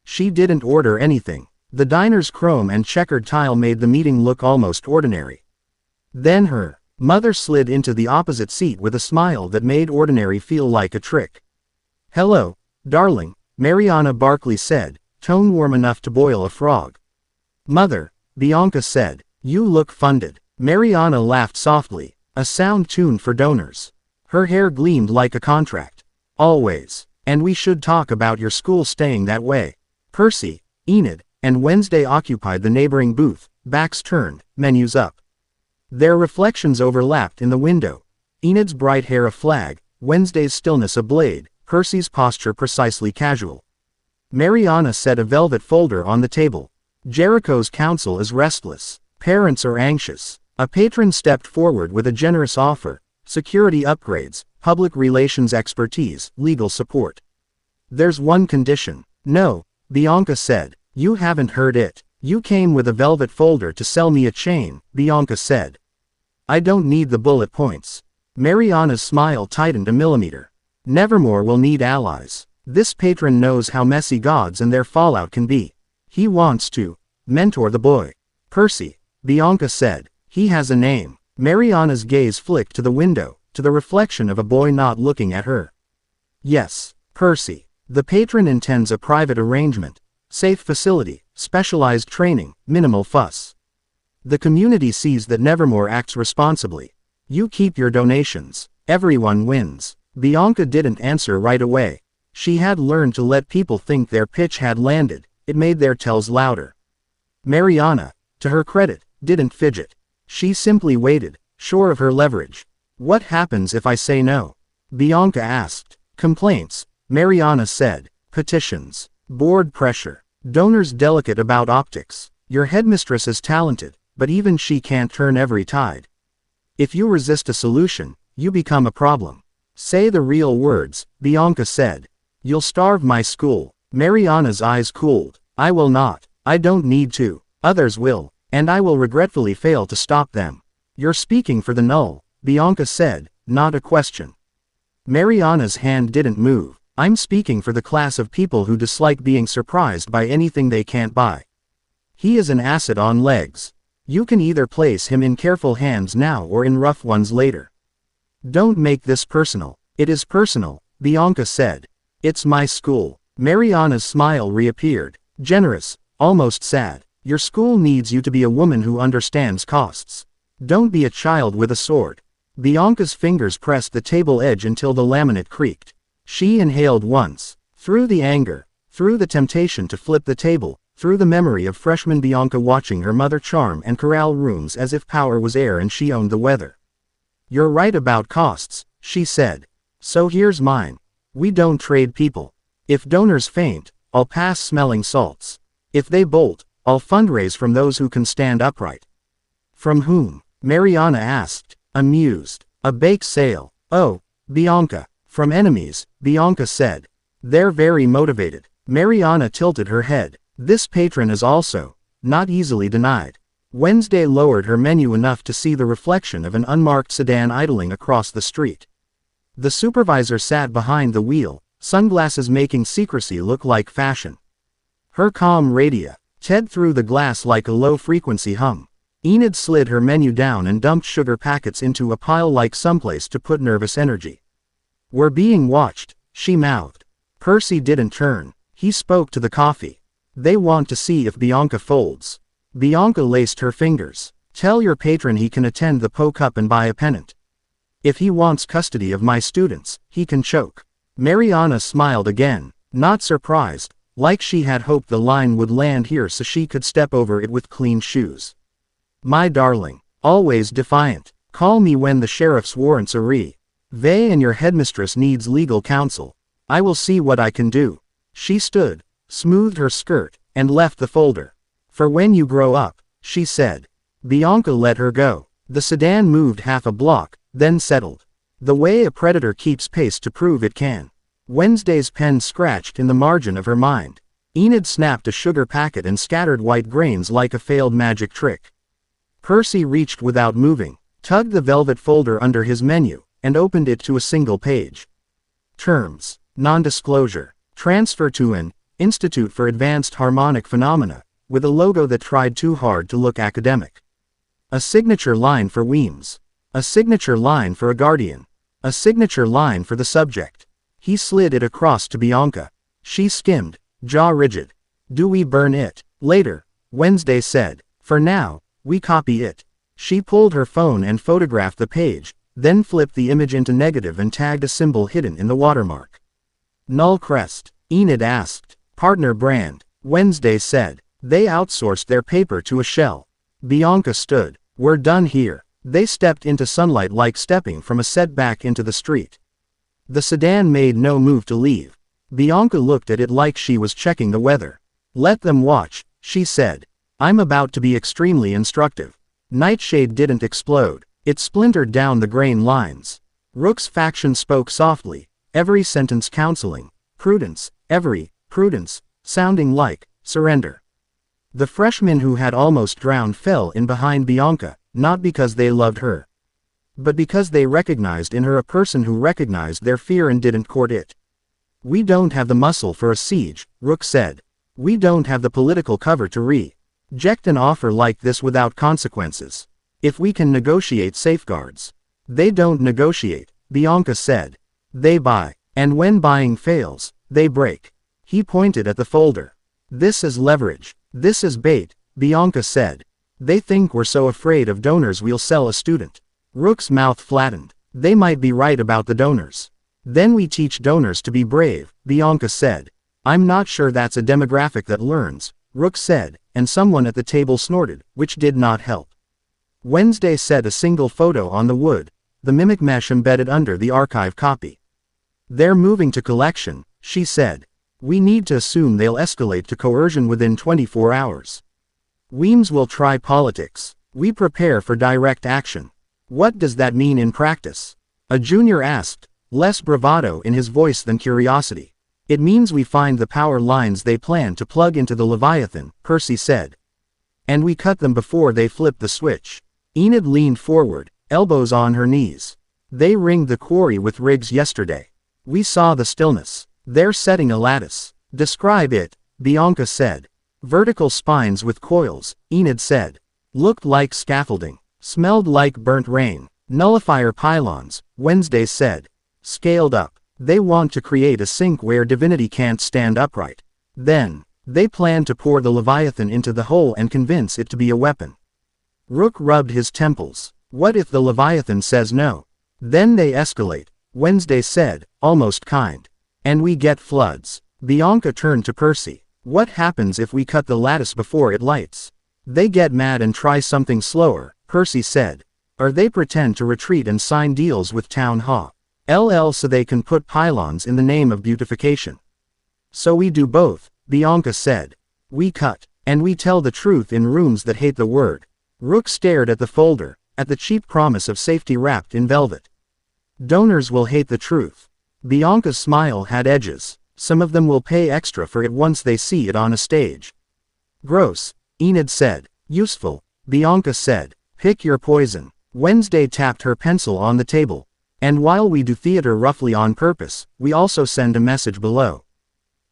She didn't order anything. The diner's chrome and checkered tile made the meeting look almost ordinary. Then her mother slid into the opposite seat with a smile that made ordinary feel like a trick. Hello, darling, Mariana Barkley said, tone warm enough to boil a frog. Mother, Bianca said, you look funded. Mariana laughed softly, a sound tune for donors. Her hair gleamed like a contract. Always. And we should talk about your school staying that way. Percy, Enid, and Wednesday occupied the neighboring booth, backs turned, menus up. Their reflections overlapped in the window. Enid's bright hair a flag, Wednesday's stillness a blade, Percy's posture precisely casual. Mariana set a velvet folder on the table. Jericho's council is restless. Parents are anxious. A patron stepped forward with a generous offer. Security upgrades, public relations expertise, legal support. There's one condition. No, Bianca said, You haven't heard it. You came with a velvet folder to sell me a chain, Bianca said. I don't need the bullet points. Mariana's smile tightened a millimeter. Nevermore will need allies. This patron knows how messy gods and their fallout can be. He wants to mentor the boy. Percy, Bianca said. He has a name. Mariana's gaze flicked to the window, to the reflection of a boy not looking at her. Yes, Percy. The patron intends a private arrangement. Safe facility, specialized training, minimal fuss. The community sees that Nevermore acts responsibly. You keep your donations. Everyone wins. Bianca didn't answer right away. She had learned to let people think their pitch had landed. It made their tells louder. Mariana, to her credit, didn't fidget. She simply waited, sure of her leverage. What happens if I say no? Bianca asked. Complaints, Mariana said. Petitions. Board pressure. Donors delicate about optics. Your headmistress is talented, but even she can't turn every tide. If you resist a solution, you become a problem. Say the real words, Bianca said. You'll starve my school. Mariana's eyes cooled. I will not. I don't need to. Others will, and I will regretfully fail to stop them. You're speaking for the null, Bianca said, not a question. Mariana's hand didn't move. I'm speaking for the class of people who dislike being surprised by anything they can't buy. He is an asset on legs. You can either place him in careful hands now or in rough ones later. Don't make this personal. It is personal, Bianca said. It's my school. Mariana's smile reappeared, generous, almost sad. Your school needs you to be a woman who understands costs. Don't be a child with a sword. Bianca's fingers pressed the table edge until the laminate creaked. She inhaled once, through the anger, through the temptation to flip the table, through the memory of freshman Bianca watching her mother charm and corral rooms as if power was air and she owned the weather. You're right about costs, she said. So here's mine. We don't trade people. If donors faint, I'll pass smelling salts. If they bolt, I'll fundraise from those who can stand upright. From whom? Mariana asked, amused. A bake sale. Oh, Bianca. From enemies, Bianca said. They're very motivated. Mariana tilted her head. This patron is also not easily denied. Wednesday lowered her menu enough to see the reflection of an unmarked sedan idling across the street. The supervisor sat behind the wheel, sunglasses making secrecy look like fashion. Her calm radia Ted through the glass like a low-frequency hum. Enid slid her menu down and dumped sugar packets into a pile like someplace to put nervous energy. We're being watched, she mouthed. Percy didn't turn. He spoke to the coffee. They want to see if Bianca folds. Bianca laced her fingers. Tell your patron he can attend the poke-up and buy a pennant. If he wants custody of my students, he can choke. Mariana smiled again, not surprised, like she had hoped the line would land here so she could step over it with clean shoes. My darling, always defiant. Call me when the sheriff's warrants are They and your headmistress needs legal counsel. I will see what I can do. She stood, smoothed her skirt, and left the folder. For when you grow up, she said. Bianca let her go. The sedan moved half a block, then settled. The way a predator keeps pace to prove it can. Wednesday's pen scratched in the margin of her mind. Enid snapped a sugar packet and scattered white grains like a failed magic trick. Percy reached without moving, tugged the velvet folder under his menu, and opened it to a single page. Terms. Non-disclosure. Transfer to an Institute for Advanced Harmonic Phenomena, with a logo that tried too hard to look academic. A signature line for Weems. A signature line for a guardian. A signature line for the subject. He slid it across to Bianca. She skimmed, jaw rigid. Do we burn it? Later, Wednesday said. For now, we copy it. She pulled her phone and photographed the page, then flipped the image into negative and tagged a symbol hidden in the watermark. Null crest, Enid asked. Partner brand, Wednesday said. They outsourced their paper to a shell. Bianca stood. We're done here. They stepped into sunlight like stepping from a setback into the street. The sedan made no move to leave. Bianca looked at it like she was checking the weather. Let them watch, she said. I'm about to be extremely instructive. Nightshade didn't explode. It splintered down the grain lines. Rook's faction spoke softly, every sentence counseling. Prudence, every, prudence, sounding like, surrender. The freshmen who had almost drowned fell in behind Bianca, not because they loved her, but because they recognized in her a person who recognized their fear and didn't court it. We don't have the muscle for a siege, Rook said. We don't have the political cover to reject an offer like this without consequences. If we can negotiate safeguards. They don't negotiate, Bianca said. They buy. And when buying fails, they break. He pointed at the folder. This is leverage. This is bait, Bianca said. They think we're so afraid of donors we'll sell a student. Rook's mouth flattened. They might be right about the donors. Then we teach donors to be brave, Bianca said. I'm not sure that's a demographic that learns, Rook said, and someone at the table snorted, which did not help. Wednesday said a single photo on the wood, the mimic mesh embedded under the archive copy. They're moving to collection, she said. We need to assume they'll escalate to coercion within 24 hours. Weems will try politics. We prepare for direct action. What does that mean in practice? A junior asked, less bravado in his voice than curiosity. It means we find the power lines they plan to plug into the Leviathan, Percy said. And we cut them before they flip the switch. Enid leaned forward, elbows on her knees. They ringed the quarry with rigs yesterday. We saw the stillness. They're setting a lattice. Describe it, Bianca said. Vertical spines with coils, Enid said. Looked like scaffolding. Smelled like burnt rain. Nullifier pylons, Wednesday said. Scaled up. They want to create a sink where divinity can't stand upright. Then, they plan to pour the Leviathan into the hole and convince it to be a weapon. Rook rubbed his temples. What if the Leviathan says no? Then they escalate, Wednesday said, almost kind. And we get floods. Bianca turned to Percy. What happens if we cut the lattice before it lights? They get mad and try something slower, Percy said. Or they pretend to retreat and sign deals with Town Hall. So they can put pylons in the name of beautification. So we do both, Bianca said. We cut. And we tell the truth in rooms that hate the word. Rook stared at the folder, at the cheap promise of safety wrapped in velvet. Donors will hate the truth. Bianca's smile had edges. Some of them will pay extra for it once they see it on a stage. Gross, Enid said. Useful, Bianca said. Pick your poison. Wednesday tapped her pencil on the table. And while we do theater roughly on purpose, we also send a message below.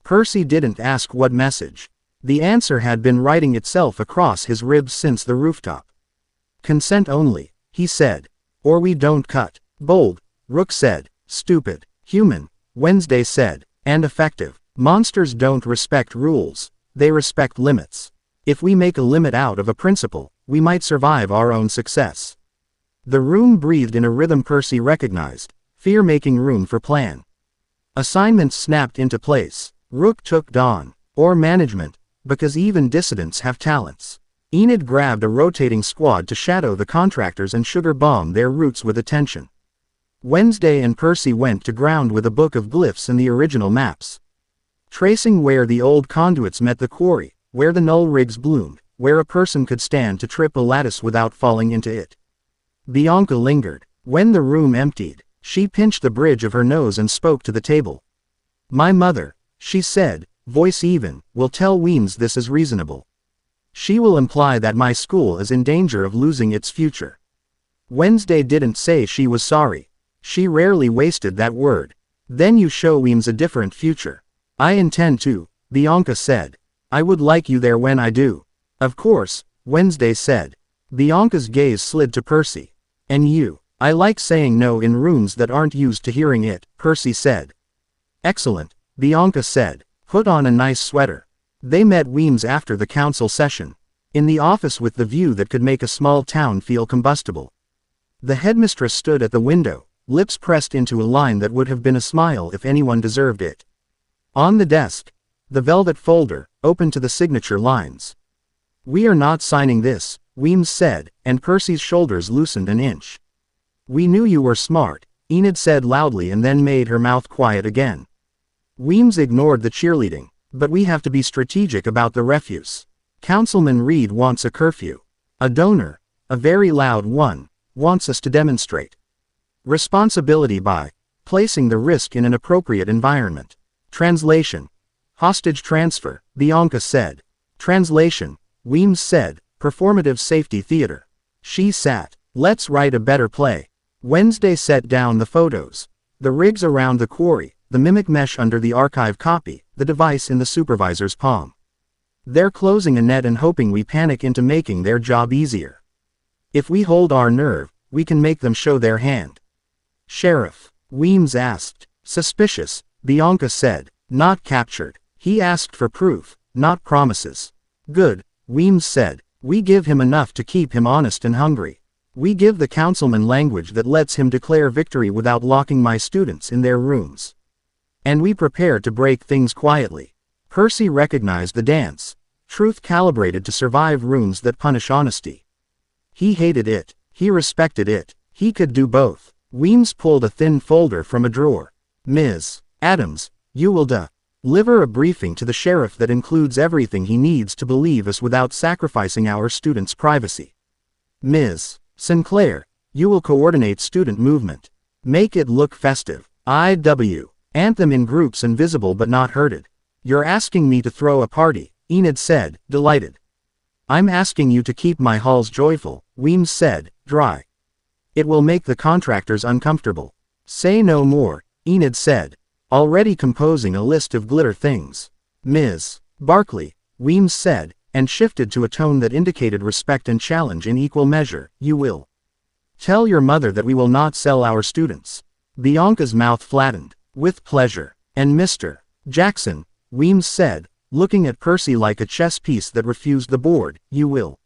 Percy didn't ask what message. The answer had been writing itself across his ribs since the rooftop. Consent only, he said. Or we don't cut. Bold, Rook said. Stupid. Human, Wednesday said. And effective. Monsters don't respect rules. They respect limits. If we make a limit out of a principle, we might survive our own success. The room breathed in a rhythm Percy recognized. Fear making room for plan. Assignments snapped into place. Rook took Dawn. Or management. Because even dissidents have talents. Enid grabbed a rotating squad to shadow the contractors and sugar bomb their routes with attention. Wednesday and Percy went to ground with a book of glyphs and the original maps. Tracing where the old conduits met the quarry, where the null rigs bloomed, where a person could stand to trip a lattice without falling into it. Bianca lingered. When the room emptied, she pinched the bridge of her nose and spoke to the table. My mother, she said, voice even, will tell Weems this is reasonable. She will imply that my school is in danger of losing its future. Wednesday didn't say she was sorry. She rarely wasted that word. Then you show Weems a different future. I intend to, Bianca said. I would like you there when I do. Of course, Wednesday said. Bianca's gaze slid to Percy. And you. I like saying no in rooms that aren't used to hearing it, Percy said. Excellent, Bianca said. Put on a nice sweater. They met Weems after the council session. In the office with the view that could make a small town feel combustible. The headmistress stood at the window, lips pressed into a line that would have been a smile if anyone deserved it. On the desk, the velvet folder, open to the signature lines. We are not signing this, Weems said, and Percy's shoulders loosened an inch. We knew you were smart, Enid said loudly and then made her mouth quiet again. Weems ignored the cheerleading. But we have to be strategic about the refuse. Councilman Reed wants a curfew. A donor, a very loud one, wants us to demonstrate responsibility by placing the risk in an appropriate environment. Translation. Hostage transfer, Bianca said. Translation. Weems said, performative safety theater. She sat. Let's write a better play. Wednesday set down the photos. The rigs around the quarry, the mimic mesh under the archive copy, the device in the supervisor's palm. They're closing a net and hoping we panic into making their job easier. If we hold our nerve, we can make them show their hand. Sheriff, Weems asked. Suspicious, Bianca said. Not captured. He asked for proof, not promises. Good, Weems said. We give him enough to keep him honest and hungry. We give the councilman language that lets him declare victory without locking my students in their rooms. And we prepare to break things quietly. Percy recognized the dance. Truth calibrated to survive rooms that punish honesty. He hated it. He respected it. He could do both. Weems pulled a thin folder from a drawer. Ms. Adams, you will deliver a briefing to the sheriff that includes everything he needs to believe us without sacrificing our students' privacy. Ms. Sinclair, you will coordinate student movement. Make it look festive. IW. Anthem in groups and visible but not herded. You're asking me to throw a party, Enid said, delighted. I'm asking you to keep my halls joyful, Weems said, dry. It will make the contractors uncomfortable. Say no more, Enid said, already composing a list of glitter things. Ms. Barkley, Weems said, and shifted to a tone that indicated respect and challenge in equal measure. You will tell your mother that we will not sell our students. Bianca's mouth flattened. With pleasure. And Mr. Jackson, Weems said, looking at Percy like a chess piece that refused the board, you will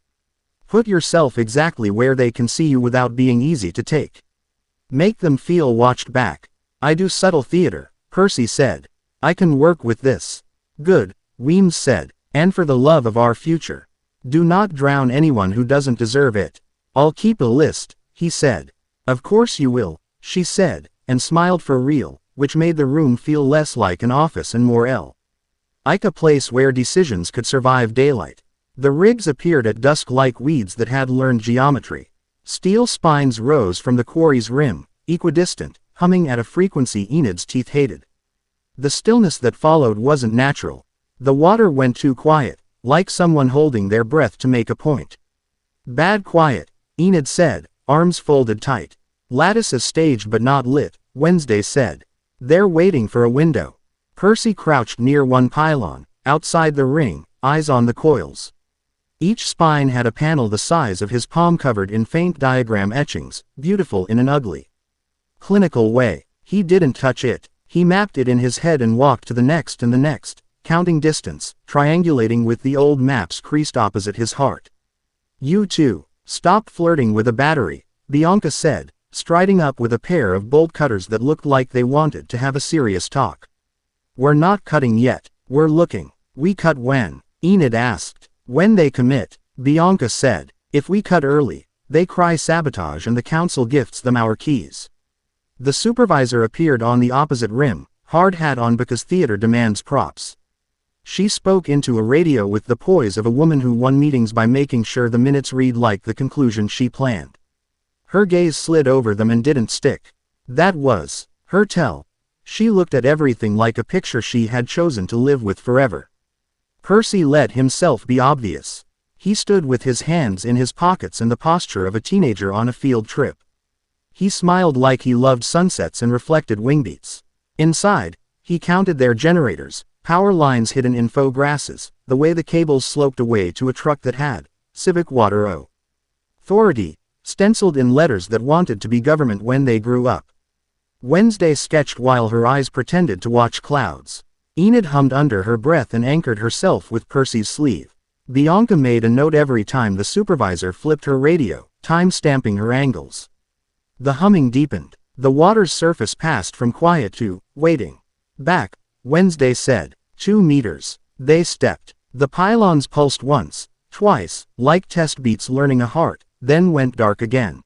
put yourself exactly where they can see you without being easy to take. Make them feel watched back. I do subtle theater, Percy said. I can work with this. Good, Weems said, and for the love of our future. Do not drown anyone who doesn't deserve it. I'll keep a list, he said. Of course you will, she said, and smiled for real, which made the room feel less like an office and more like a place where decisions could survive daylight. The rigs appeared at dusk like weeds that had learned geometry. Steel spines rose from the quarry's rim, equidistant, humming at a frequency Enid's teeth hated. The stillness that followed wasn't natural. The water went too quiet, like someone holding their breath to make a point. Bad quiet, Enid said, arms folded tight. Lattice is staged but not lit, Wednesday said. They're waiting for a window. Percy crouched near one pylon, outside the ring, eyes on the coils. Each spine had a panel the size of his palm covered in faint diagram etchings, beautiful in an ugly, clinical way. He didn't touch it. He mapped it in his head and walked to the next and the next, counting distance, triangulating with the old maps creased opposite his heart. You two, stop flirting with a battery, Bianca said, striding up with a pair of bolt cutters that looked like they wanted to have a serious talk. We're not cutting yet, we're looking. We cut when? Enid asked. When they commit, Bianca said. If we cut early, they cry sabotage and the council gifts them our keys. The supervisor appeared on the opposite rim, hard hat on because theater demands props. She spoke into a radio with the poise of a woman who won meetings by making sure the minutes read like the conclusion she planned. Her gaze slid over them and didn't stick. That was her tell. She looked at everything like a picture she had chosen to live with forever. Percy let himself be obvious. He stood with his hands in his pockets and the posture of a teenager on a field trip. He smiled like he loved sunsets and reflected wingbeats. Inside, he counted their generators, power lines hidden in faux grasses, the way the cables sloped away to a truck that had Civic Water Authority stenciled in letters that wanted to be government when they grew up. Wednesday sketched while her eyes pretended to watch clouds. Enid hummed under her breath and anchored herself with Percy's sleeve. Bianca made a note every time the supervisor flipped her radio, time-stamping her angles. The humming deepened. The water's surface passed from quiet to waiting. Back, Wednesday said. 2 meters. They stepped. The pylons pulsed once, twice, like test beats learning a heart, then went dark again.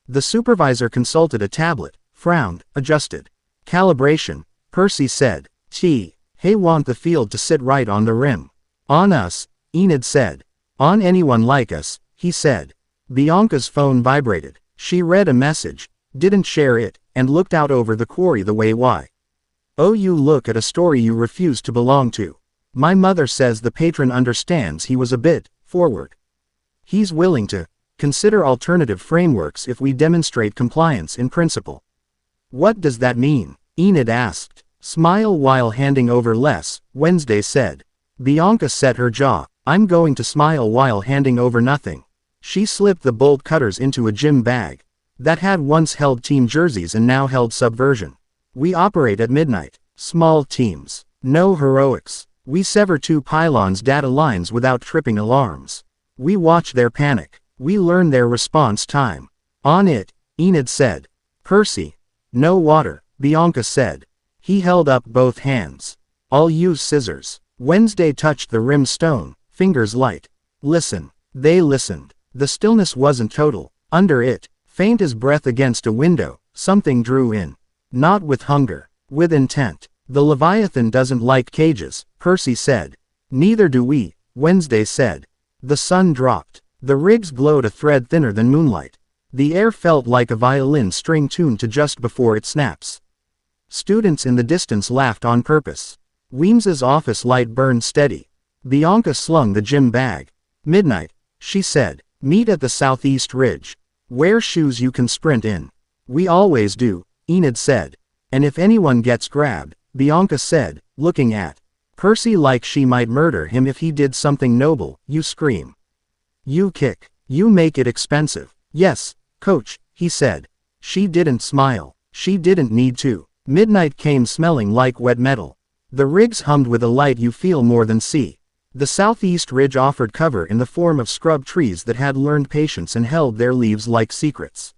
The supervisor consulted a tablet, frowned, adjusted. Calibration, Percy said. Hey, want the field to sit right on the rim. On us, Enid said. On anyone like us, he said. Bianca's phone vibrated. She read a message, didn't share it, and looked out over the quarry the way you look at a story you refuse to belong to. My mother says the patron understands he was a bit forward. He's willing to consider alternative frameworks if we demonstrate compliance in principle. What does that mean? Enid asked. Smile while handing over less, Wednesday said. Bianca set her jaw. I'm going to smile while handing over nothing. She slipped the bolt cutters into a gym bag that had once held team jerseys and now held Subversion. We operate at midnight. Small teams. No heroics. We sever 2 pylons' data lines without tripping alarms. We watch their panic. We learn their response time. On it, Enid said. Percy. No water, Bianca said. He held up both hands. I'll use scissors. Wednesday touched the rimmed stone, fingers light. Listen. They listened. The stillness wasn't total. Under it, faint as breath against a window, something drew in. Not with hunger. With intent. The Leviathan doesn't like cages, Percy said. Neither do we, Wednesday said. The sun dropped. The rigs glowed a thread thinner than moonlight. The air felt like a violin string tuned to just before it snaps. Students in the distance laughed on purpose. Weems's office light burned steady. Bianca slung the gym bag. Midnight, she said. Meet at the southeast ridge. Wear shoes you can sprint in. We always do, Enid said. And if anyone gets grabbed, Bianca said, looking at Percy like she might murder him if he did something noble, you scream. You kick. You make it expensive. Yes, coach, he said. She didn't smile. She didn't need to. Midnight came smelling like wet metal. The rigs hummed with a light you feel more than see. The southeast ridge offered cover in the form of scrub trees that had learned patience and held their leaves like secrets.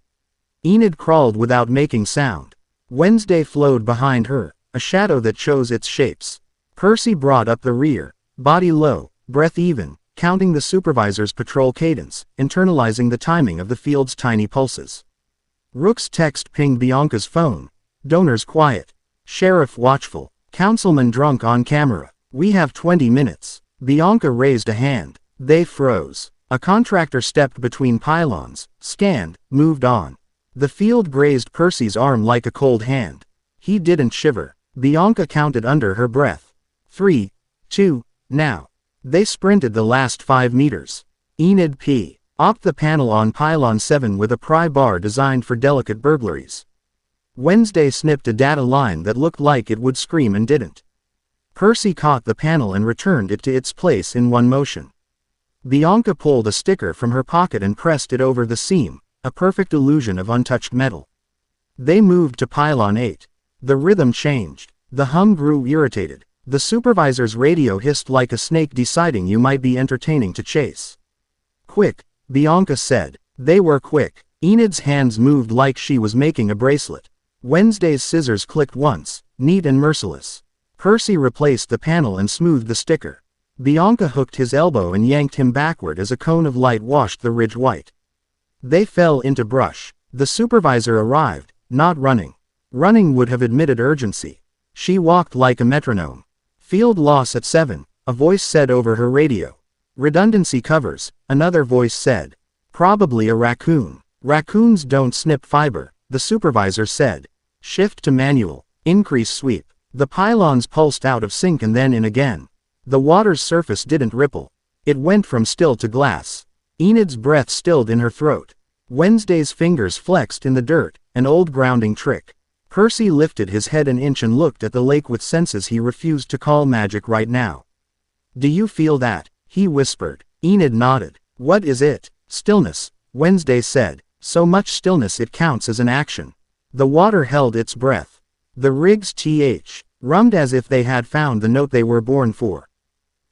Enid crawled without making sound. Wednesday flowed behind her, a shadow that chose its shapes. Percy brought up the rear, body low, breath even, counting the supervisor's patrol cadence, internalizing the timing of the field's tiny pulses. Rook's text pinged Bianca's phone. Donors quiet. Sheriff watchful. Councilman drunk on camera. We have 20 minutes. Bianca raised a hand. They froze. A contractor stepped between pylons, scanned, moved on. The field grazed Percy's arm like a cold hand. He didn't shiver. Bianca counted under her breath. 3, 2, now. They sprinted the last 5 meters. Enid opped the panel on pylon 7 with a pry bar designed for delicate burglaries. Wednesday snipped a data line that looked like it would scream and didn't. Percy caught the panel and returned it to its place in one motion. Bianca pulled a sticker from her pocket and pressed it over the seam, a perfect illusion of untouched metal. They moved to pylon 8. The rhythm changed. The hum grew irritated. The supervisor's radio hissed like a snake deciding you might be entertaining to chase. Quick, Bianca said. They were quick. Enid's hands moved like she was making a bracelet. Wednesday's scissors clicked once, neat and merciless. Percy replaced the panel and smoothed the sticker. Bianca hooked his elbow and yanked him backward as a cone of light washed the ridge white. They fell into brush. The supervisor arrived, not running. Running would have admitted urgency. She walked like a metronome. Field loss at 7, a voice said over her radio. Redundancy covers, another voice said. Probably a raccoon. Raccoons don't snip fiber, the supervisor said. Shift to manual. Increase sweep. The pylons pulsed out of sync and then in again. The water's surface didn't ripple. It went from still to glass. Enid's breath stilled in her throat. Wednesday's fingers flexed in the dirt, an old grounding trick. Percy lifted his head an inch and looked at the lake with senses he refused to call magic right now. Do you feel that? He whispered. Enid nodded. What is it? Stillness, Wednesday said. So much stillness it counts as an action. The water held its breath. The rigs rummed as if they had found the note they were born for.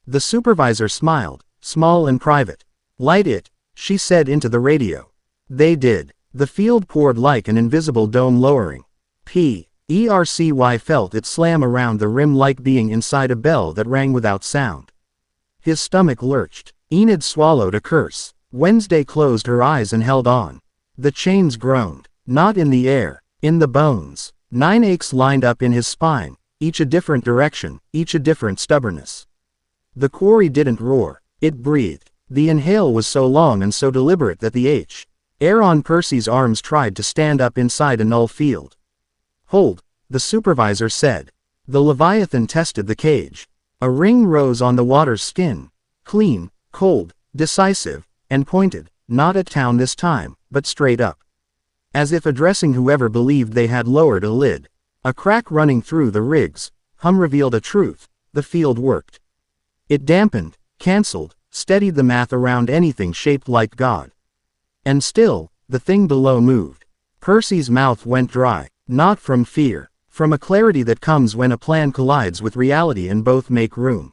The supervisor smiled, small and private. Light it, she said into the radio. They did. The field poured like an invisible dome lowering. Percy felt it slam around the rim like being inside a bell that rang without sound. His stomach lurched. Enid swallowed a curse. Wednesday closed her eyes and held on. The chains groaned. Not in the air, in the bones. 9 aches lined up in his spine, each a different direction, each a different stubbornness. The quarry didn't roar, it breathed. The inhale was so long and so deliberate that the air on Percy's arms tried to stand up inside a null field. Hold, the supervisor said. The Leviathan tested the cage. A ring rose on the water's skin. Clean, cold, decisive, and pointed, not at town this time, but straight up. As if addressing whoever believed they had lowered a lid. A crack running through the rigs, hum revealed a truth: the field worked. It dampened, cancelled, steadied the math around anything shaped like God. And still, the thing below moved. Percy's mouth went dry, not from fear, from a clarity that comes when a plan collides with reality and both make room.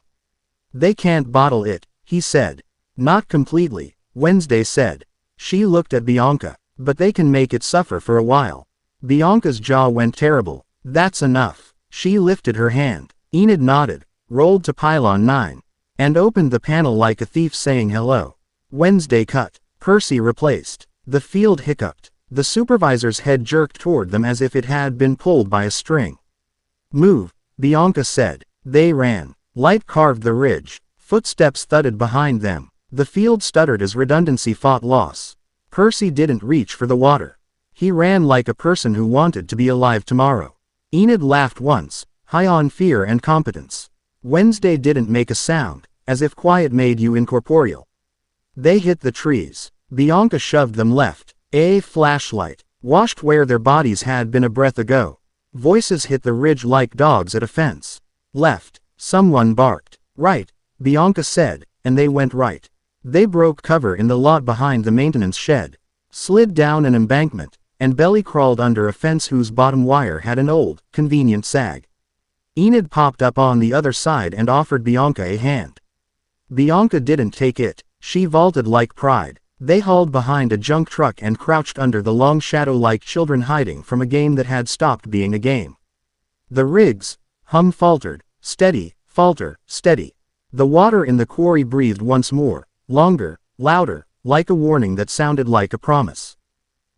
They can't bottle it, he said. Not completely, Wednesday said. She looked at Bianca. But they can make it suffer for a while. Bianca's jaw went terrible. That's enough. She lifted her hand. Enid nodded, rolled to pylon 9, and opened the panel like a thief saying hello. Wednesday cut. Percy replaced. The field hiccuped. The supervisor's head jerked toward them as if it had been pulled by a string. Move, Bianca said. They ran. Light carved the ridge. Footsteps thudded behind them. The field stuttered as redundancy fought loss. Percy didn't reach for the water. He ran like a person who wanted to be alive tomorrow. Enid laughed once, high on fear and competence. Wednesday didn't make a sound, as if quiet made you incorporeal. They hit the trees. Bianca shoved them left. A flashlight, washed where their bodies had been a breath ago. Voices hit the ridge like dogs at a fence. Left, someone barked. Right, Bianca said, and they went right. They broke cover in the lot behind the maintenance shed, slid down an embankment, and belly crawled under a fence whose bottom wire had an old, convenient sag. Enid popped up on the other side and offered Bianca a hand. Bianca didn't take it. She vaulted like pride. They hauled behind a junk truck and crouched under the long shadow like children hiding from a game that had stopped being a game. The rigs, hum faltered, steady, falter, steady. The water in the quarry breathed once more, longer, louder, like a warning that sounded like a promise.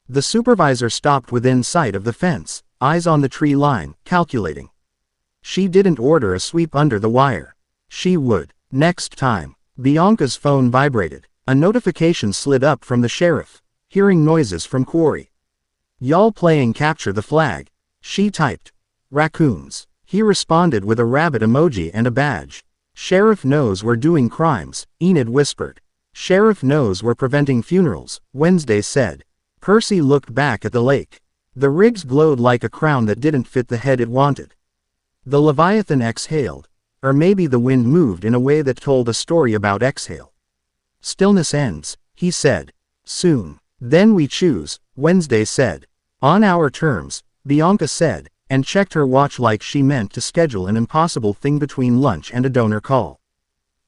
The supervisor stopped within sight of the fence, eyes on the tree line, calculating. She didn't order a sweep under the wire. She would, next time. Bianca's phone vibrated. A notification slid up from the sheriff, hearing noises from quarry. Y'all playing capture the flag? She typed. Raccoons. He responded with a rabbit emoji and a badge. Sheriff knows we're doing crimes, Enid whispered. Sheriff knows we're preventing funerals, Wednesday said. Percy looked back at the lake. The rigs glowed like a crown that didn't fit the head it wanted. The Leviathan exhaled. Or maybe the wind moved in a way that told a story about exhale. Stillness ends, he said. Soon. Then we choose, Wednesday said. On our terms, Bianca said, and checked her watch like she meant to schedule an impossible thing between lunch and a donor call.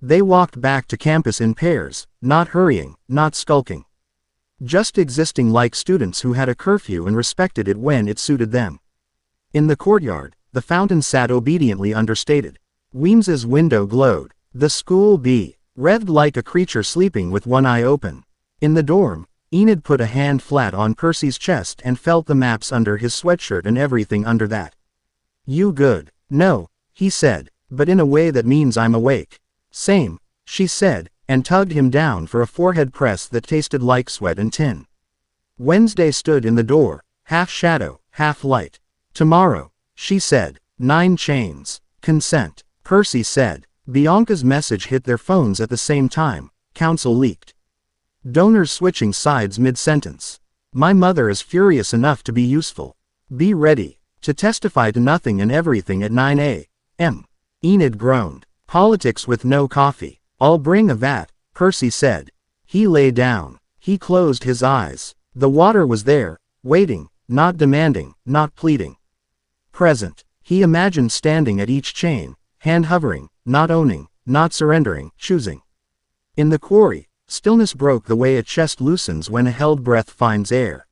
They walked back to campus in pairs, not hurrying, not skulking. Just existing like students who had a curfew and respected it when it suited them. In the courtyard, the fountain sat obediently understated. Weems's window glowed. The school bee revved like a creature sleeping with one eye open. In the dorm, Enid put a hand flat on Percy's chest and felt the maps under his sweatshirt and everything under that. You good? No, he said, but in a way that means I'm awake. Same, she said, and tugged him down for a forehead press that tasted like sweat and tin. Wednesday stood in the door, half shadow, half light. Tomorrow, she said. 9 chains. Consent. Percy said. Bianca's message hit their phones at the same time. Counsel leaked. Donors switching sides mid-sentence. My mother is furious enough to be useful. Be ready to testify to nothing and everything at 9 a.m. Enid groaned. Politics with no coffee. I'll bring a vat, Percy said. He lay down. He closed his eyes. The water was there, waiting, not demanding, not pleading. Present. He imagined standing at each chain, hand hovering, not owning, not surrendering, choosing. In the quarry, stillness broke the way a chest loosens when a held breath finds air.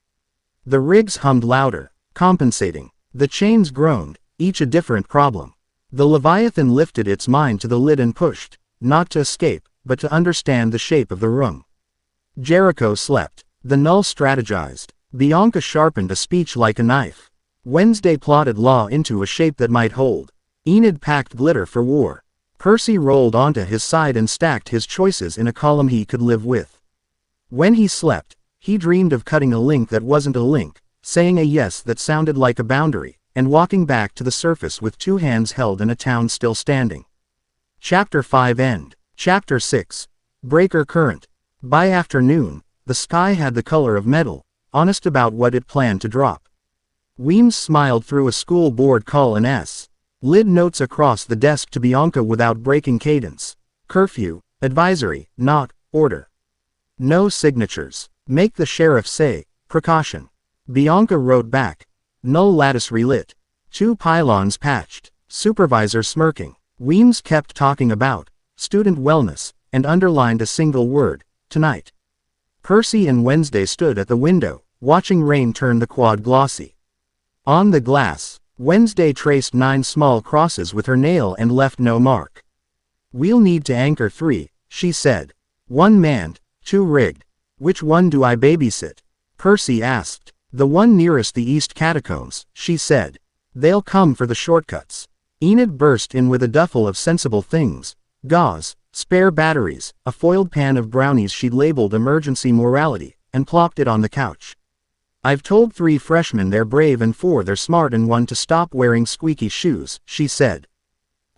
The rigs hummed louder, compensating. The chains groaned, each a different problem. The Leviathan lifted its mind to the lid and pushed, not to escape, but to understand the shape of the room. Jericho slept. The null strategized. Bianca sharpened a speech like a knife. Wednesday plotted law into a shape that might hold. Enid packed glitter for war. Percy rolled onto his side and stacked his choices in a column he could live with. When he slept, he dreamed of cutting a link that wasn't a link, saying a yes that sounded like a boundary, and walking back to the surface with 2 hands held and a town still standing. Chapter 5 End. Chapter 6. Breaker Current. By afternoon, the sky had the color of metal, honest about what it planned to drop. Weems smiled through a school board call and slid notes across the desk to Bianca without breaking cadence. Curfew, advisory, not order. No signatures. Make the sheriff say, precaution. Bianca wrote back. Null lattice relit. 2 pylons patched. Supervisor smirking. Weems kept talking about student wellness, and underlined a single word, tonight. Percy and Wednesday stood at the window, watching rain turn the quad glossy. On the glass, Wednesday traced 9 small crosses with her nail and left no mark. We'll need to anchor 3, she said. 1 manned, 2 rigged. Which one do I babysit? Percy asked. The one nearest the east catacombs, she said. They'll come for the shortcuts. Enid burst in with a duffel of sensible things. Gauze, spare batteries, a foiled pan of brownies she'd labeled emergency morality, and plopped it on the couch. I've told 3 freshmen they're brave and 4 they're smart and 1 to stop wearing squeaky shoes, she said.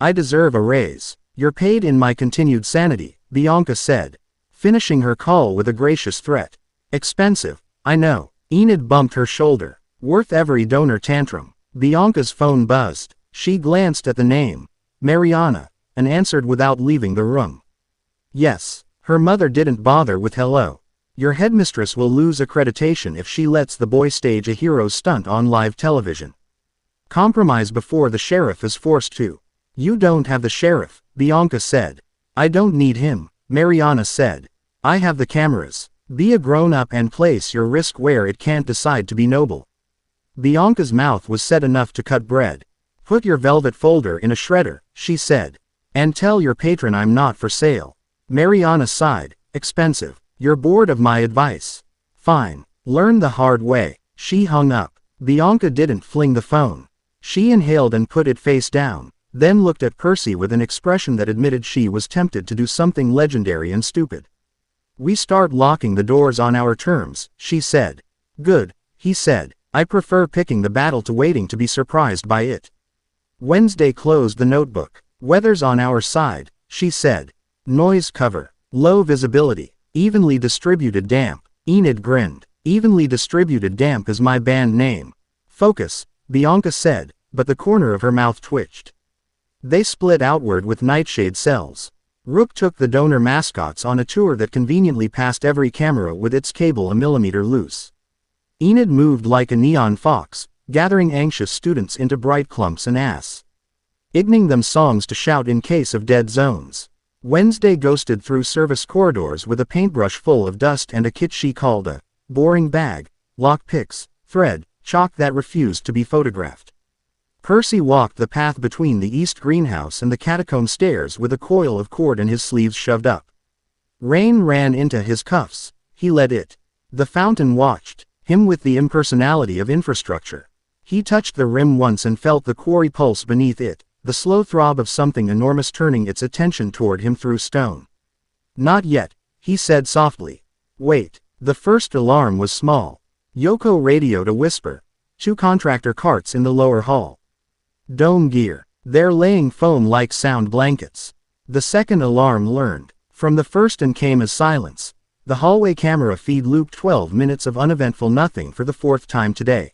I deserve a raise. You're paid in my continued sanity, Bianca said, finishing her call with a gracious threat. Expensive, I know. Enid bumped her shoulder. Worth every donor tantrum. Bianca's phone buzzed. She glanced at the name, Mariana, and answered without leaving the room. Yes, her mother didn't bother with hello. Your headmistress will lose accreditation if she lets the boy stage a hero stunt on live television. Compromise before the sheriff is forced to. You don't have the sheriff, Bianca said. I don't need him, Mariana said. I have the cameras. Be a grown-up and place your risk where it can't decide to be noble. Bianca's mouth was set enough to cut bread. Put your velvet folder in a shredder, she said. And tell your patron I'm not for sale. Mariana sighed. Expensive. You're bored of my advice. Fine. Learn the hard way. She hung up. Bianca didn't fling the phone. She inhaled and put it face down, then looked at Percy with an expression that admitted she was tempted to do something legendary and stupid. We start locking the doors on our terms, she said. Good, he said. I prefer picking the battle to waiting to be surprised by it. Wednesday closed the notebook. Weather's on our side, she said. Noise cover. Low visibility. Evenly distributed damp. Enid grinned. Evenly distributed damp is my band name. Focus, Bianca said, but the corner of her mouth twitched. They split outward with nightshade cells. Rook took the donor mascots on a tour that conveniently passed every camera with its cable a millimeter loose. Enid moved like a neon fox, gathering anxious students into bright clumps and igning them songs to shout in case of dead zones. Wednesday ghosted through service corridors with a paintbrush full of dust and a kit she called a boring bag, lock picks, thread, chalk that refused to be photographed. Percy walked the path between the east greenhouse and the catacomb stairs with a coil of cord in his sleeves shoved up. Rain ran into his cuffs. He let it. The fountain watched him with the impersonality of infrastructure. He touched the rim once and felt the quarry pulse beneath it, the slow throb of something enormous turning its attention toward him through stone. Not yet, he said softly. Wait. The first alarm was small. Yoko radioed a whisper. 2 contractor carts in the lower hall. Dome gear. They're laying foam-like sound blankets. The second alarm learned from the first and came as silence. The hallway camera feed looped 12 minutes of uneventful nothing for the 4th time today.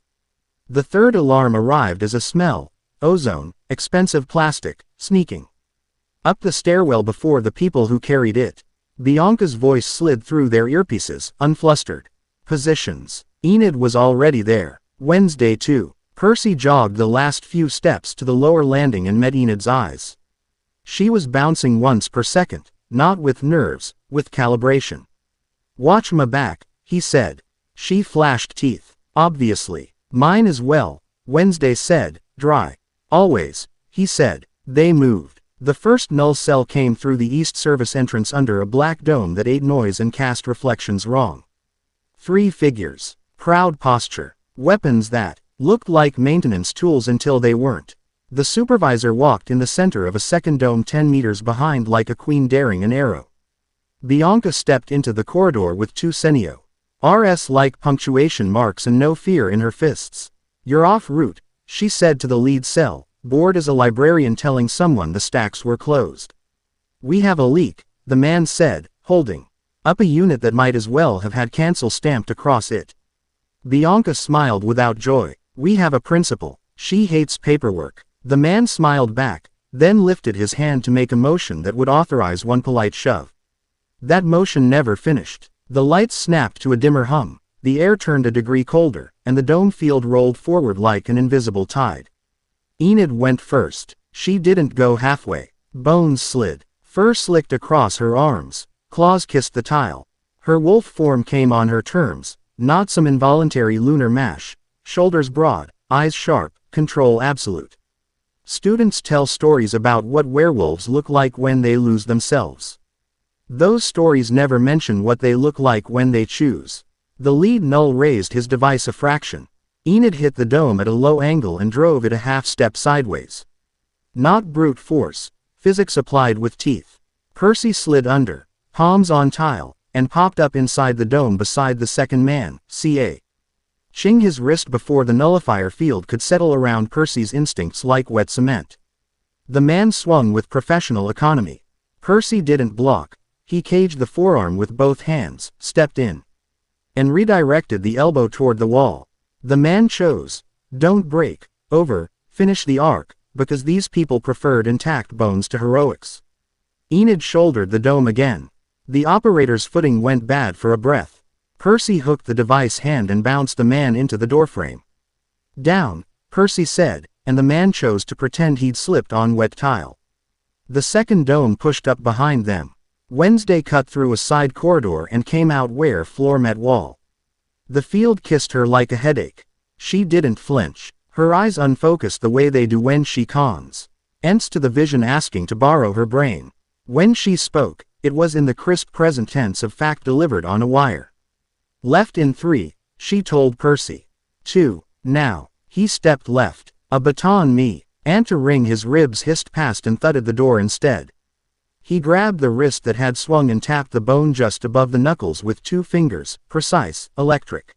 The third alarm arrived as a smell. Ozone, expensive plastic, sneaking up the stairwell before the people who carried it. Bianca's voice slid through their earpieces, unflustered. Positions. Enid was already there. Wednesday too. Percy jogged the last few steps to the lower landing and met Enid's eyes. She was bouncing once per second, not with nerves, with calibration. Watch my back, he said. She flashed teeth. Obviously. Mine as well, Wednesday said, dry. Always, he said. They moved. The first null cell came through the east service entrance under a black dome that ate noise and cast reflections wrong. 3 figures. Proud posture. Weapons that looked like maintenance tools until they weren't. The supervisor walked in the center of a second dome 10 meters behind like a queen daring an arrow. Bianca stepped into the corridor with 2 Senio. RS-like punctuation marks and no fear in her fists. You're off route, she said to the lead cell, bored as a librarian telling someone the stacks were closed. We have a leak, the man said, holding Up a unit that might as well have had cancel stamped across it. Bianca smiled without joy. We have a principal. She hates paperwork. The man smiled back, then lifted his hand to make a motion that would authorize one polite shove. That motion never finished. The lights snapped to a dimmer hum, the air turned a degree colder, and the dome field rolled forward like an invisible tide. Enid went first. She didn't go halfway. Bones slid. Fur slicked across her arms. Claws kissed the tile. Her wolf form came on her terms, not some involuntary lunar mash. Shoulders broad, eyes sharp, control absolute. Students tell stories about what werewolves look like when they lose themselves. Those stories never mention what they look like when they choose. The lead null raised his device a fraction. Enid hit the dome at a low angle and drove it a half-step sideways. Not brute force, physics applied with teeth. Percy slid under, palms on tile, and popped up inside the dome beside the second man, CA. Ching his wrist before the nullifier field could settle around Percy's instincts like wet cement. The man swung with professional economy. Percy didn't block. He caged the forearm with both hands, stepped in, and redirected the elbow toward the wall. The man chose, don't break, over, finish the arc, because these people preferred intact bones to heroics. Enid shouldered the dome again. The operator's footing went bad for a breath. Percy hooked the device hand and bounced the man into the doorframe. Down, Percy said, and the man chose to pretend he'd slipped on wet tile. The second dome pushed up behind them. Wednesday cut through a side corridor and came out where floor met wall. The field kissed her like a headache. She didn't flinch. Her eyes unfocused the way they do when she cons. Ents to the vision asking to borrow her brain. When she spoke, it was in the crisp present tense of fact delivered on a wire. Left in 3, she told Percy. 2, now. He stepped left. A baton me. And to ring his ribs hissed past and thudded the door instead. He grabbed the wrist that had swung and tapped the bone just above the knuckles with 2 fingers, precise, electric.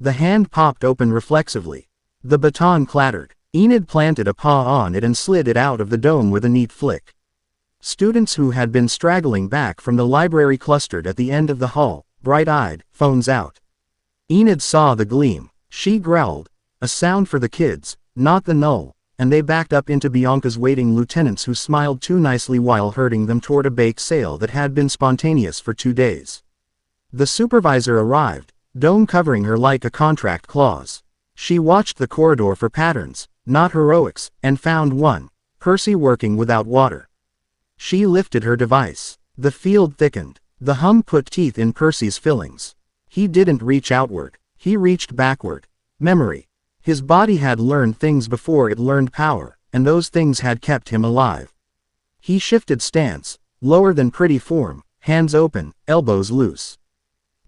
The hand popped open reflexively. The baton clattered. Enid planted a paw on it and slid it out of the dome with a neat flick. Students who had been straggling back from the library clustered at the end of the hall, bright-eyed, phones out. Enid saw the gleam. She growled, a sound for the kids, not the null, and they backed up into Bianca's waiting lieutenants who smiled too nicely while herding them toward a bake sale that had been spontaneous for 2 days. The supervisor arrived, dome covering her like a contract clause. She watched the corridor for patterns, not heroics, and found one, Percy working without water. She lifted her device. The field thickened. The hum put teeth in Percy's fillings. He didn't reach outward. He reached backward. Memory. His body had learned things before it learned power, and those things had kept him alive. He shifted stance, lower than pretty form, hands open, elbows loose.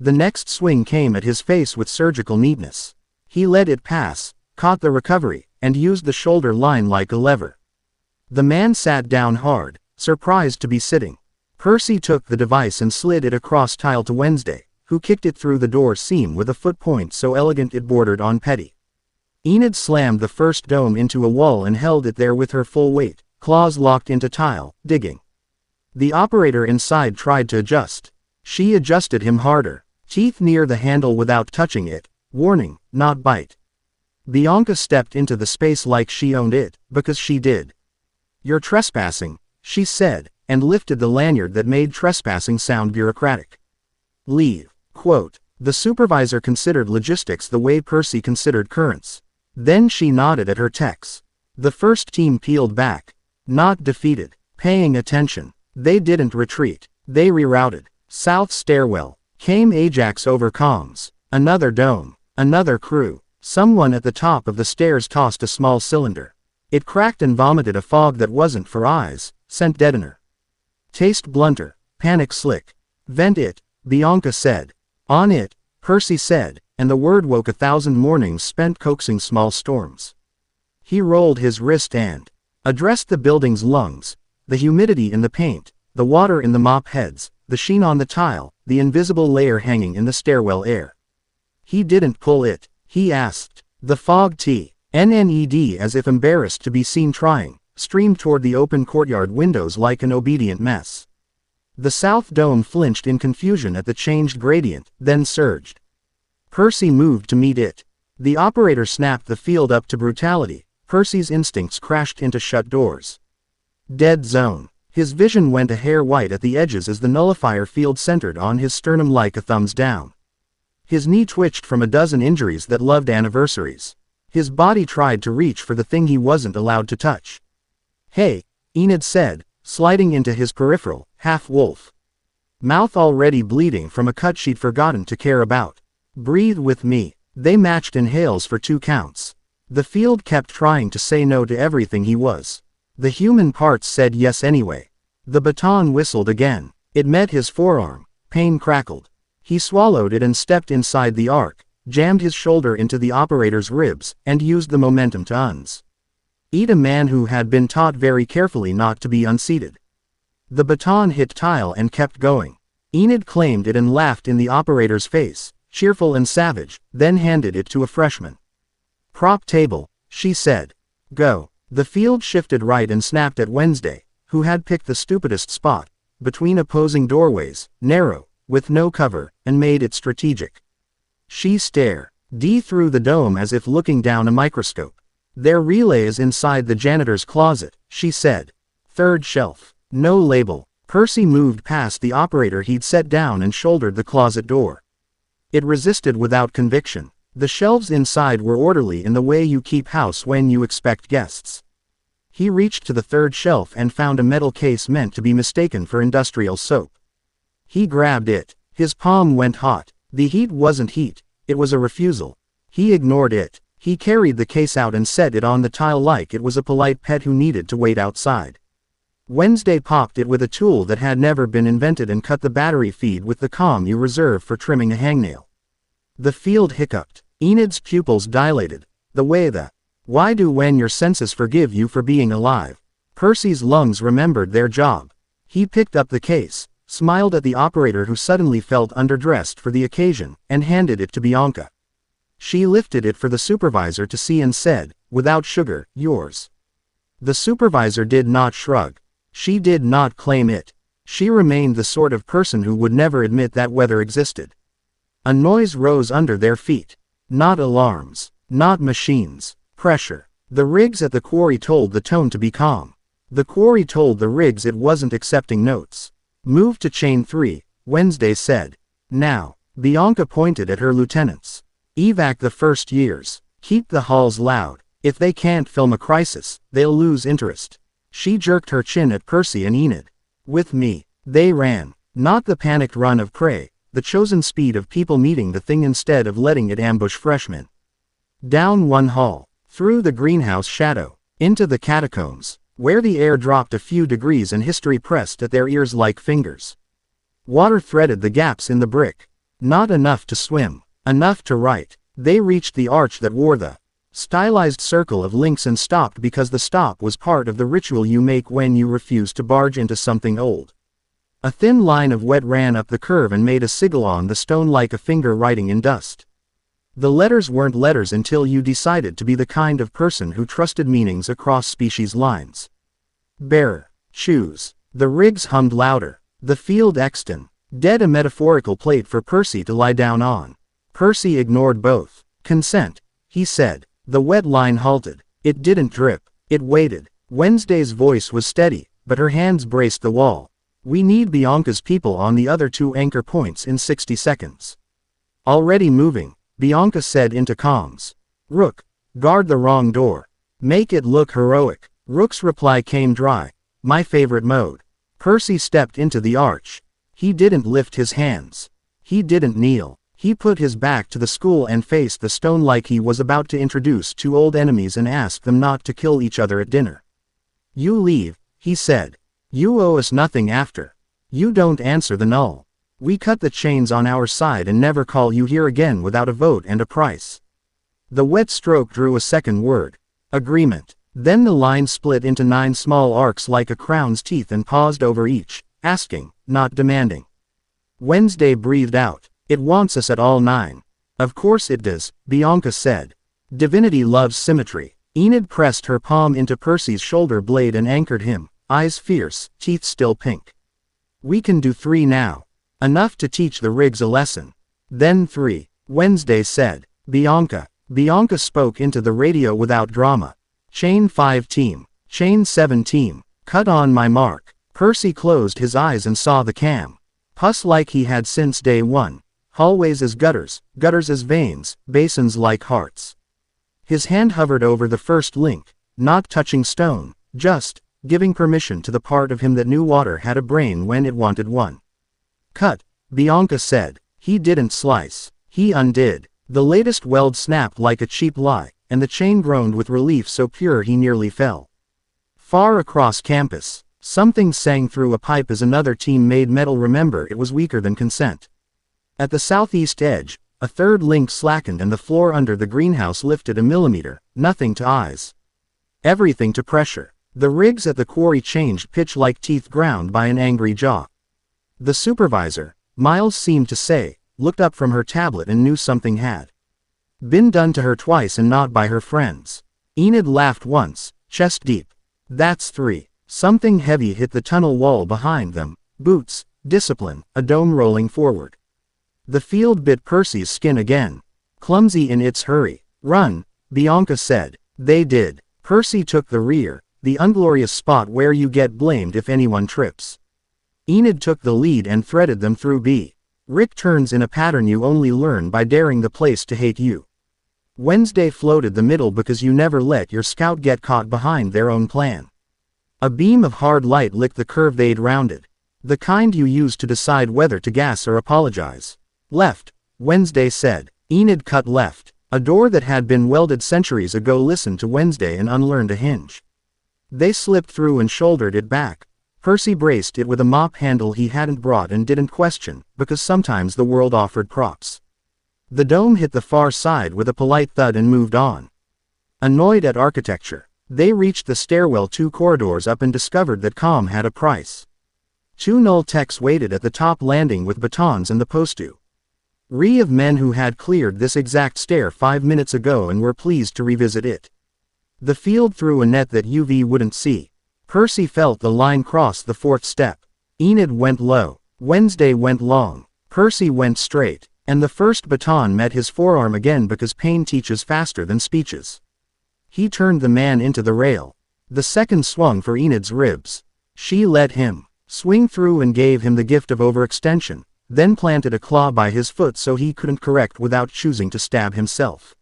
The next swing came at his face with surgical neatness. He let it pass, caught the recovery, and used the shoulder line like a lever. The man sat down hard, surprised to be sitting. Percy took the device and slid it across tile to Wednesday, who kicked it through the door seam with a foot point so elegant it bordered on petty. Enid slammed the first dome into a wall and held it there with her full weight, claws locked into tile, digging. The operator inside tried to adjust. She adjusted him harder, teeth near the handle without touching it, warning, not bite. Bianca stepped into the space like she owned it, because she did. You're trespassing, she said, and lifted the lanyard that made trespassing sound bureaucratic. Leave. Quote. The supervisor considered logistics the way Percy considered currents. Then she nodded at her techs. The first team peeled back. Not defeated. Paying attention. They didn't retreat. They rerouted. South stairwell. Came Ajax over comms. Another dome. Another crew. Someone at the top of the stairs tossed a small cylinder. It cracked and vomited a fog that wasn't for eyes. Scent deadener. Taste blunter. Panic slick. Vent it, Bianca said. On it, Percy said, and the word woke 1,000 mornings spent coaxing small storms. He rolled his wrist and addressed the building's lungs, the humidity in the paint, the water in the mop heads, the sheen on the tile, the invisible layer hanging in the stairwell air. He didn't pull it, he asked. The fog NNED, as if embarrassed to be seen trying, streamed toward the open courtyard windows like an obedient mess. The south dome flinched in confusion at the changed gradient, then surged. Percy moved to meet it. The operator snapped the field up to brutality. Percy's instincts crashed into shut doors. Dead zone. His vision went a hair white at the edges as the nullifier field centered on his sternum like a thumbs down. His knee twitched from a dozen injuries that loved anniversaries. His body tried to reach for the thing he wasn't allowed to touch. "Hey," Enid said, sliding into his peripheral, half-wolf. Mouth already bleeding from a cut she'd forgotten to care about. "Breathe with me." They matched inhales for 2 counts. The field kept trying to say no to everything he was. The human parts said yes anyway. The baton whistled again. It met his forearm. Pain crackled. He swallowed it and stepped inside the arc, jammed his shoulder into the operator's ribs, and used the momentum to eat a man who had been taught very carefully not to be unseated. The baton hit tile and kept going. Enid claimed it and laughed in the operator's face, cheerful and savage, then handed it to a freshman. "Prop table," she said. "Go." The field shifted right and snapped at Wednesday, who had picked the stupidest spot, between opposing doorways, narrow, with no cover, and made it strategic. She stared through the dome as if looking down a microscope. "Their relay is inside the janitor's closet," she said. "Third shelf." No label. Percy moved past the operator he'd set down and shouldered the closet door. It resisted without conviction. The shelves inside were orderly in the way you keep house when you expect guests. He reached to the third shelf and found a metal case meant to be mistaken for industrial soap. He grabbed it. His palm went hot. The heat wasn't heat, it was a refusal. He ignored it. He carried the case out and set it on the tile like it was a polite pet who needed to wait outside. Wednesday popped it with a tool that had never been invented and cut the battery feed with the calm you reserve for trimming a hangnail. The field hiccuped. Enid's pupils dilated. Why do when your senses forgive you for being alive? Percy's lungs remembered their job. He picked up the case, smiled at the operator who suddenly felt underdressed for the occasion, and handed it to Bianca. She lifted it for the supervisor to see and said, "Without sugar, yours." The supervisor did not shrug. She did not claim it. She remained the sort of person who would never admit that weather existed. A noise rose under their feet. Not alarms. Not machines. Pressure. The rigs at the quarry told the tone to be calm. The quarry told the rigs it wasn't accepting notes. "Move to chain 3, Wednesday said. "Now." Bianca pointed at her lieutenants. "Evac the first years. Keep the halls loud. If they can't film a crisis, they'll lose interest." She jerked her chin at Percy and Enid. "With me." They ran. Not the panicked run of prey, the chosen speed of people meeting the thing instead of letting it ambush freshmen. Down one hall, through the greenhouse shadow, into the catacombs, where the air dropped a few degrees and history pressed at their ears like fingers. Water threaded the gaps in the brick. Not enough to swim, enough to write. They reached the arch that wore the stylized circle of links and stopped because the stop was part of the ritual you make when you refuse to barge into something old. A thin line of wet ran up the curve and made a sigil on the stone like a finger writing in dust. The letters weren't letters until you decided to be the kind of person who trusted meanings across species lines. Bearer. Choose. The rigs hummed louder. The field extant. Dead, a metaphorical plate for Percy to lie down on. Percy ignored both. "Consent," he said. The wet line halted. It didn't drip. It waited. Wednesday's voice was steady, but her hands braced the wall. "We need Bianca's people on the other 2 anchor points in 60 seconds. "Already moving," Bianca said into comms. "Rook, guard the wrong door. Make it look heroic." Rook's reply came dry. "My favorite mode." Percy stepped into the arch. He didn't lift his hands. He didn't kneel. He put his back to the school and faced the stone like he was about to introduce 2 old enemies and ask them not to kill each other at dinner. "You leave," he said. "You owe us nothing after. You don't answer the null. We cut the chains on our side and never call you here again without a vote and a price." The wet stroke drew a second word. "Agreement." Then the line split into 9 small arcs like a crown's teeth and paused over each, asking, not demanding. Wednesday breathed out. "It wants us at all 9. "Of course it does," Bianca said. "Divinity loves symmetry." Enid pressed her palm into Percy's shoulder blade and anchored him, eyes fierce, teeth still pink. We can do 3 now. Enough to teach the rigs a lesson. Then 3. Wednesday said. Bianca. Bianca spoke into the radio without drama. Chain 5 team. Chain 7 team. Cut on my mark. Percy closed his eyes and saw the cam. Pus like he had since day 1. Hallways as gutters, gutters as veins, basins like hearts. His hand hovered over the first link, not touching stone, just giving permission to the part of him that knew water had a brain when it wanted one. Cut, Bianca said. He didn't slice. He undid. The latest weld snapped like a cheap lie, and the chain groaned with relief so pure he nearly fell. Far across campus, something sang through a pipe as another team made metal remember it was weaker than consent. At the southeast edge, a third link slackened and the floor under the greenhouse lifted a millimeter, nothing to eyes. Everything to pressure. The rigs at the quarry changed pitch like teeth ground by an angry jaw. The supervisor, Miles seemed to say, looked up from her tablet and knew something had been done to her twice and not by her friends. Enid laughed once, chest deep. That's 3. Something heavy hit the tunnel wall behind them. Boots, discipline, a dome rolling forward. The field bit Percy's skin again. Clumsy in its hurry. Run, Bianca said. They did. Percy took the rear, the unglorious spot where you get blamed if anyone trips. Enid took the lead and threaded them through B. Rick turns in a pattern you only learn by daring the place to hate you. Wednesday floated the middle because you never let your scout get caught behind their own plan. A beam of hard light licked the curve they'd rounded. The kind you use to decide whether to gas or apologize. Left, Wednesday said. Enid cut left. A door that had been welded centuries ago listened to Wednesday and unlearned a hinge. They slipped through and shouldered it back. Percy braced it with a mop handle he hadn't brought and didn't question, because sometimes the world offered props. The dome hit the far side with a polite thud and moved on. Annoyed at architecture, they reached the stairwell 2 corridors up and discovered that calm had a price. 2 null techs waited at the top landing with batons and the postu. Of men who had cleared this exact stair 5 minutes ago and were pleased to revisit it. The field threw a net that UV wouldn't see. Percy felt the line cross the 4th step. Enid went low. Wednesday went long. Percy went straight. And the first baton met his forearm again because pain teaches faster than speeches. He turned the man into the rail. The second swung for Enid's ribs. She let him swing through and gave him the gift of overextension, then planted a claw by his foot so he couldn't correct without choosing to stab himself.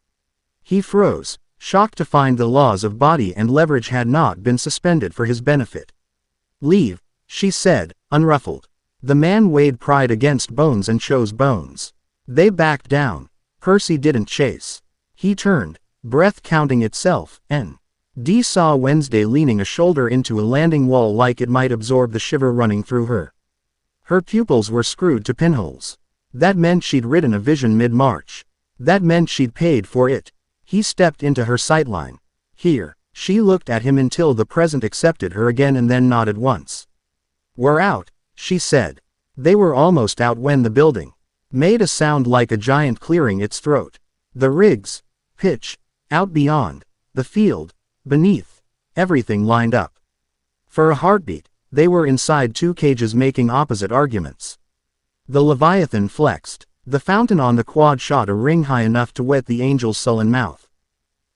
He froze, shocked to find the laws of body and leverage had not been suspended for his benefit. Leave, she said, unruffled. The man weighed pride against bones and chose bones. They backed down. Percy didn't chase. He turned, breath counting itself, and Dee saw Wednesday leaning a shoulder into a landing wall like it might absorb the shiver running through her. Her pupils were screwed to pinholes. That meant she'd ridden a vision mid-march. That meant she'd paid for it. He stepped into her sightline. Here, she looked at him until the present accepted her again and then nodded once. We're out, she said. They were almost out when the building made a sound like a giant clearing its throat. The rigs, pitch, out beyond, the field, beneath, everything lined up. For a heartbeat, they were inside 2 cages making opposite arguments. The Leviathan flexed. The fountain on the quad shot a ring high enough to wet the angel's sullen mouth.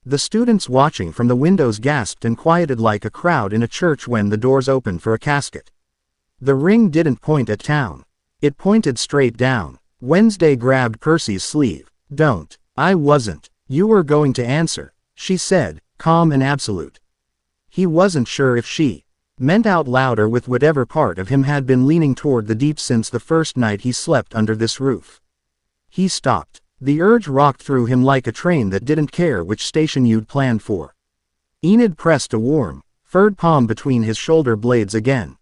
The students watching from the windows gasped and quieted like a crowd in a church when the doors opened for a casket. The ring didn't point at town. It pointed straight down. Wednesday grabbed Percy's sleeve. Don't. I wasn't. You were going to answer, she said, calm and absolute. He wasn't sure if she meant out loud or with whatever part of him had been leaning toward the deep since the first night he slept under this roof. He stopped. The urge rocked through him like a train that didn't care which station you'd planned for. Enid pressed a warm, furred palm between his shoulder blades again.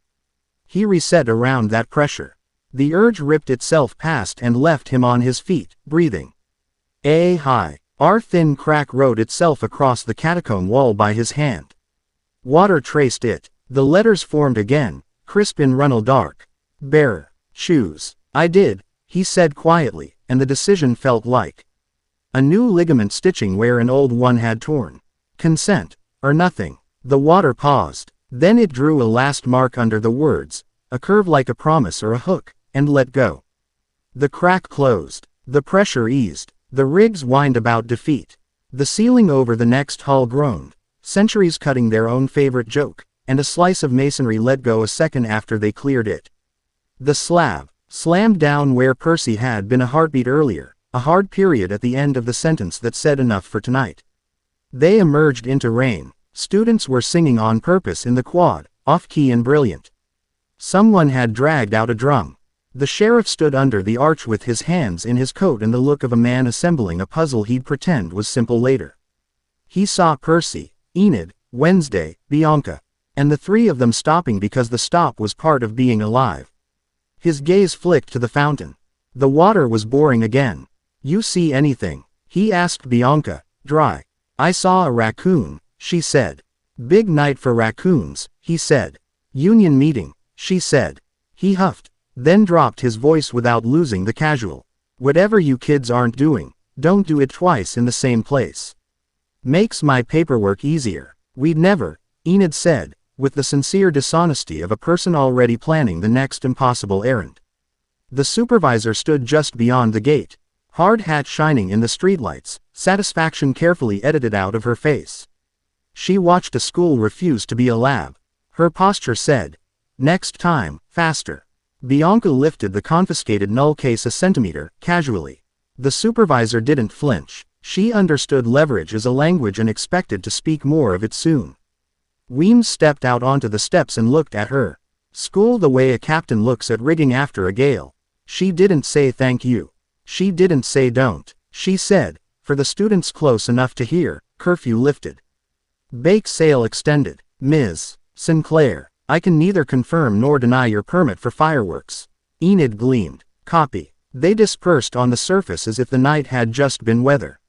He reset around that pressure. The urge ripped itself past and left him on his feet, breathing. High. Our thin crack rode itself across the catacomb wall by his hand. Water traced it. The letters formed again, crisp in runnel dark. Bearer. Choose. I did, he said quietly, and the decision felt like a new ligament stitching where an old one had torn. Consent, or nothing. The water paused. Then it drew a last mark under the words, a curve like a promise or a hook, and let go. The crack closed. The pressure eased. The rigs whined about defeat. The ceiling over the next hull groaned, centuries cutting their own favorite joke, and a slice of masonry let go a second after they cleared it. The slab slammed down where Percy had been a heartbeat earlier, a hard period at the end of the sentence that said enough for tonight. They emerged into rain. Students were singing on purpose in the quad, off-key and brilliant. Someone had dragged out a drum. The sheriff stood under the arch with his hands in his coat and the look of a man assembling a puzzle he'd pretend was simple later. He saw Percy, Enid, Wednesday, Bianca, and the three of them stopping because the stop was part of being alive. His gaze flicked to the fountain. The water was boring again. "You see anything?" he asked Bianca, dry. "I saw a raccoon," she said. "Big night for raccoons," he said. "Union meeting," she said. He huffed, then dropped his voice without losing the casual. "Whatever you kids aren't doing, don't do it twice in the same place. Makes my paperwork easier." "We'd never," Enid said, with the sincere dishonesty of a person already planning the next impossible errand. The supervisor stood just beyond the gate, hard hat shining in the streetlights, satisfaction carefully edited out of her face. She watched a school refuse to be a lab. Her posture said, "Next time, faster." Bianca lifted the confiscated null case a centimeter, casually. The supervisor didn't flinch. She understood leverage as a language and expected to speak more of it soon. Weems stepped out onto the steps and looked at her. School the way a captain looks at rigging after a gale. She didn't say thank you. She didn't say don't. She said, for the students close enough to hear, curfew lifted. Bake sale extended. Ms. Sinclair, I can neither confirm nor deny your permit for fireworks. Enid gleamed. Copy. They dispersed on the surface as if the night had just been weather.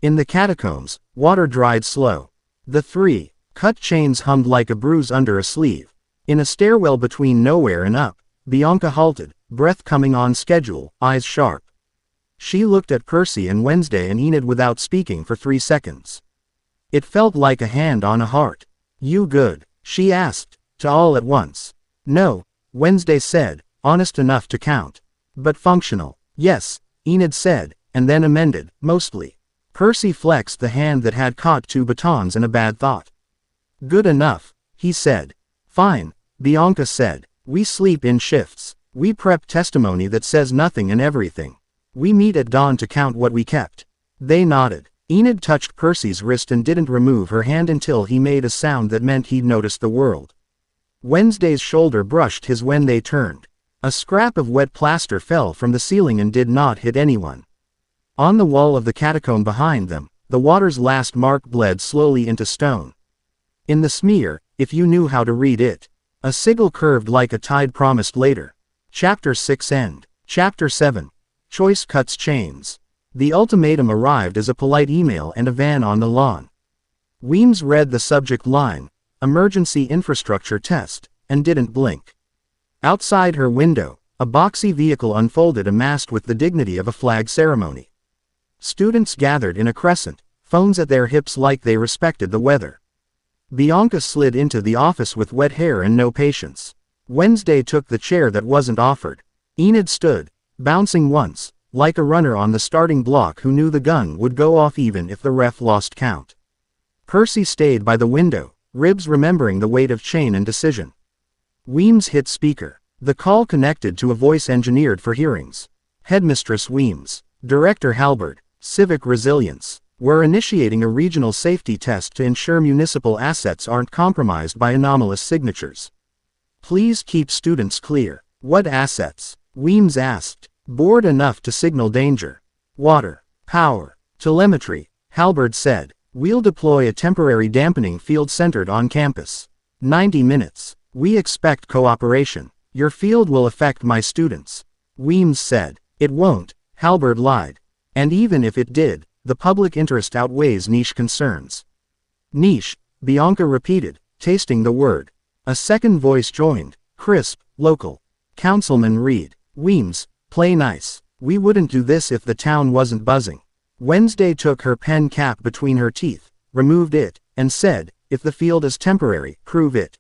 In the catacombs, water dried slow. The three cut chains hummed like a bruise under a sleeve. In a stairwell between nowhere and up, Bianca halted, breath coming on schedule, eyes sharp. She looked at Percy and Wednesday and Enid without speaking for 3 seconds. It felt like a hand on a heart. "You good?" she asked, to all at once. "No," Wednesday said, honest enough to count. "But functional." "Yes," Enid said, and then amended, "mostly." Percy flexed the hand that had caught 2 batons and a bad thought. "Good enough," he said. "Fine," Bianca said. "We sleep in shifts. We prep testimony that says nothing and everything. We meet at dawn to count what we kept." They nodded. Enid touched Percy's wrist and didn't remove her hand until he made a sound that meant he'd noticed the world. Wednesday's shoulder brushed his when they turned. A scrap of wet plaster fell from the ceiling and did not hit anyone. On the wall of the catacomb behind them, the water's last mark bled slowly into stone. In the smear, if you knew how to read it, a sigil curved like a tide promised later. Chapter 6 End. Chapter 7. Choice cuts chains. The ultimatum arrived as a polite email and a van on the lawn. Weems read the subject line, Emergency Infrastructure Test, and didn't blink. Outside her window, a boxy vehicle unfolded amassed with the dignity of a flag ceremony. Students gathered in a crescent, phones at their hips like they respected the weather. Bianca slid into the office with wet hair and no patience. Wednesday took the chair that wasn't offered. Enid stood, bouncing once, like a runner on the starting block who knew the gun would go off even if the ref lost count. Percy stayed by the window, ribs remembering the weight of chain and decision. Weems hit speaker. The call connected to a voice engineered for hearings. Headmistress Weems. Director Halberd. Civic Resilience. We're initiating a regional safety test to ensure municipal assets aren't compromised by anomalous signatures. Please keep students clear. What assets? Weems asked. Bored enough to signal danger. Water. Power. Telemetry. Halberd said. We'll deploy a temporary dampening field centered on campus. 90 minutes. We expect cooperation. Your field will affect my students. Weems said. It won't, Halberd lied. And even if it did, the public interest outweighs niche concerns. Niche, Bianca repeated, tasting the word. A second voice joined, crisp, local. Councilman Reed. Weems, play nice. We wouldn't do this if the town wasn't buzzing. Wednesday took her pen cap between her teeth, removed it, and said, if the field is temporary, prove it.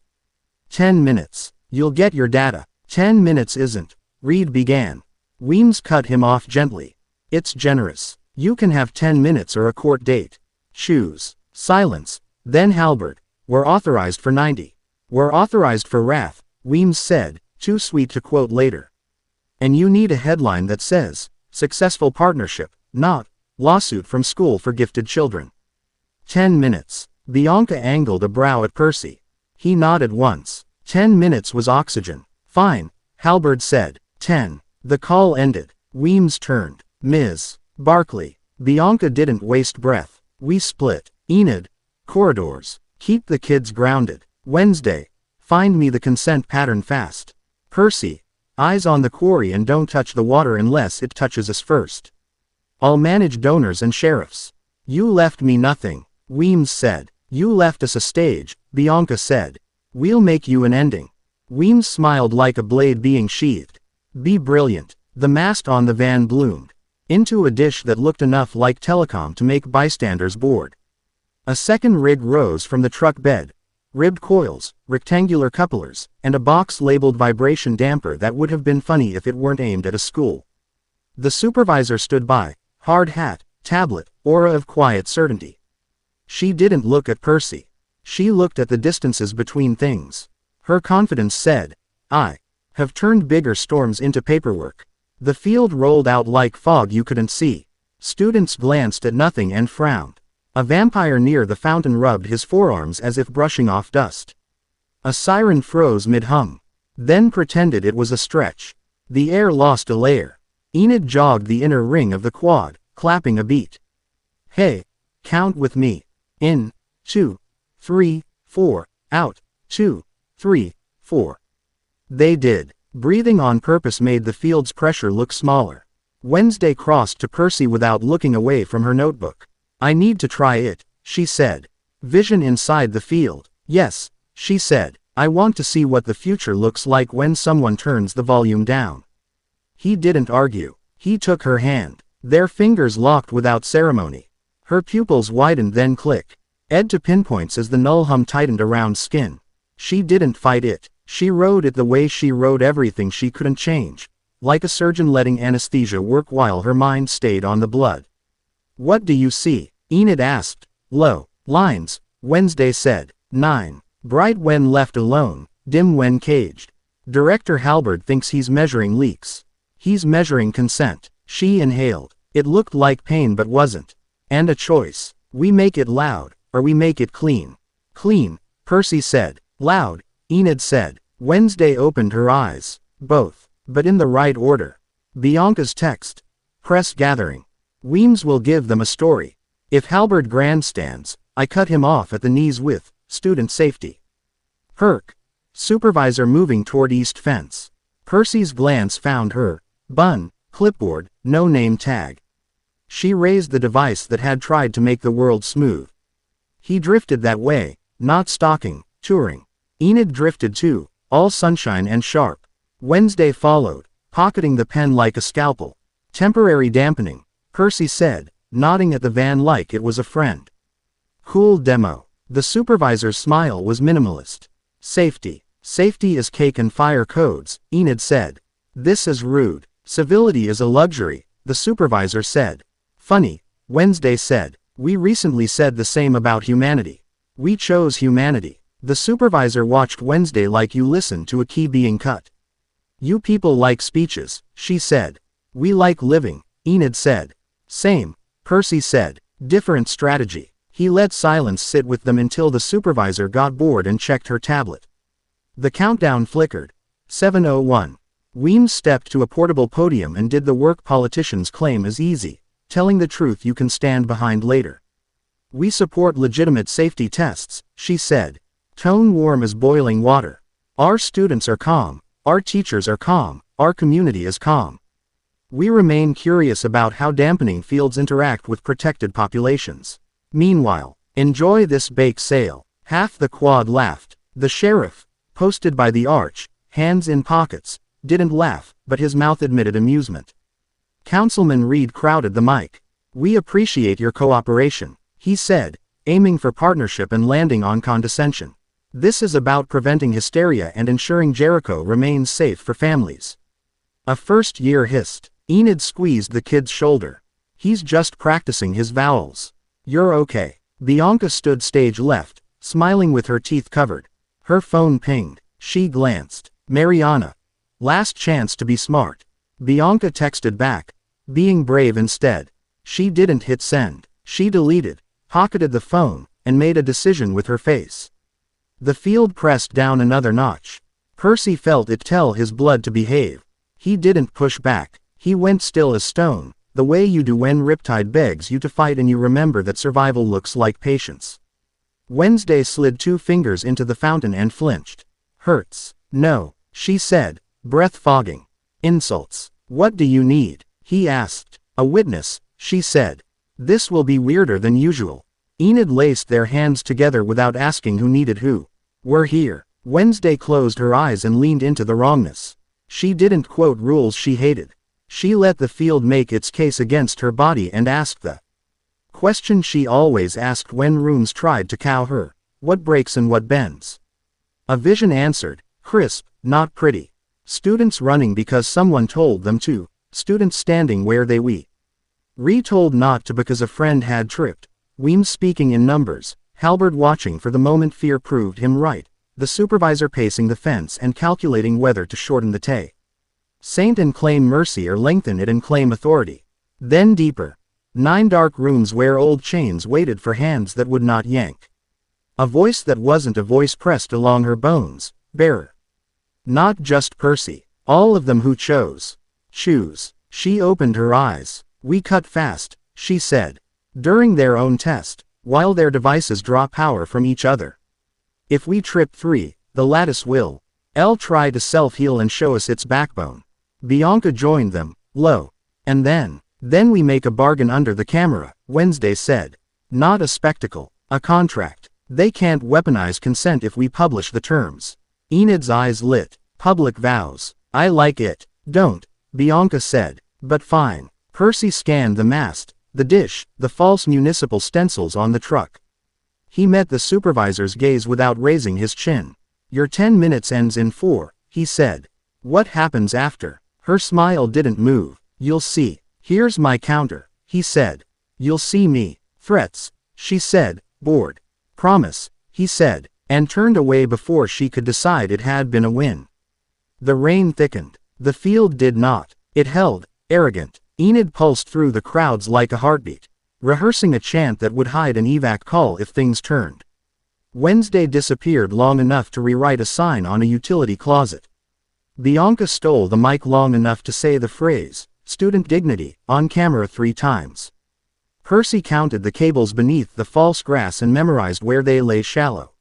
10 minutes. You'll get your data. 10 minutes isn't. Reed began. Weems cut him off gently. It's generous. You can have 10 minutes or a court date. Choose. Silence. Then Halberd. We're authorized for 90. We're authorized for wrath, Weems said, too sweet to quote later. And you need a headline that says, successful partnership, not, lawsuit from school for gifted children. 10 minutes. Bianca angled a brow at Percy. He nodded once. 10 minutes was oxygen. Fine, Halberd said. 10. The call ended. Weems turned. Ms. Barkley. Bianca didn't waste breath. We split. Enid. Corridors. Keep the kids grounded. Wednesday. Find me the consent pattern fast. Percy. Eyes on the quarry and don't touch the water unless it touches us first. I'll manage donors and sheriffs. You left me nothing, Weems said. You left us a stage, Bianca said. We'll make you an ending. Weems smiled like a blade being sheathed. Be brilliant. The mast on the van bloomed into a dish that looked enough like telecom to make bystanders bored. A second rig rose from the truck bed. Ribbed coils, rectangular couplers, and a box labeled vibration damper that would have been funny if it weren't aimed at a school. The supervisor stood by, hard hat, tablet, aura of quiet certainty. She didn't look at Percy. She looked at the distances between things. Her confidence said, I have turned bigger storms into paperwork. The field rolled out like fog you couldn't see. Students glanced at nothing and frowned. A vampire near the fountain rubbed his forearms as if brushing off dust. A siren froze mid-hum. Then pretended it was a stretch. The air lost a layer. Enid jogged the inner ring of the quad, clapping a beat. Hey, count with me. In, 2, 3, 4, out, 2, 3, 4. They did. Breathing on purpose made the field's pressure look smaller. Wednesday crossed to Percy without looking away from her notebook. I need to try it, she said. Vision inside the field. Yes, she said. I want to see what the future looks like when someone turns the volume down. He didn't argue. He took her hand. Their fingers locked without ceremony. Her pupils widened then click. Ed to pinpoints as the null hum tightened around skin. She didn't fight it. She rode it the way she rode everything she couldn't change. Like a surgeon letting anesthesia work while her mind stayed on the blood. What do you see? Enid asked. Low lines, Wednesday said. 9. Bright when left alone, dim when caged. Director Halberd thinks he's measuring leaks. He's measuring consent. She inhaled. It looked like pain but wasn't. And a choice. We make it loud, or we make it clean. Clean, Percy said. Loud, Enid said. Wednesday opened her eyes. Both, but in the right order. Bianca's text. Press gathering. Weems will give them a story. If Halberd grandstands, I cut him off at the knees with student safety. Perk. Supervisor moving toward east fence. Percy's glance found her bun, clipboard, no name tag. She raised the device that had tried to make the world smooth. He drifted that way, not stalking, touring. Enid drifted too, all sunshine and sharp. Wednesday followed, pocketing the pen like a scalpel. Temporary dampening, Percy said, nodding at the van like it was a friend. Cool demo. The supervisor's smile was minimalist. Safety. Safety is cake and fire codes, Enid said. This is rude. Civility is a luxury, the supervisor said. Funny, Wednesday said. We recently said the same about humanity. We chose humanity. The supervisor watched Wednesday like you listen to a key being cut. You people like speeches, she said. We like living, Enid said. Same, Percy said. Different strategy. He let silence sit with them until the supervisor got bored and checked her tablet. The countdown flickered. 7:01. Weems stepped to a portable podium and did the work politicians claim is easy, telling the truth you can stand behind later. We support legitimate safety tests, she said. Tone warm as boiling water. Our students are calm, our teachers are calm, our community is calm. We remain curious about how dampening fields interact with protected populations. Meanwhile, enjoy this bake sale. Half the quad laughed. The sheriff, posted by the arch, hands in pockets, didn't laugh, but his mouth admitted amusement. Councilman Reed crowded the mic. We appreciate your cooperation, he said, aiming for partnership and landing on condescension. This is about preventing hysteria and ensuring Jericho remains safe for families. A first-year hissed. Enid squeezed the kid's shoulder. He's just practicing his vowels. You're okay. Bianca stood stage left, smiling with her teeth covered. Her phone pinged. She glanced. Mariana. Last chance to be smart. Bianca texted back. Being brave instead. She didn't hit send. She deleted, pocketed the phone, and made a decision with her face. The field pressed down another notch. Percy felt it tell his blood to behave. He didn't push back. He went still as stone, the way you do when Riptide begs you to fight and you remember that survival looks like patience. Wednesday slid 2 fingers into the fountain and flinched. Hurts. No, she said, breath fogging. Insults. What do you need? He asked. A witness, she said. This will be weirder than usual. Enid laced their hands together without asking who needed who. We're here. Wednesday closed her eyes and leaned into the wrongness. She didn't quote rules she hated. She let the field make its case against her body and asked the question she always asked when rooms tried to cow her. What breaks and what bends? A vision answered, crisp, not pretty. Students running because someone told them to. Students standing where they retold not to because a friend had tripped. Weems speaking in numbers. Halberd watching for the moment fear proved him right. The supervisor pacing the fence and calculating whether to shorten the tay. Saint and claim mercy or lengthen it and claim authority. Then deeper. 9 dark rooms where old chains waited for hands that would not yank. A voice that wasn't a voice pressed along her bones. Bearer. Not just Percy. All of them who choose. She opened her eyes. We cut fast, she said. During their own test, while their devices draw power from each other. If we trip 3, the lattice will. L try to self-heal and show us its backbone. Bianca joined them, low. And then we make a bargain under the camera, Wednesday said. Not a spectacle, a contract. They can't weaponize consent if we publish the terms. Enid's eyes lit. Public vows. I like it. Don't, Bianca said. But fine. Percy scanned the mast, the dish, the false municipal stencils on the truck. He met the supervisor's gaze without raising his chin. Your 10 minutes ends in 4, he said. What happens after? Her smile didn't move. You'll see. Here's my counter, he said. You'll see me. Threats, she said, bored. Promise, he said, and turned away before she could decide it had been a win. The rain thickened. The field did not. It held, arrogant. Enid pulsed through the crowds like a heartbeat, rehearsing a chant that would hide an evac call if things turned. Wednesday disappeared long enough to rewrite a sign on a utility closet. Bianca stole the mic long enough to say the phrase, student dignity, on camera 3 times. Percy counted the cables beneath the false grass and memorized where they lay shallow.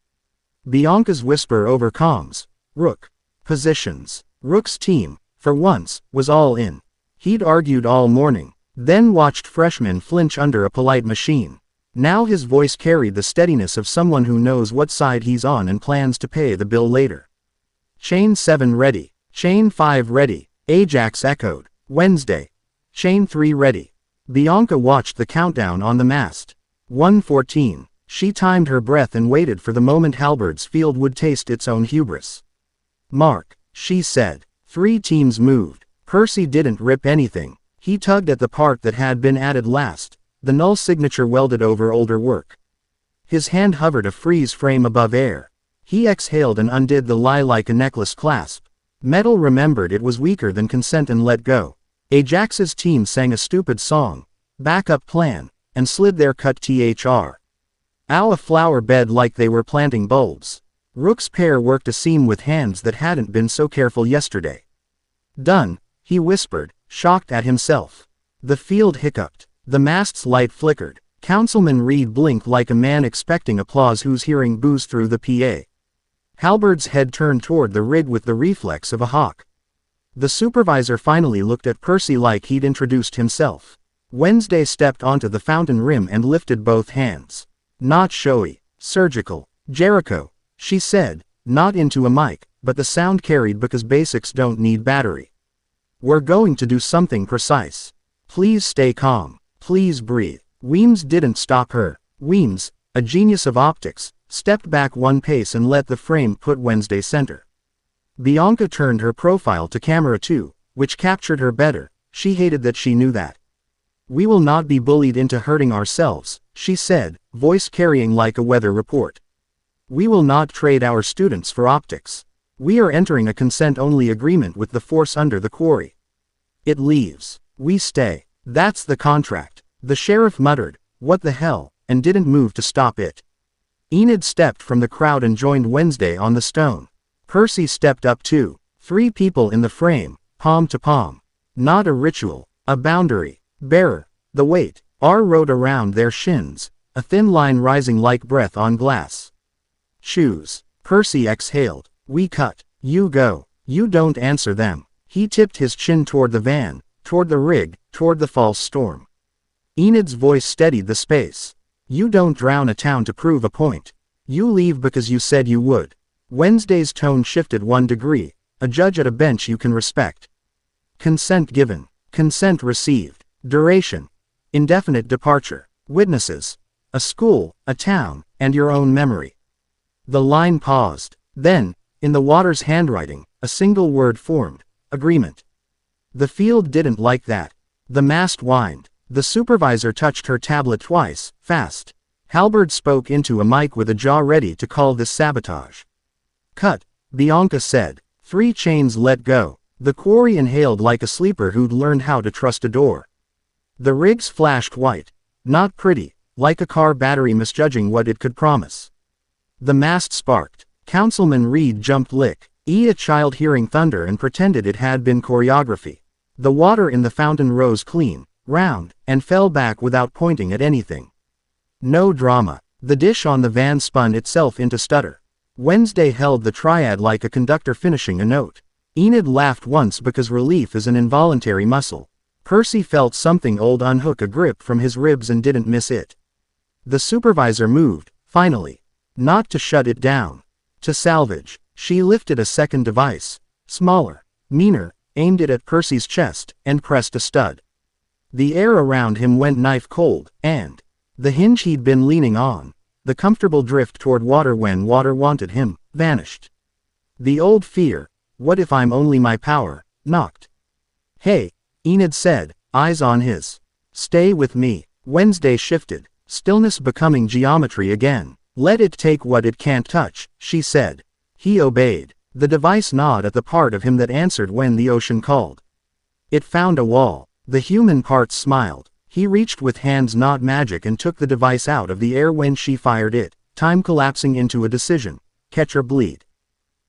Bianca's whisper over comms. Rook. Positions. Rook's team, for once, was all in. He'd argued all morning, then watched freshmen flinch under a polite machine. Now his voice carried the steadiness of someone who knows what side he's on and plans to pay the bill later. Chain 7 ready. Chain 5 ready. Ajax echoed. Wednesday. Chain 3 ready. Bianca watched the countdown on the mast. 1:14. She timed her breath and waited for the moment Halberd's field would taste its own hubris. Mark, she said. 3 teams moved. Percy didn't rip anything. He tugged at the part that had been added last, the null signature welded over older work. His hand hovered a freeze frame above air. He exhaled and undid the lie like a necklace clasp. Metal remembered it was weaker than consent and let go. Ajax's team sang a stupid song, backup plan, and slid their cut thr. Ow, a flower bed like they were planting bulbs. Rook's pair worked a seam with hands that hadn't been so careful yesterday. Done, he whispered, shocked at himself. The field hiccuped. The mast's light flickered. Councilman Reed blinked like a man expecting applause who's hearing boos through the PA. Halberd's head turned toward the rig with the reflex of a hawk. The supervisor finally looked at Percy like he'd introduced himself. Wednesday stepped onto the fountain rim and lifted both hands. Not showy, surgical. Jericho, she said, not into a mic, but the sound carried because basics don't need battery. We're going to do something precise. Please stay calm. Please breathe. Weems didn't stop her. Weems, a genius of optics, stepped back one pace and let the frame put Wednesday center. Bianca turned her profile to camera too, which captured her better. She hated that she knew that. "We will not be bullied into hurting ourselves," she said, voice carrying like a weather report. "We will not trade our students for optics. We are entering a consent-only agreement with the force under the quarry. It leaves. We stay. That's the contract." The sheriff muttered, "What the hell," and didn't move to stop it. Enid stepped from the crowd and joined Wednesday on the stone. Percy stepped up too. 3 people in the frame, palm to palm. Not a ritual, a boundary bearer. The weight, R wrote around their shins, a thin line rising like breath on glass. "Choose." Percy exhaled. "We cut. You go. You don't answer them." He tipped his chin toward the van, toward the rig, toward the false storm. Enid's voice steadied the space. "You don't drown a town to prove a point. You leave because you said you would." Wednesday's tone shifted 1 degree, a judge at a bench you can respect. "Consent given. Consent received. Duration. Indefinite departure. Witnesses. A school, a town, and your own memory." The line paused. Then, in the water's handwriting, a single word formed: agreement. The field didn't like that. The mast whined. The supervisor touched her tablet twice, fast. Halberd spoke into a mic with a jaw ready to call this sabotage. "Cut," Bianca said. 3 chains let go. The quarry inhaled like a sleeper who'd learned how to trust a door. The rigs flashed white. Not pretty, like a car battery misjudging what it could promise. The mast sparked. Councilman Reed jumped lick. A child hearing thunder and pretended it had been choreography. The water in the fountain rose clean, round, and fell back without pointing at anything. No drama. The dish on the van spun itself into stutter. Wednesday held the triad like a conductor finishing a note. Enid laughed once because relief is an involuntary muscle. Percy felt something old unhook a grip from his ribs and didn't miss it. The supervisor moved, finally. Not to shut it down. To salvage. She lifted a second device. Smaller. Meaner. Aimed it at Percy's chest, and pressed a stud. The air around him went knife cold, and the hinge he'd been leaning on, the comfortable drift toward water when water wanted him, vanished. The old fear, "What if I'm only my power," knocked. "Hey," Enid said, eyes on his. "Stay with me." Wednesday shifted, stillness becoming geometry again. "Let it take what it can't touch," she said. He obeyed. The device gnawed at the part of him that answered when the ocean called. It found a wall. The human parts smiled. He reached with hands not magic and took the device out of the air when she fired it, time collapsing into a decision: catch or bleed.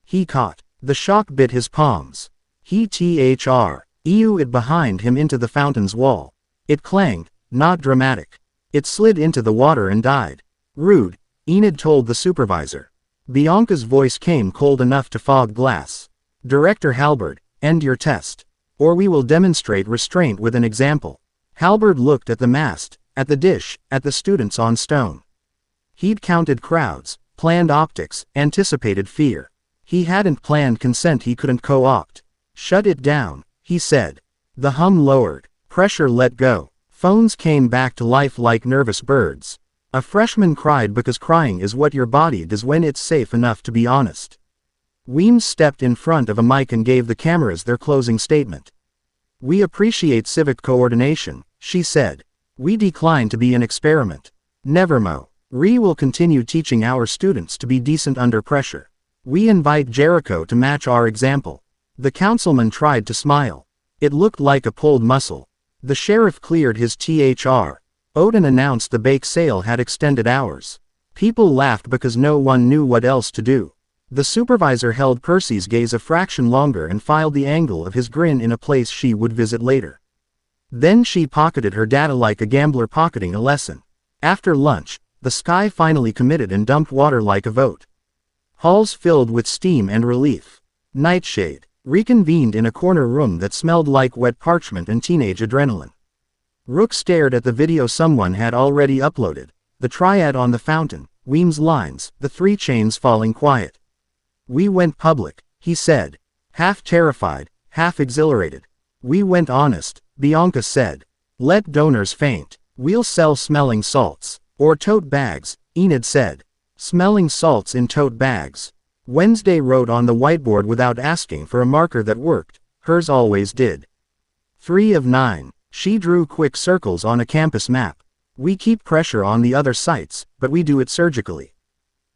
He caught. The shock bit his palms. He threw it behind him into the fountain's wall. It clanged, not dramatic. It slid into the water and died. "Rude," Enid told the supervisor. Bianca's voice came cold enough to fog glass. "Director Halberd, end your test. Or we will demonstrate restraint with an example." Halberd looked at the mast, at the dish, at the students on stone. He'd counted crowds, planned optics, anticipated fear. He hadn't planned consent he couldn't co-opt. "Shut it down," he said. The hum lowered. Pressure let go. Phones came back to life like nervous birds. A freshman cried because crying is what your body does when it's safe enough to be honest. Weems stepped in front of a mic and gave the cameras their closing statement. "We appreciate civic coordination," she said. "We decline to be an experiment. Nevermore. We will continue teaching our students to be decent under pressure. We invite Jericho to match our example." The councilman tried to smile. It looked like a pulled muscle. The sheriff cleared his throat. Odin announced the bake sale had extended hours. People laughed because no one knew what else to do. The supervisor held Percy's gaze a fraction longer and filed the angle of his grin in a place she would visit later. Then she pocketed her data like a gambler pocketing a lesson. After lunch, the sky finally committed and dumped water like a vote. Halls filled with steam and relief. Nightshade reconvened in a corner room that smelled like wet parchment and teenage adrenaline. Rook stared at the video someone had already uploaded, the triad on the fountain, Weems' lines, the 3 chains falling quiet. "We went public," he said. Half terrified, half exhilarated. "We went honest," Bianca said. "Let donors faint. We'll sell smelling salts. Or tote bags," Enid said. Smelling salts in tote bags. Wednesday wrote on the whiteboard without asking for a marker that worked, hers always did. 3 of 9. She drew quick circles on a campus map. We keep pressure on the other sites, but we do it surgically.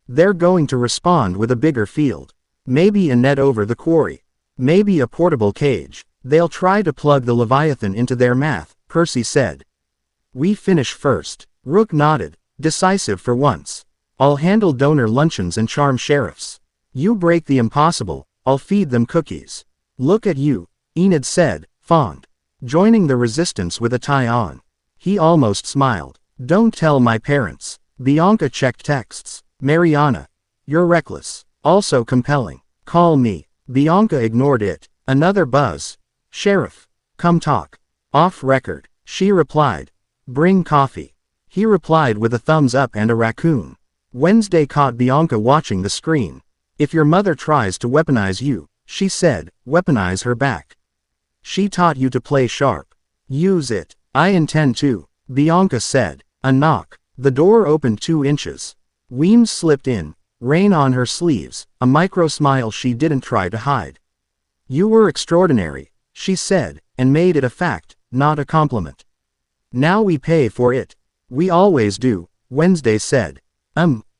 They're going to respond with a bigger field. Maybe a net over the quarry. Maybe a portable cage. They'll try to plug the Leviathan into their math, Percy said. We finish first. Rook nodded, decisive for once. I'll handle donor luncheons and charm sheriffs. You break the impossible, I'll feed them cookies. Look at you, Enid said, fond. Joining the resistance with a tie on. He almost smiled. Don't tell my parents. Bianca checked texts. Mariana. You're reckless. Also compelling. Call me. Bianca ignored it. Another buzz. Sheriff. Come talk. Off record. She replied. Bring coffee. He replied with a thumbs up and a raccoon. Wednesday caught Bianca watching the screen. If your mother tries to weaponize you, she said, weaponize her back. She taught you to play sharp. Use it. I intend to, Bianca said. A knock. The door opened 2 inches. Weems slipped in, rain on her sleeves, a micro smile she didn't try to hide. You were extraordinary, she said, and made it a fact, not a compliment. Now we pay for it. We always do, Wednesday said.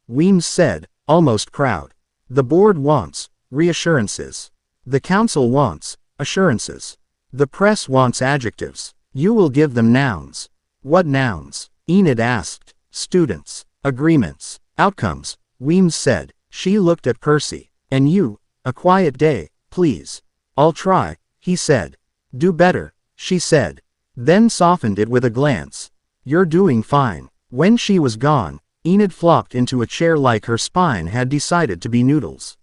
Weems said, almost proud. The board wants reassurances. The council wants assurances. The press wants adjectives. You will give them nouns. What nouns? Enid asked. Students. Agreements. Outcomes. Weems said. She looked at Percy. And you? A quiet day, please. I'll try, he said. Do better, she said. Then softened it with a glance. You're doing fine. When she was gone, Enid flopped into a chair like her spine had decided to be noodles.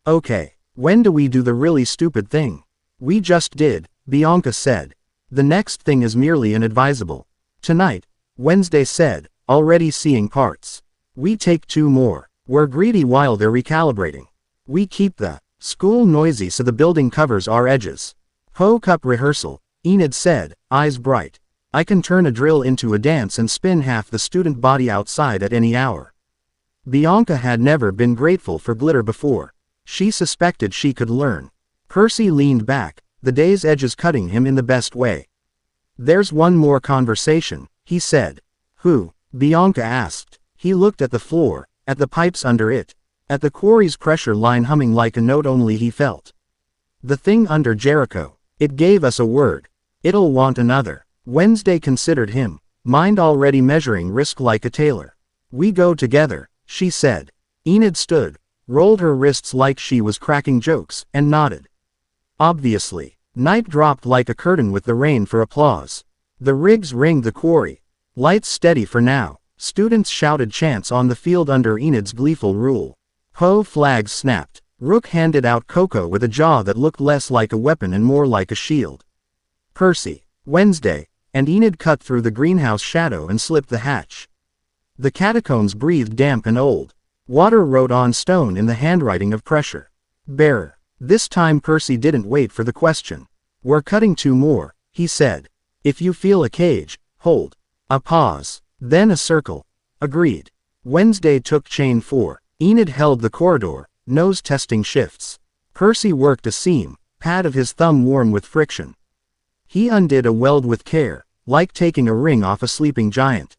Okay, when do we do the really stupid thing? We just did, Bianca said. The next thing is merely inadvisable. Tonight, Wednesday said, already seeing parts. We take 2 more. We're greedy while they're recalibrating. We keep the school noisy so the building covers our edges. Poke up rehearsal, Enid said, eyes bright. I can turn a drill into a dance and spin half the student body outside at any hour. Bianca had never been grateful for glitter before. She suspected she could learn. Percy leaned back, the day's edges cutting him in the best way. There's one more conversation, he said. Who? Bianca asked. He looked at the floor, at the pipes under it, at the quarry's pressure line humming like a note only he felt. The thing under Jericho. It gave us a word. It'll want another. Wednesday considered him, mind already measuring risk like a tailor. We go together, she said. Enid stood, rolled her wrists like she was cracking jokes, and nodded. Obviously. Night dropped like a curtain with the rain for applause. The rigs ringed the quarry. Lights steady for now. Students shouted chants on the field under Enid's gleeful rule. Poe flags snapped. Rook handed out cocoa with a jaw that looked less like a weapon and more like a shield. Percy. Wednesday. And Enid cut through the greenhouse shadow and slipped the hatch. The catacombs breathed damp and old. Water wrote on stone in the handwriting of pressure. Bearer. This time Percy didn't wait for the question. We're cutting 2 more, he said. If you feel a cage, hold. A pause. Then a circle. Agreed. Wednesday took chain 4. Enid held the corridor, nose testing shifts. Percy worked a seam, pad of his thumb warm with friction. He undid a weld with care, like taking a ring off a sleeping giant.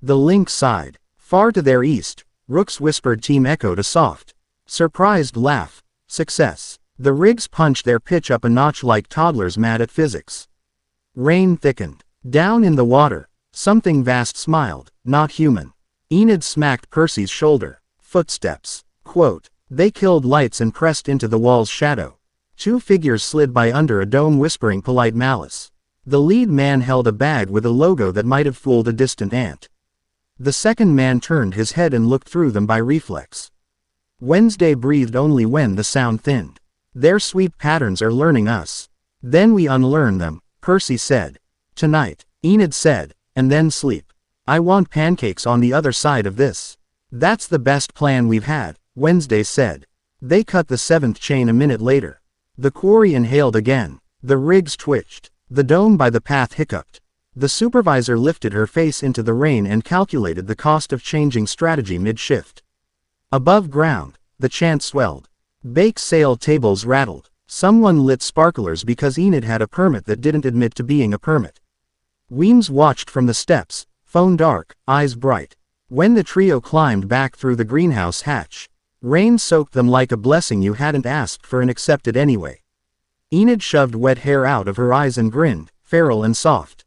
The link sighed. Far to their east, Rook's whispered team echoed a soft, surprised laugh. Success. The rigs punched their pitch up a notch like toddlers mad at physics. Rain thickened. Down in the water, something vast smiled, not human. Enid smacked Percy's shoulder. Footsteps. Quote. They killed lights and pressed into the wall's shadow. 2 figures slid by under a dome whispering polite malice. The lead man held a bag with a logo that might have fooled a distant ant. The second man turned his head and looked through them by reflex. Wednesday breathed only when the sound thinned. Their sweep patterns are learning us. Then we unlearn them, Percy said. Tonight, Enid said, and then sleep. I want pancakes on the other side of this. That's the best plan we've had, Wednesday said. They cut the 7th chain a minute later. The quarry inhaled again. The rigs twitched. The dome by the path hiccuped. The supervisor lifted her face into the rain and calculated the cost of changing strategy mid-shift. Above ground, the chant swelled. Bake sale tables rattled. Someone lit sparklers because Enid had a permit that didn't admit to being a permit. Weems watched from the steps, phone dark, eyes bright. When the trio climbed back through the greenhouse hatch, rain soaked them like a blessing you hadn't asked for and accepted anyway. Enid shoved wet hair out of her eyes and grinned, feral and soft.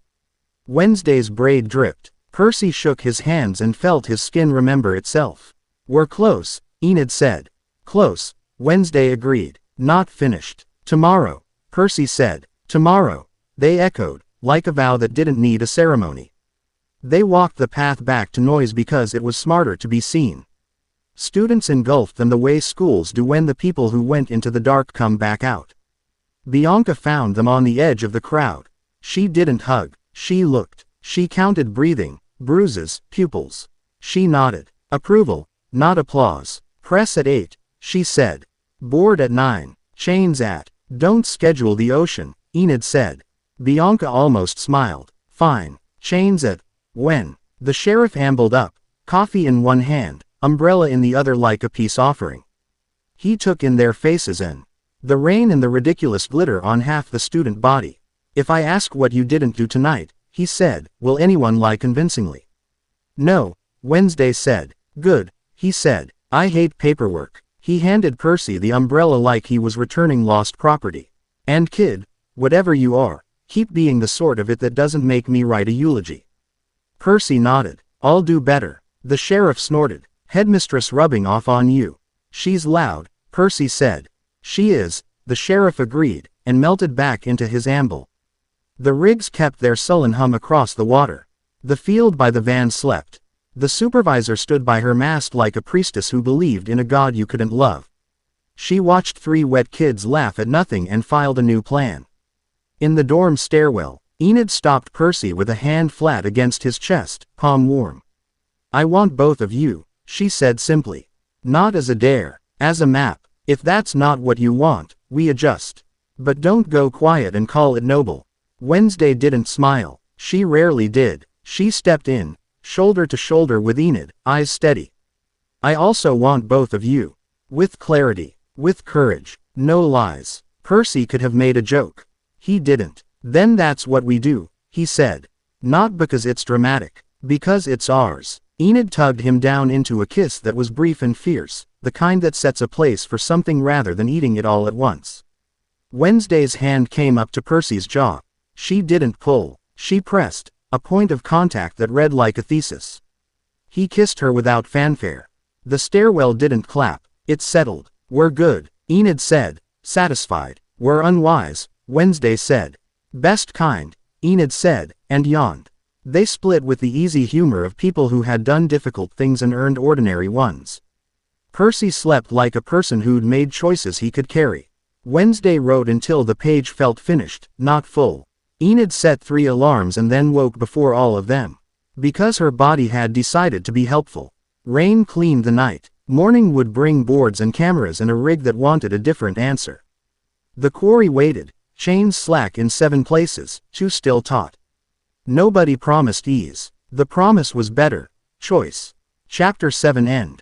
Wednesday's braid dripped. Percy shook his hands and felt his skin remember itself. We're close, Enid said. Close, Wednesday agreed. Not finished. Tomorrow, Percy said. Tomorrow, they echoed, like a vow that didn't need a ceremony. They walked the path back to noise because it was smarter to be seen. Students engulfed them the way schools do when the people who went into the dark come back out. Bianca found them on the edge of the crowd. She didn't hug. She looked. She counted breathing, bruises, pupils. She nodded. Approval, not applause. Press at 8, she said. Board at 9. Chains at. Don't schedule the ocean, Enid said. Bianca almost smiled. Fine. Chains at. When? The sheriff ambled up, coffee in one hand, umbrella in the other like a peace offering. He took in their faces and the rain and the ridiculous glitter on half the student body. If I ask what you didn't do tonight, he said, will anyone lie convincingly? No, Wednesday said. Good, he said. I hate paperwork. He handed Percy the umbrella like he was returning lost property. And kid, whatever you are, keep being the sort of it that doesn't make me write a eulogy. Percy nodded. I'll do better. The sheriff snorted. Headmistress rubbing off on you. She's loud, Percy said. She is, the sheriff agreed, and melted back into his amble. The rigs kept their sullen hum across the water. The field by the van slept. The supervisor stood by her mast like a priestess who believed in a god you couldn't love. She watched 3 wet kids laugh at nothing and filed a new plan. In the dorm stairwell, Enid stopped Percy with a hand flat against his chest, palm warm. I want both of you, she said simply. Not as a dare, as a map. If that's not what you want, we adjust. But don't go quiet and call it noble. Wednesday didn't smile. She rarely did. She stepped in, shoulder to shoulder with Enid, eyes steady. I also want both of you. With clarity, with courage, no lies. Percy could have made a joke. He didn't. Then that's what we do, he said. Not because it's dramatic. Because it's ours. Enid tugged him down into a kiss that was brief and fierce, the kind that sets a place for something rather than eating it all at once. Wednesday's hand came up to Percy's jaw. She didn't pull. She pressed, a point of contact that read like a thesis. He kissed her without fanfare. The stairwell didn't clap. It settled. We're good, Enid said, satisfied. We're unwise, Wednesday said. Best kind, Enid said, and yawned. They split with the easy humor of people who had done difficult things and earned ordinary ones. Percy slept like a person who'd made choices he could carry. Wednesday wrote until the page felt finished, not full. Enid set 3 alarms and then woke before all of them. Because her body had decided to be helpful. Rain cleaned the night. Morning would bring boards and cameras and a rig that wanted a different answer. The quarry waited, chains slack in 7 places, 2 still taut. Nobody promised ease. The promise was better. Choice. Chapter 7 End.